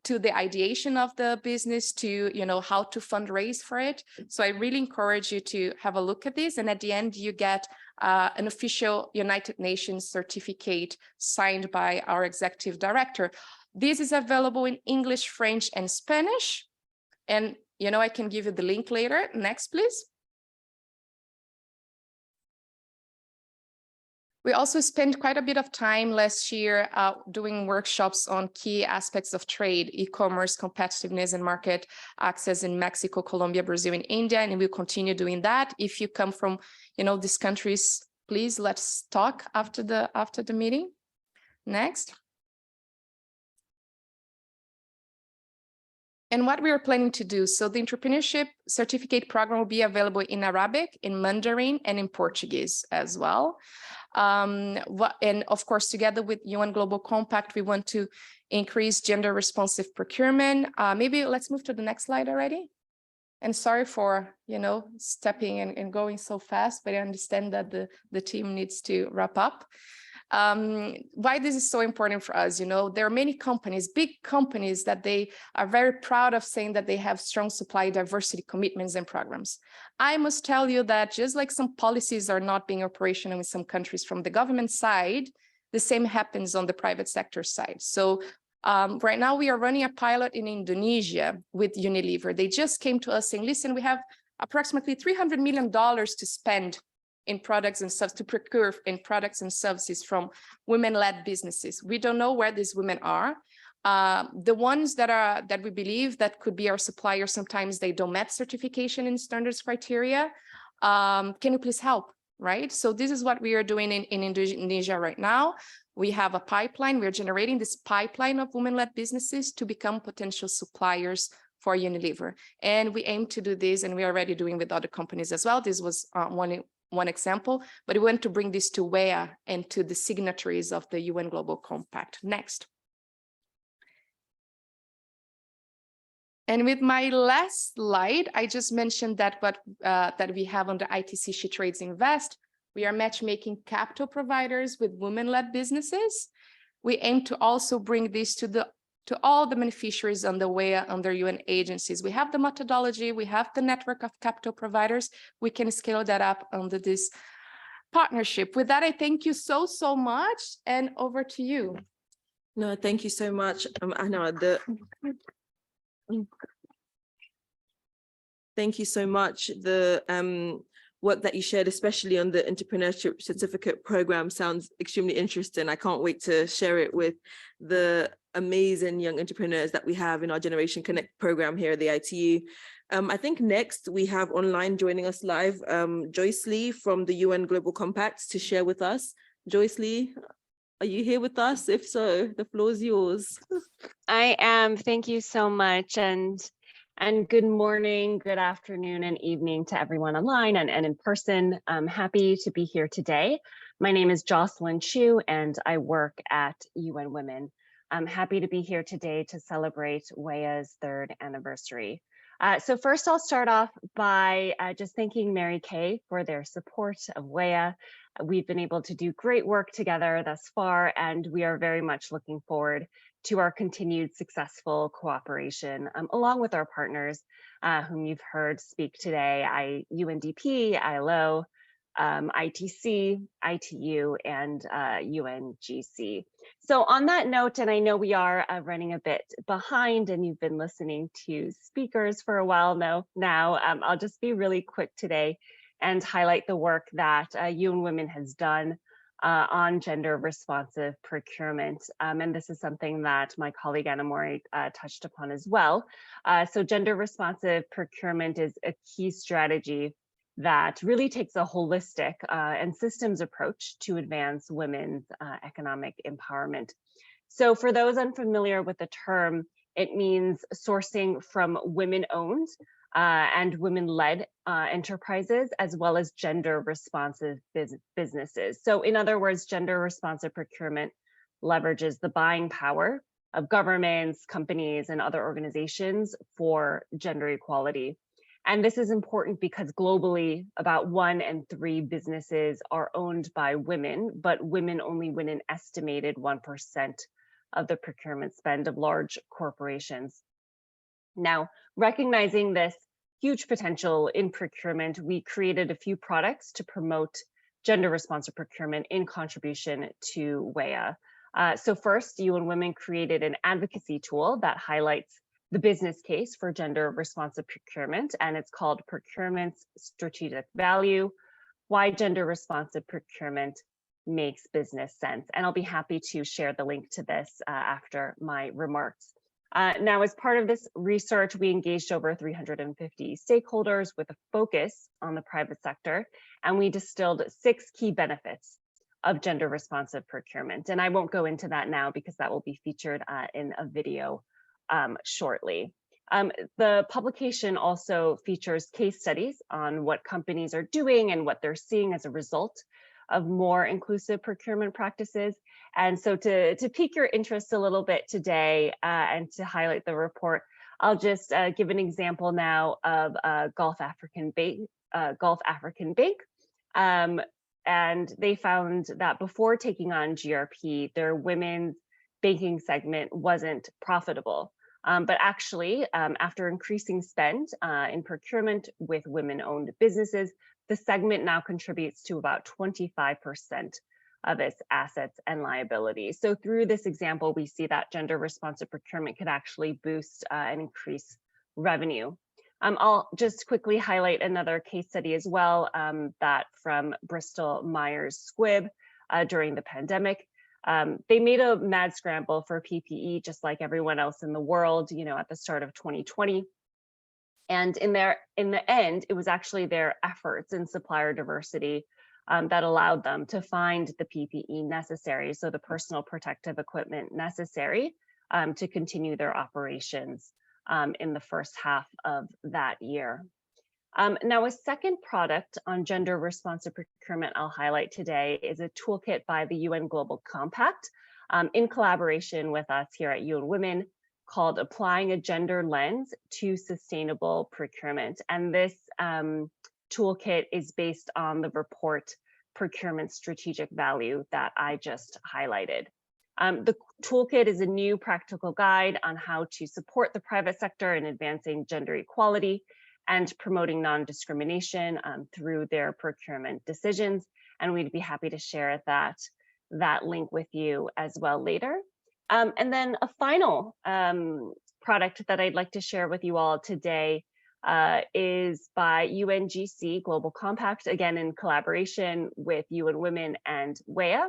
to the ideation of the business, to how to fundraise for it. So I really encourage you to have a look at this. And at the end, you get an official United Nations certificate signed by our executive director. This is available in English, French, and Spanish. And I can give you the link later. Next, please. We also spent quite a bit of time last year doing workshops on key aspects of trade, e-commerce, competitiveness, and market access in Mexico, Colombia, Brazil, and India, and we'll continue doing that. If you come from, these countries, please let's talk after the meeting. Next. And what we are planning to do, so the entrepreneurship certificate program will be available in Arabic, in Mandarin, and in Portuguese as well. And of course, together with UN Global Compact, we want to increase gender responsive procurement. Maybe let's move to the next slide already. And sorry for, stepping and going so fast, but I understand that the team needs to wrap up. Why this is so important for us, there are many companies, big companies, that they are very proud of saying that they have strong supply diversity commitments and programs. I must tell you that just like some policies are not being operational in some countries from the government side, the same happens on the private sector side. So right now we are running a pilot in Indonesia with Unilever. They just came to us saying, listen, we have approximately $300 million to spend in products and services, to procure in products and services from women-led businesses. We don't know where these women are. The ones that we believe that could be our suppliers, sometimes they don't meet certification and standards criteria. Can you please help, right? So this is what we are doing in Indonesia right now. We have a pipeline. We're generating this pipeline of women-led businesses to become potential suppliers for Unilever. And we aim to do this, and we are already doing with other companies as well. This was one example, but we want to bring this to WEA and to the signatories of the UN Global Compact. Next. And with my last slide, I just mentioned that that we have under ITC She Trades Invest, we are matchmaking capital providers with women-led businesses. We aim to also bring this to all the beneficiaries on the WEA under UN agencies. We have the methodology, we have the network of capital providers. We can scale that up under this partnership. With that, I thank you so much, and over to you. No, thank you so much, Anna. Thank you so much. The work that you shared, especially on the entrepreneurship certificate program, sounds extremely interesting. I can't wait to share it with the amazing young entrepreneurs that we have in our Generation Connect program here at the ITU. I think next we have online joining us live, Joyce Lee from the UN Global Compact to share with us. Joyce Lee, are you here with us? If so, the floor is yours. I am. Thank you so much. And good morning, good afternoon, and evening to everyone online and in person. I'm happy to be here today. My name is Jocelyn Chu, and I work at UN Women. I'm happy to be here today to celebrate WEA's 3rd anniversary. So first, I'll start off by just thanking Mary Kay for their support of WEA. We've been able to do great work together thus far, and we are very much looking forward to our continued successful cooperation, along with our partners whom you've heard speak today, UNDP, ILO, ITC, ITU, and UNGC. So on that note, and I know we are running a bit behind and you've been listening to speakers for a while now, I'll just be really quick today and highlight the work that UN Women has done on gender responsive procurement. And this is something that my colleague Anna Mori touched upon as well. So gender responsive procurement is a key strategy that really takes a holistic and systems approach to advance women's economic empowerment. So for those unfamiliar with the term, it means sourcing from women-owned and women-led enterprises, as well as gender-responsive businesses. So in other words, gender-responsive procurement leverages the buying power of governments, companies, and other organizations for gender equality. And this is important because globally, about 1 in 3 businesses are owned by women, but women only win an estimated 1% of the procurement spend of large corporations. Now, recognizing this huge potential in procurement, we created a few products to promote gender responsive procurement in contribution to WEA. So first, UN Women created an advocacy tool that highlights the business case for gender responsive procurement, and it's called Procurement's Strategic Value, Why Gender Responsive Procurement Makes Business Sense. And I'll be happy to share the link to this after my remarks. Now, as part of this research, we engaged over 350 stakeholders with a focus on the private sector, and we distilled 6 key benefits of gender responsive procurement. And I won't go into that now because that will be featured in a video shortly. The publication also features case studies on what companies are doing and what they're seeing as a result of more inclusive procurement practices. And so to pique your interest a little bit today and to highlight the report, I'll just give an example now of Gulf African Bank. And they found that before taking on GRP, their women's banking segment wasn't profitable. But actually, after increasing spend in procurement with women-owned businesses, the segment now contributes to about 25% of its assets and liabilities. So through this example, we see that gender responsive procurement could actually boost and increase revenue. I'll just quickly highlight another case study as well, that from Bristol Myers Squibb during the pandemic. They made a mad scramble for PPE, just like everyone else in the world, at the start of 2020. And in the end, it was actually their efforts in supplier diversity that allowed them to find the PPE necessary, so the personal protective equipment necessary to continue their operations in the first half of that year. Now, a second product on gender responsive procurement I'll highlight today is a toolkit by the UN Global Compact in collaboration with us here at UN Women, called Applying a Gender Lens to Sustainable Procurement. And this toolkit is based on the report Procurement Strategic Value that I just highlighted. The toolkit is a new practical guide on how to support the private sector in advancing gender equality and promoting non-discrimination through their procurement decisions. And we'd be happy to share that link with you as well later. And then a final product that I'd like to share with you all today is by UNGC Global Compact, again in collaboration with UN Women and WEA.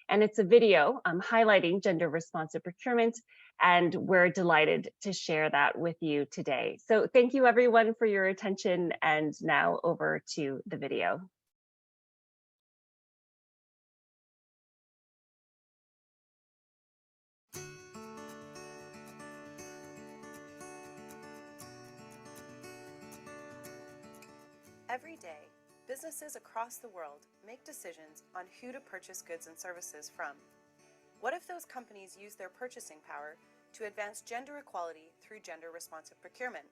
And it's a video highlighting gender responsive procurement, and we're delighted to share that with you today. So thank you everyone for your attention, and now over to the video. Every day, businesses across the world make decisions on who to purchase goods and services from. What if those companies use their purchasing power to advance gender equality through gender-responsive procurement?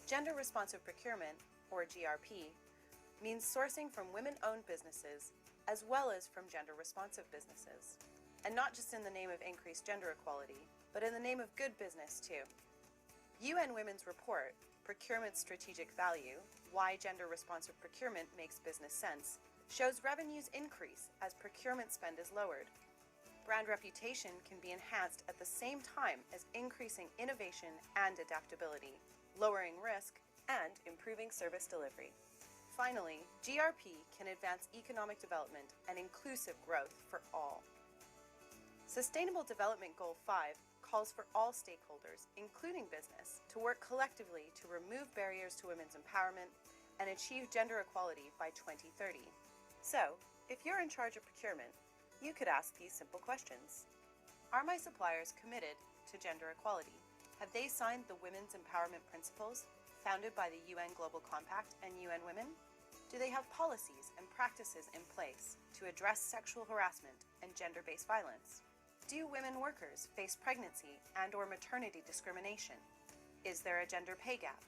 Gender-responsive procurement, or GRP, means sourcing from women-owned businesses as well as from gender-responsive businesses. And not just in the name of increased gender equality, but in the name of good business too. UN Women's report, Procurement Strategic Value, Why Gender-Responsive Procurement Makes Business Sense, shows revenues increase as procurement spend is lowered. Brand reputation can be enhanced at the same time as increasing innovation and adaptability, lowering risk, and improving service delivery. Finally, GRP can advance economic development and inclusive growth for all. Sustainable Development Goal 5 calls for all stakeholders, including business, to work collectively to remove barriers to women's empowerment and achieve gender equality by 2030. So, if you're in charge of procurement, you could ask these simple questions. Are my suppliers committed to gender equality? Have they signed the Women's Empowerment Principles founded by the UN Global Compact and UN Women? Do they have policies and practices in place to address sexual harassment and gender-based violence? Do women workers face pregnancy and/or maternity discrimination? Is there a gender pay gap?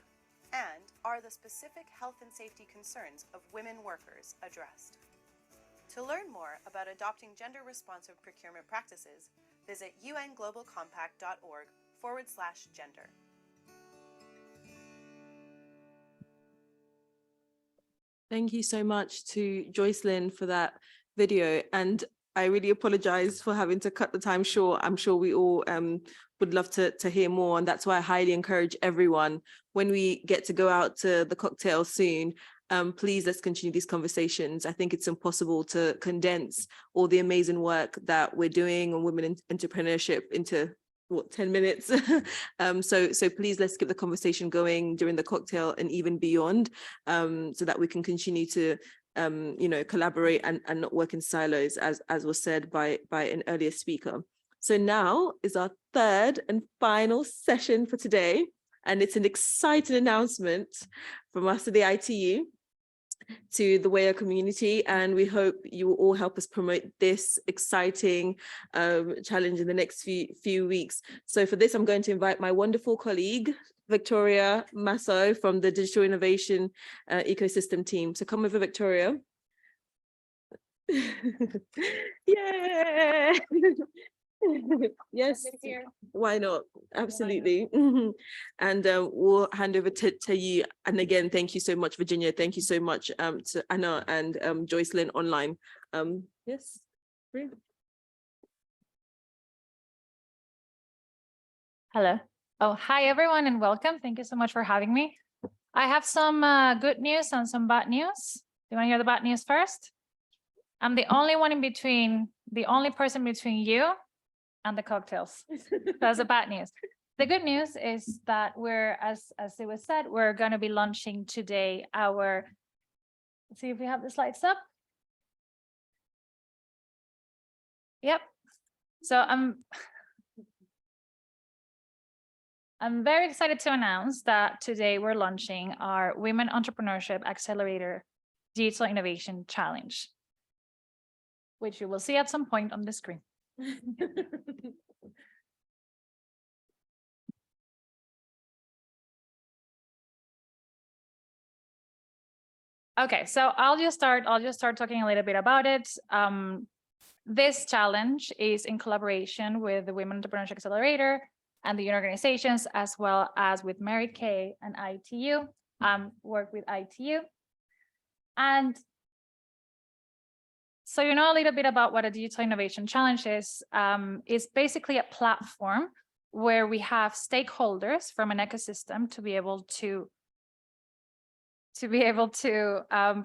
And are the specific health and safety concerns of women workers addressed? To learn more about adopting gender-responsive procurement practices, visit unglobalcompact.org/gender. Thank you so much to Joycelyn for that video. And I really apologize for having to cut the time short. I'm sure we all would love to hear more. And that's why I highly encourage everyone, when we get to go out to the cocktail soon, please let's continue these conversations. I think it's impossible to condense all the amazing work that we're doing on women in entrepreneurship into 10 minutes. So please let's keep the conversation going during the cocktail and even beyond, so that we can continue to collaborate and not work in silos, as was said by an earlier speaker. So now is our third and final session for today, and it's an exciting announcement from us at the ITU to the WEA community, and we hope you will all help us promote this exciting challenge in the next few weeks. So for this, I'm going to invite my wonderful colleague, Victoria Masso from the Digital Innovation Ecosystem team. So come over, Victoria. Yeah. Yes, why not? Absolutely. And we'll hand over to you. And again, thank you so much, Virginia. Thank you so much to Anna and Joycelyn online. Yes. Hello. Oh, hi, everyone, and welcome. Thank you so much for having me. I have some good news and some bad news. Do you want to hear the bad news first? I'm the only one in between, the only person between you and the cocktails. That's the bad news. The good news is that we're, as it was said, we're going to be launching today our, let's see if we have the slides up. Yep. So I'm very excited to announce that today we're launching our Women Entrepreneurship Accelerator Digital Innovation Challenge, which you will see at some point on the screen. Okay, so I'll just start talking a little bit about it. This challenge is in collaboration with the Women Entrepreneurship Accelerator and the organizations, as well as with Mary Kay and ITU, work with ITU. And so you know a little bit about what a digital innovation challenge is. It's basically a platform where we have stakeholders from an ecosystem to be able to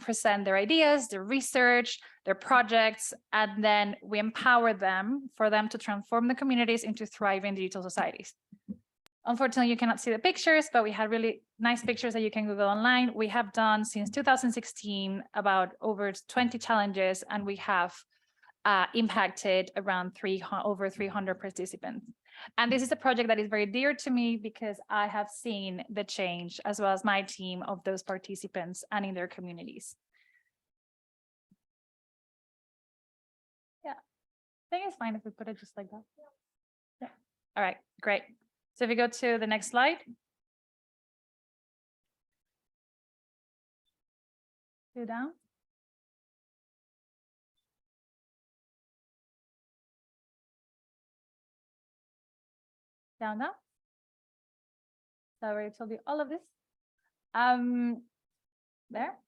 present their ideas, their research, their projects, and then we empower them for them to transform the communities into thriving digital societies. Unfortunately, you cannot see the pictures, but we had really nice pictures that you can Google online. We have done since 2016 about over 20 challenges, and we have impacted around over 300 participants. And this is a project that is very dear to me because I have seen the change, as well as my team, of those participants and in their communities. Yeah, I think it's fine if we put it just like that. Yeah. All right, great. So if we go to the next slide. Go down. Down now. So I already told you all of this. There.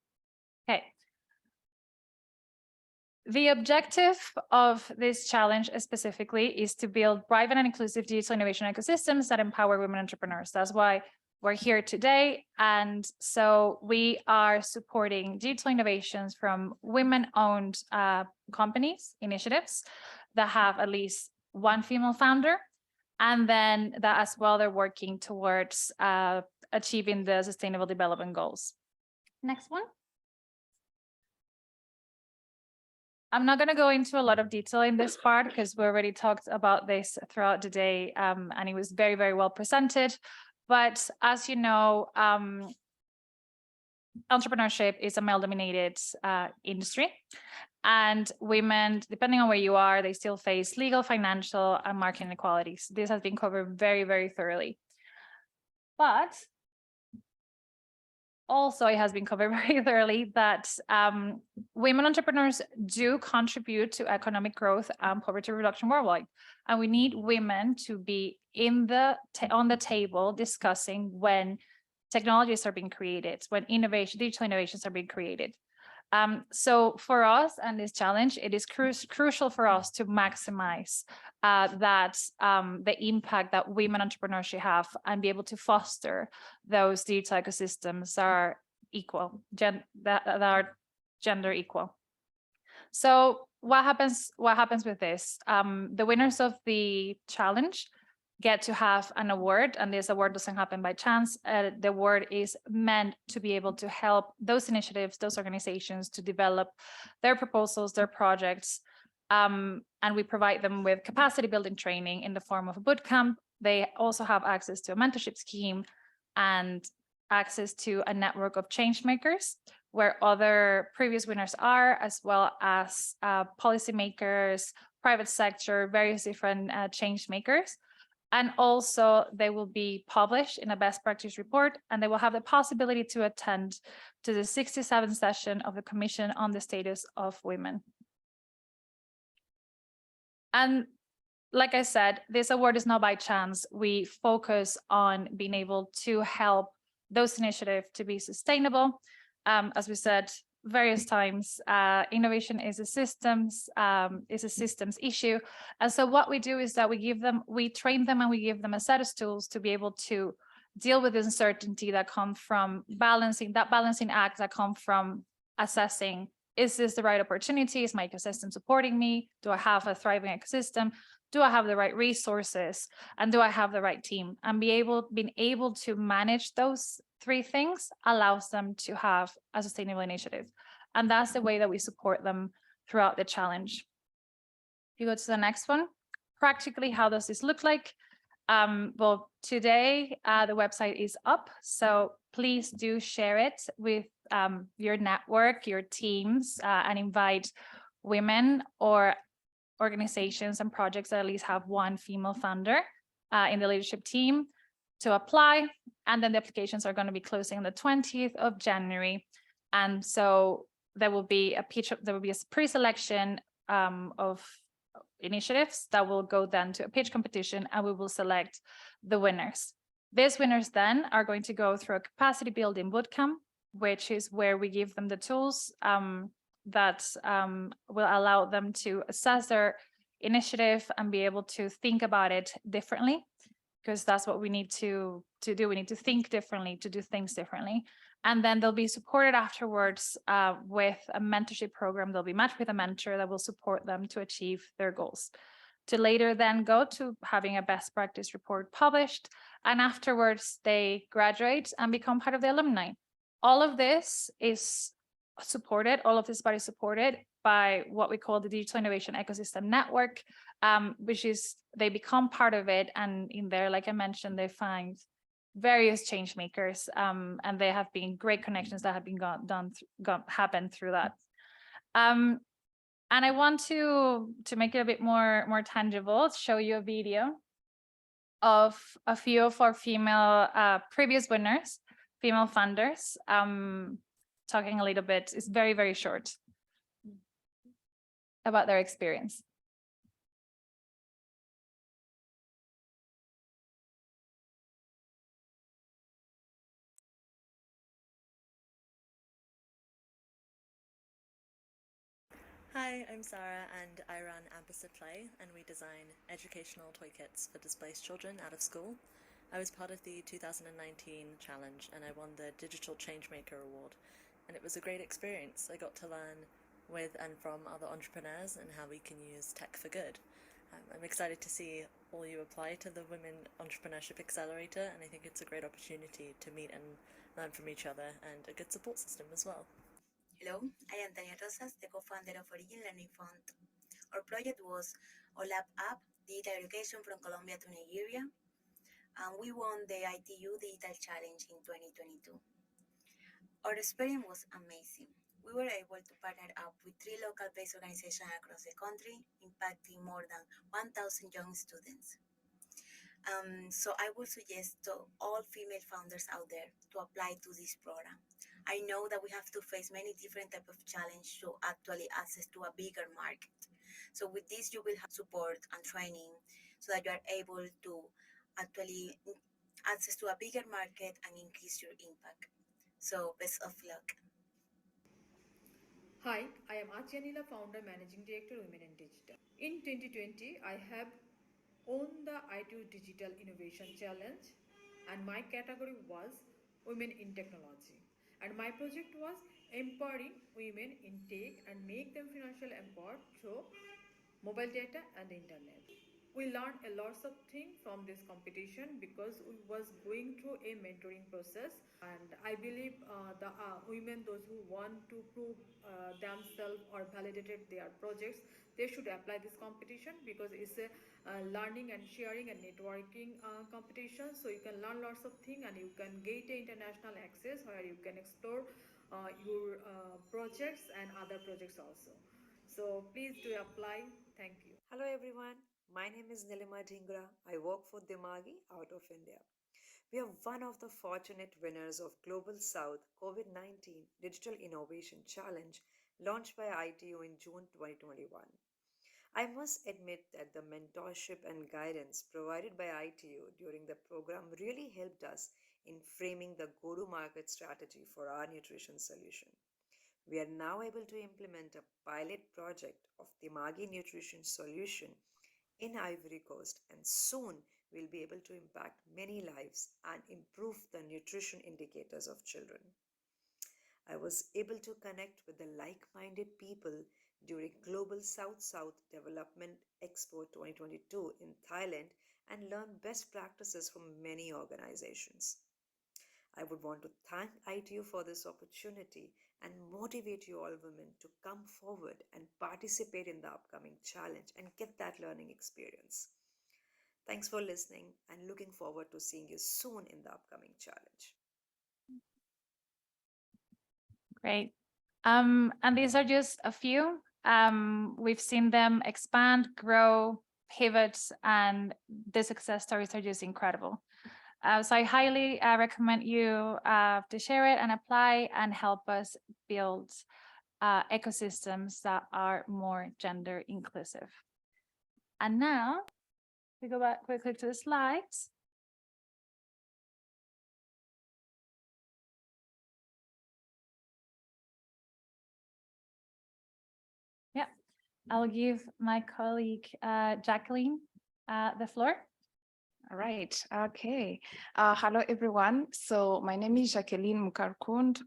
Okay. The objective of this challenge specifically is to build private and inclusive digital innovation ecosystems that empower women entrepreneurs. That's why we're here today. And so we are supporting digital innovations from women-owned companies, initiatives that have at least one female founder. And then that as well, they're working towards achieving the Sustainable Development Goals. Next one. I'm not going to go into a lot of detail in this part because we already talked about this throughout the day, and it was very, very well presented. But as you know, entrepreneurship is a male-dominated industry. And women, depending on where you are, they still face legal, financial, and market inequalities. This has been covered very, very thoroughly. But also it has been covered very thoroughly that women entrepreneurs do contribute to economic growth and poverty reduction worldwide. And we need women to be on the table discussing when technologies are being created, when digital innovations are being created. So for us and this challenge, it is crucial for us to maximize the impact that women entrepreneurship have and be able to foster those digital ecosystems that are equal, that are gender equal. So what happens with this? The winners of the challenge get to have an award, and this award doesn't happen by chance. The award is meant to be able to help those initiatives, those organizations to develop their proposals, their projects, and we provide them with capacity building training in the form of a bootcamp. They also have access to a mentorship scheme and access to a network of change makers where other previous winners are, as well as policymakers, private sector, various different change makers. And also they will be published in a best practice report, and they will have the possibility to attend to the 67th session of the Commission on the Status of Women. And like I said, this award is not by chance. We focus on being able to help those initiatives to be sustainable. As we said various times, innovation is a systems issue. And so what we do is that we train them and we give them a set of tools to be able to deal with the uncertainty that comes from balancing act that come from assessing, is this the right opportunity? Is my ecosystem supporting me? Do I have a thriving ecosystem? Do I have the right resources? And do I have the right team? And being able to manage those three things allows them to have a sustainable initiative. And that's the way that we support them throughout the challenge. If you go to the next one, practically, how does this look like? Well, today the website is up, so please do share it with your network, your teams, and invite women or organizations and projects that at least have one female founder in the leadership team to apply. And then the applications are going to be closing on the 20th of January. And so there will be a pre-selection of initiatives that will go then to a pitch competition, and we will select the winners. These winners then are going to go through a capacity building bootcamp, which is where we give them the tools that will allow them to assess their initiative and be able to think about it differently. because that's what we need to do. We need to think differently, to do things differently. And then they'll be supported afterwards with a mentorship program. They'll be matched with a mentor that will support them to achieve their goals, to later then go to having a best practice report published. And afterwards, they graduate and become part of the alumni. All of this is supported, all of this body is supported by what we call the Digital Innovation Ecosystem Network, which is they become part of it. And in there, like I mentioned, they find various change makers, and they have been great connections that have been happened through that. And I want to make it a bit more tangible, show you a video of a few of our female previous winners, female funders, talking a little bit, it's very, very short, about their experience. Hi, I'm Sarah and I run Tthree, and we design educational toy kits for displaced children out of school. I was part of the 2019 challenge and I won the Digital Changemaker Award, and it was a great experience. I got to learn with and from other entrepreneurs and how we can use tech for good. I'm excited to see all you apply to the Women Entrepreneurship Accelerator, and I think it's a great opportunity to meet and learn from each other, and a good support system as well. Hello, I am Tania Rosas, the co-founder of Origin Learning Fund. Our project was OLAP App, Digital Education from Colombia to Nigeria, and we won the ITU Digital Challenge in 2022. Our experience was amazing. We were able to partner up with 3 local-based organizations across the country, impacting more than 1,000 young students. So I would suggest to all female founders out there to apply to this program. I know that we have to face many different types of challenges to actually access to a bigger market. So with this, you will have support and training so that you are able to actually access to a bigger market and increase your impact. So best of luck. Hi, I am Achanila, founder, managing director, Women in Digital. In 2020, I have won the ITU Digital Innovation Challenge, and my category was Women in Technology. And my project was empowering women in tech and make them financially empowered through mobile data and the internet. We learned a lot of things from this competition because we was going through a mentoring process, and I believe the women, those who want to prove themselves or validated their projects, they should apply this competition because it's a learning and sharing and networking competition. So you can learn lots of things and you can get international access where you can explore your projects and other projects also. So please do apply. Thank you. Hello everyone, my name is Nilima Dhingra. I work for Dimagi out of India. We are one of the fortunate winners of Global South COVID-19 Digital Innovation Challenge launched by ITU in June 2021. I must admit that the mentorship and guidance provided by ITU during the program really helped us in framing the go-to-market strategy for our nutrition solution. We are now able to implement a pilot project of Dimagi Nutrition Solution in Ivory Coast, and soon we'll be able to impact many lives and improve the nutrition indicators of children. I was able to connect with the like-minded people during Global South-South Development Expo 2022 in Thailand and learn best practices from many organizations. I would want to thank ITU for this opportunity and motivate you all women to come forward and participate in the upcoming challenge and get that learning experience. Thanks for listening and looking forward to seeing you soon in the upcoming challenge. Great. And these are just a few. We've seen them expand, grow, pivot, and the success stories are just incredible. So I highly recommend you to share it and apply and help us build ecosystems that are more gender inclusive. And now we go back quickly to the slides. Yeah, I'll give my colleague Jacqueline the floor. All right. Okay. Hello, everyone. So my name is Jacqueline Mukarkund.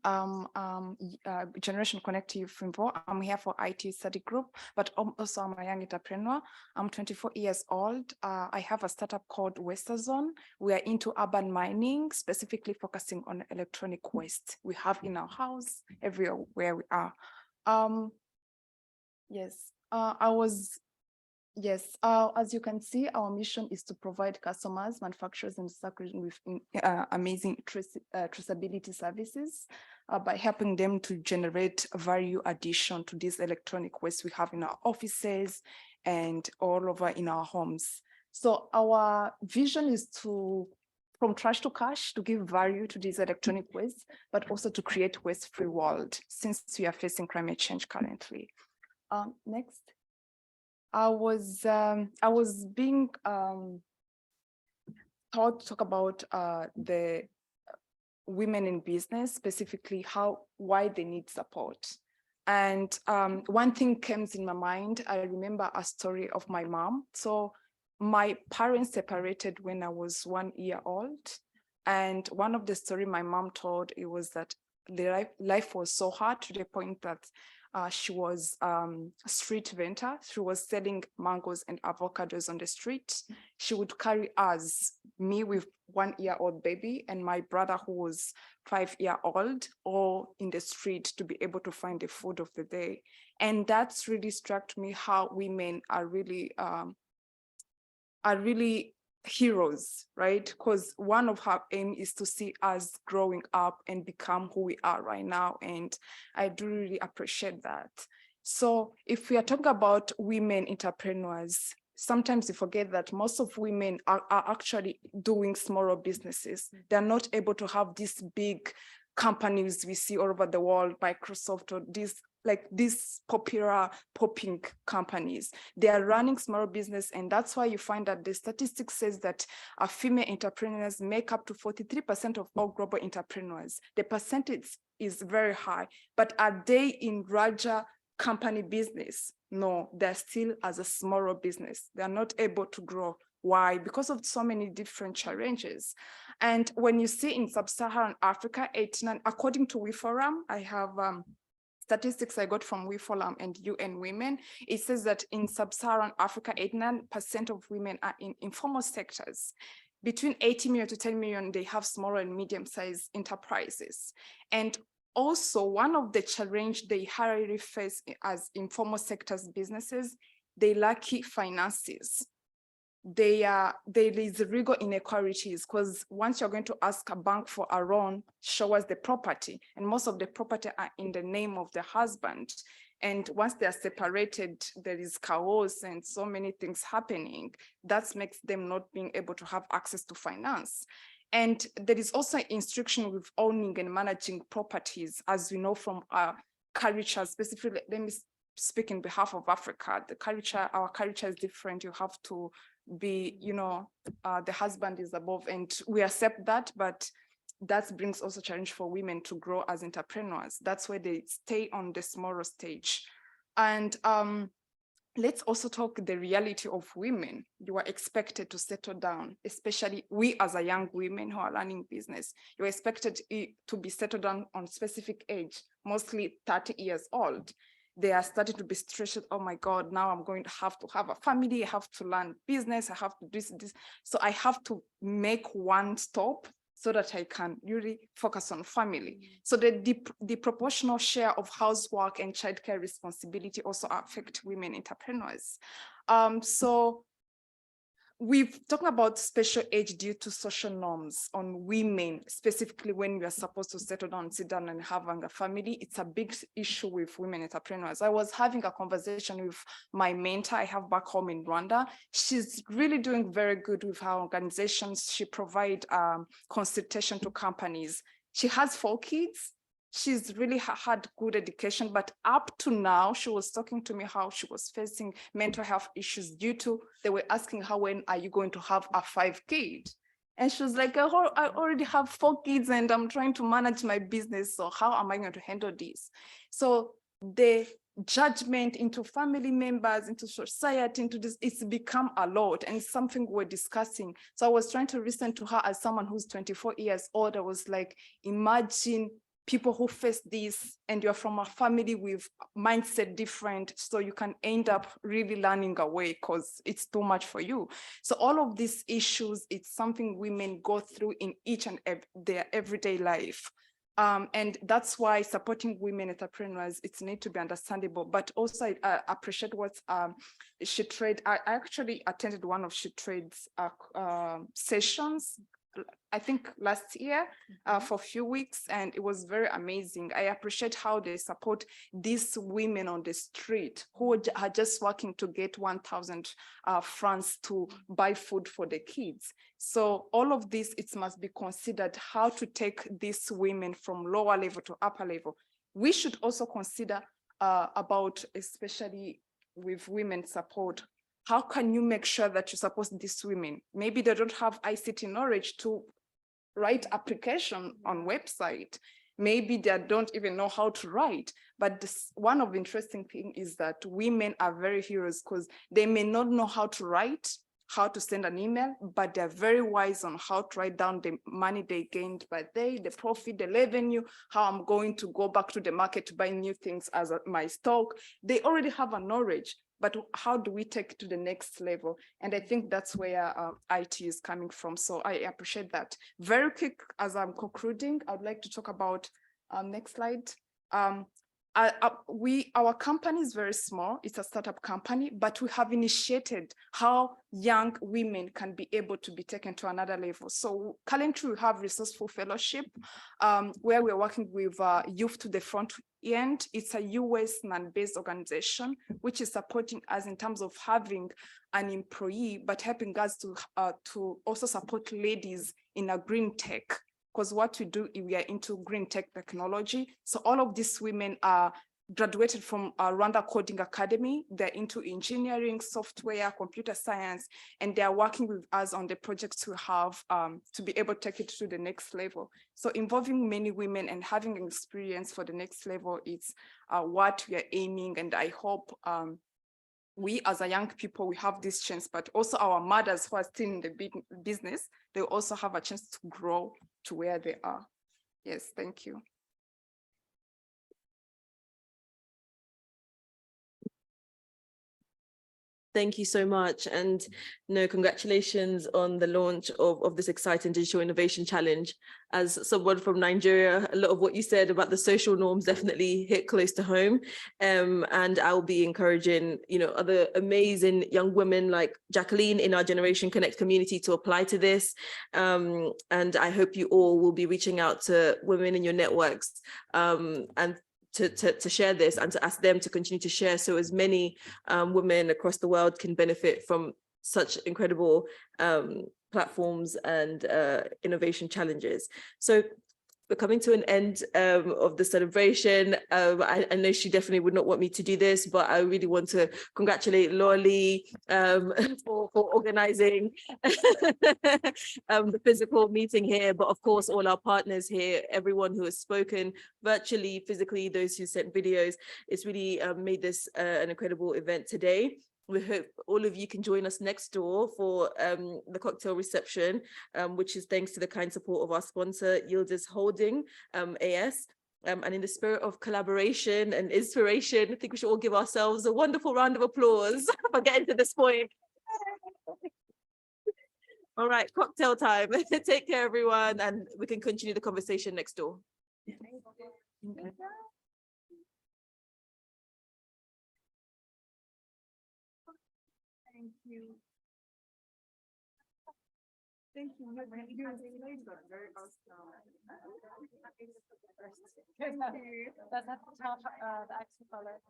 Generation Connect Youth Info. I'm here for IT study group, but also I'm a young entrepreneur. I'm 24 years old. I have a startup called Westerzone. We are into urban mining, specifically focusing on electronic waste we have in our house, everywhere we are. Yes, as you can see, our mission is to provide customers, manufacturers, and recyclers with amazing traceability services by helping them to generate value addition to this electronic waste we have in our offices and all over in our homes. So our vision is to, from trash to cash, to give value to this electronic waste, but also to create waste-free world since we are facing climate change currently. Next. I was being taught to talk about the women in business, specifically why they need support. And one thing came in my mind. I remember a story of my mom. So my parents separated when I was 1 year old. And one of the story my mom told, it was that the life was so hard to the point that she was a street vendor. She was selling mangoes and avocados on the street. She would carry us, me with 1 year old baby and my brother who was 5 year old, all in the street to be able to find the food of the day. And that's really struck me how women are really heroes, right? Because one of her aim is to see us growing up and become who we are right now. And I do really appreciate that. So if we are talking about women entrepreneurs, sometimes we forget that most of women are actually doing smaller businesses. They're not able to have these big companies we see all over the world, Microsoft or these popular popping companies. They are running small business, and that's why you find that the statistics says that female entrepreneurs make up to 43% of all global entrepreneurs. The percentage is very high, but are they in larger company business? No, they're still as a smaller business. They're not able to grow. Why? Because of so many different challenges. And when you see in sub-Saharan Africa, 89, according to WeForum, I have statistics I got from WeForum and UN Women, it says that in sub-Saharan Africa, 89% of women are in informal sectors. Between 80 million to 10 million, they have smaller and medium-sized enterprises. And also, one of the challenges they highly face as informal sectors businesses, they lack finances. There is legal inequalities because once you're going to ask a bank for a loan, show us the property, and most of the property are in the name of the husband. And once they are separated, there is chaos and so many things happening. That makes them not being able to have access to finance. And there is also instruction with owning and managing properties, as we know from our culture, specifically, let me speak in behalf of Africa. Our culture is different. You have to be, the husband is above, and we accept that, but that brings also challenge for women to grow as entrepreneurs. That's why they stay on the smaller stage. And let's also talk the reality of women. You are expected to settle down, especially we as a young women who are running business. You're expected to be settled down on specific age, mostly 30 years old. They are starting to be stressed. Oh my God, now I'm going to have a family. I have to learn business. I have to do this. So I have to make one stop so that I can really focus on family. So the proportional share of housework and childcare responsibility also affect women entrepreneurs. So we've talked about special age due to social norms on women, specifically when we are supposed to settle down, sit down and having a family. It's a big issue with women entrepreneurs. I was having a conversation with my mentor I have back home in Rwanda. She's really doing very good with her organizations. She provides consultation to companies. She has 4 kids. She's really had good education, but up to now, she was talking to me how she was facing mental health issues due to, they were asking her, when are you going to have a 5th kid? And she was like, I already have 4 kids and I'm trying to manage my business. So how am I going to handle this? So the judgment into family members, into society, into this, it's become a lot, and it's something we're discussing. So I was trying to listen to her as someone who's 24 years old. I was like, imagine people who face this, and you're from a family with mindset different, so you can end up really learning away because it's too much for you. So all of these issues, it's something women go through in each and their everyday life. And that's why supporting women entrepreneurs, it's need to be understandable, but also I appreciate what Tthree. I actually attended one of Tthree's sessions, I think last year, for a few weeks, and it was very amazing. I appreciate how they support these women on the street who are just working to get 1,000 francs to buy food for the kids. So all of this, it must be considered how to take these women from lower level to upper level. We should also consider about, especially with women support, how can you make sure that you support these women? Maybe they don't have ICT knowledge to write application on website. Maybe they don't even know how to write. But one of the interesting things is that women are very heroes because they may not know how to write, how to send an email, but they're very wise on how to write down the money they gained by day, the profit, the revenue, how I'm going to go back to the market to buy new things as my stock. They already have a knowledge. But how do we take it to the next level? And I think that's where IT is coming from. So I appreciate that. Very quick, as I'm concluding, I'd like to talk about, next slide. Our company is very small. It's a startup company, but we have initiated how young women can be able to be taken to another level. So currently we have Resourceful Fellowship, where we're working with Youth to the Front End. It's a US non-based organization, which is supporting us in terms of having an employee, but helping us to also support ladies in a green tech. Because what we do, we are into green tech technology. So all of these women are graduated from Rwanda Coding Academy. They're into engineering, software, computer science, and they are working with us on the projects we have to be able to take it to the next level. So involving many women and having an experience for the next level is what we are aiming. And I hope we as a young people, we have this chance, but also our mothers who are still in the business, they also have a chance to grow to where they are. Yes, thank you. Thank you so much. And congratulations on the launch of this exciting Digital Innovation Challenge. As someone from Nigeria, a lot of what you said about the social norms definitely hit close to home. And I'll be encouraging, other amazing young women like Jacqueline in our Generation Connect community to apply to this. And I hope you all will be reaching out to women in your networks and to share this and to ask them to continue to share, so as many women across the world can benefit from such incredible platforms and innovation challenges. So we're coming to an end of the celebration. I know she definitely would not want me to do this, but I really want to congratulate Lolly for organizing the physical meeting here, but of course all our partners here, everyone who has spoken virtually, physically, those who sent videos. It's really made this an incredible event today. We hope all of you can join us next door for the cocktail reception, which is thanks to the kind support of our sponsor, Yildiz Holding AS. And in the spirit of collaboration and inspiration, I think we should all give ourselves a wonderful round of applause for getting to this point. All right, cocktail time. Take care, everyone, and we can continue the conversation next door. Okay. Thank you. Thank you. You are very awesome. Thank you. That's at the top, the extra color.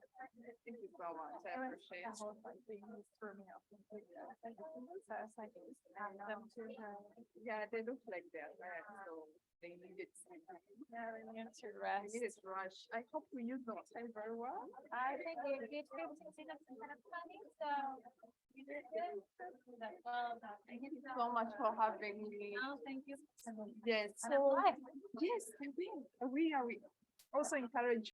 Thank you so much. I appreciate it. So it's like, them to, Yeah, they look like they're red, so they needed something. yeah, they need to rest. They needed rush. I hope we use the time very well. I think it did some kind of funny, so you did good. Well, Thank you so much for having me. oh, thank you. Yes. And I'm So live. yes, I will. We also encourage